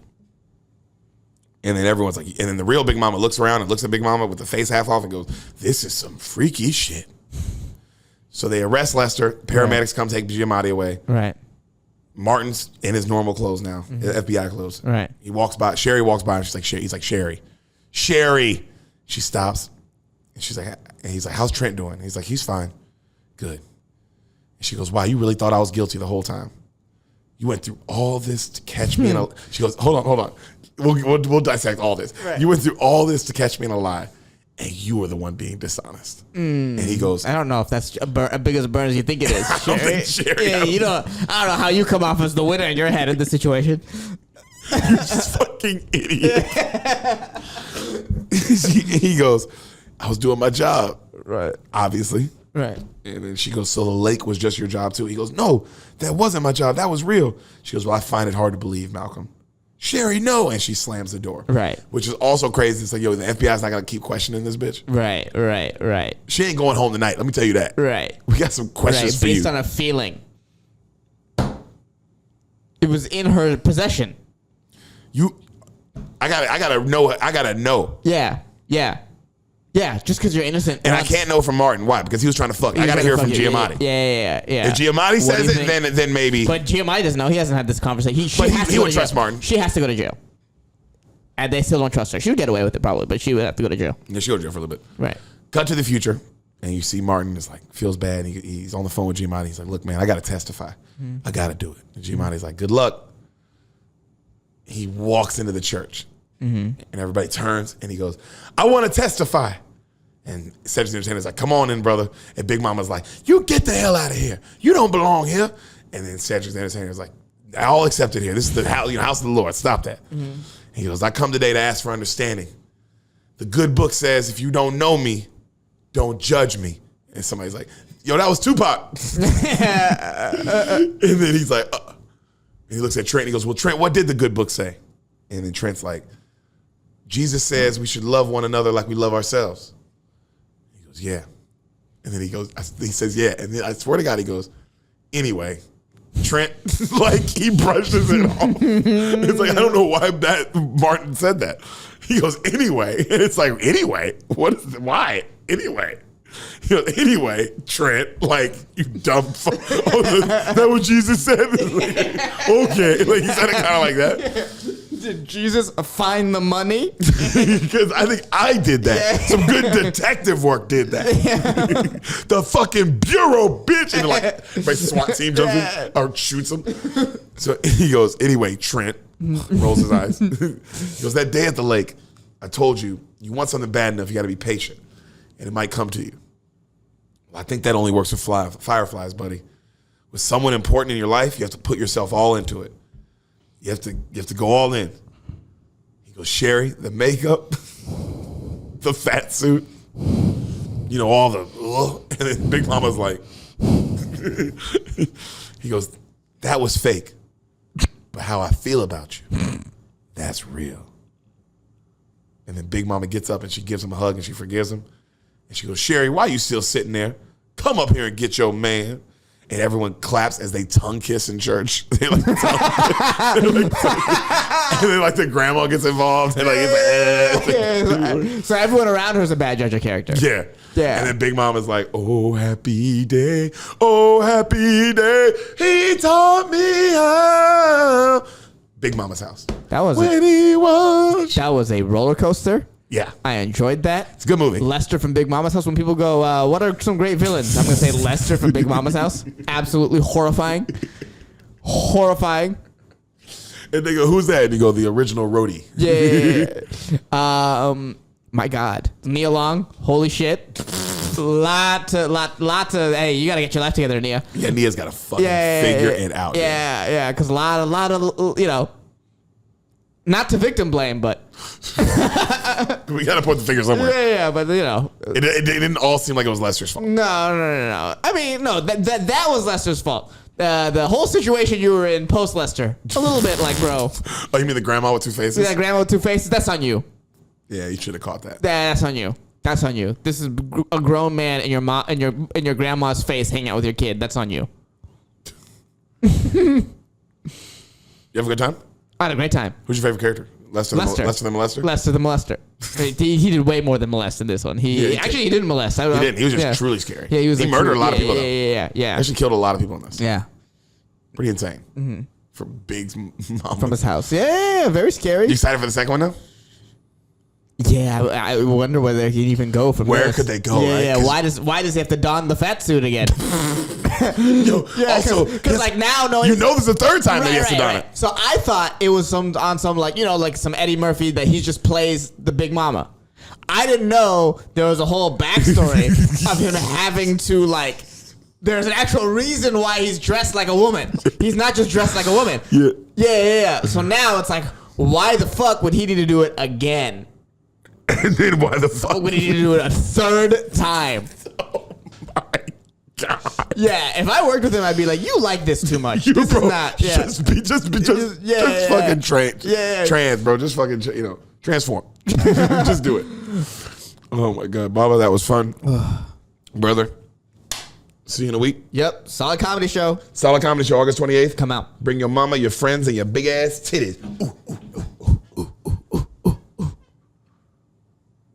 And then everyone's like, and then the real Big Mama looks around and looks at Big Mama with the face half off and goes, this is some freaky shit. So they arrest Lester. Paramedics come take Giamatti away. Right. Martin's in his normal clothes now, FBI clothes. Right. He walks by. Sherry walks by and he's like, Sherry. She stops. And he's like, how's Trent doing? He's like, he's fine. Good. And she goes, wow, you really thought I was guilty the whole time? You went through all this to catch me in a... She goes, hold on. We'll dissect all this. Right. You went through all this to catch me in a lie. And you were the one being dishonest. And he goes, I don't know if that's as big as a burn as you think it is. I don't think Sherry. Yeah, I don't know how you come off as the winner in your head in this situation. You're just fucking idiot. He goes, I was doing my job. Right. Obviously. Right. And then she goes, so the lake was just your job too? He goes, no, that wasn't my job. That was real. She goes, well, I find it hard to believe, Malcolm. Sherry, no. And she slams the door. Right. Which is also crazy. It's like, yo, the FBI's not going to keep questioning this bitch. Right. She ain't going home tonight. Let me tell you that. Right. We got some questions for you. Based on a feeling. It was in her possession. I gotta know. Yeah, just because you're innocent. And I can't know from Martin. Why? Because he was trying to fuck. I gotta hear from Giamatti. Yeah. If Giamatti says it, then maybe. But Giamatti doesn't know. He hasn't had this conversation. He would trust Martin. She has to go to jail. And they still don't trust her. She would get away with it probably, but she would have to go to jail. Yeah, she'll go to jail for a little bit. Right. Cut to the future, and you see Martin is like, feels bad. He's on the phone with Giamatti. He's like, look, man, I gotta testify. I gotta do it. And Giamatti's like, good luck. He walks into the church, and everybody turns, and he goes, I want to testify. And Cedric the Entertainer's like, come on in, brother. And Big Mama's like, you get the hell out of here. You don't belong here. And then Cedric the Entertainer's like, I'll accept it here. This is the house of the Lord. Stop that. He goes, I come today to ask for understanding. the good book says, if you don't know me, don't judge me. And somebody's like, yo, that was Tupac. And then he's like, and he looks at Trent and he goes, well, Trent, what did the good book say? And then Trent's like, Jesus says we should love one another like we love ourselves. He goes, yeah. And then he says, yeah. And then I swear to God, he goes, anyway. Trent, like, he brushes it off. It's like, I don't know why Martin said that. He goes, anyway. And it's like, anyway? Why? Anyway. He goes, anyway, Trent, like, you dumb fuck. Oh, that what Jesus said? Like, okay. Like, he said it kind of like that. Did Jesus find the money? Because I think I did that. Yeah. Some good detective work did that. Yeah. The fucking bureau, bitch. And like, my SWAT team jumps in or shoots him. So he goes, anyway, Trent, rolls his eyes. He goes, that day at the lake, I told you, you want something bad enough, you got to be patient. And it might come to you. Well, I think that only works with fireflies, buddy. With someone important in your life, you have to put yourself all into it. You have to go all in. He goes, Sherry, the makeup, the fat suit, you know, all the, and then Big Mama's like, he goes, that was fake. But how I feel about you, that's real. And then Big Mama gets up and she gives him a hug and she forgives him. And she goes, Sherry, why are you still sitting there? Come up here and get your man. And everyone claps as they tongue kiss in church. They like and then like the grandma gets involved. And like, it's like, So everyone around her is a bad judge of character. Yeah. Yeah. And then Big Mama's like, oh, happy day. Oh, happy day. He taught me how. Big Mama's House. That was a roller coaster. Yeah. I enjoyed that. It's a good movie. Lester from Big Mama's House. When people go, what are some great villains? I'm going to say Lester from Big Mama's House. Absolutely horrifying. Horrifying. And they go, who's that? And you go, the original roadie. Yeah. My God. Nia Long. Holy shit. Lot of, hey, you got to get your life together, Nia. Yeah, Nia's got to fucking figure it out. Yeah. Because a lot of, you know, not to victim blame, but we got to put the finger somewhere. Yeah, but you know, it didn't all seem like it was Lester's fault. No. I mean, no, that was Lester's fault. The whole situation you were in post Lester, a little bit like, bro. Oh, you mean the grandma with two faces? Yeah, grandma with two faces. That's on you. Yeah, you should have caught that. That's on you. That's on you. This is a grown man in your mom and your grandma's face hanging out with your kid. That's on you. You have a good time? I had a great time. Who's your favorite character? Lester the Molester? Lester the Molester. He did way more than molest in this one. He didn't molest. He didn't. He was just truly scary. Yeah, he murdered a lot of people, though. Yeah. Actually killed a lot of people in this. Yeah. Pretty insane. Mm-hmm. From Big's mom. From his house. Yeah, very scary. You excited for the second one now? Yeah, I wonder whether he can even go from where this. could they go? Yeah, right? yeah. Why does he have to don the fat suit again? Also, because like now, no, you know, this is the third time that he has to don it. So I thought it was some like, you know, like some Eddie Murphy that he just plays the Big Mama. I didn't know there was a whole backstory of him having to like. There's an actual reason why he's dressed like a woman. He's not just dressed like a woman. Yeah. So now it's like, why the fuck would he need to do it again? And then why the fuck would he need to do it a third time? Oh my God. Yeah, if I worked with him, I'd be like, you like this too much. This is not. Yeah. Just fucking trans, bro. Just fucking, you know, transform. Just do it. Oh my God, Baba, that was fun. Brother, see you in a week. Yep, solid comedy show. August 28th. Come out. Bring your mama, your friends, and your big ass titties. Ooh.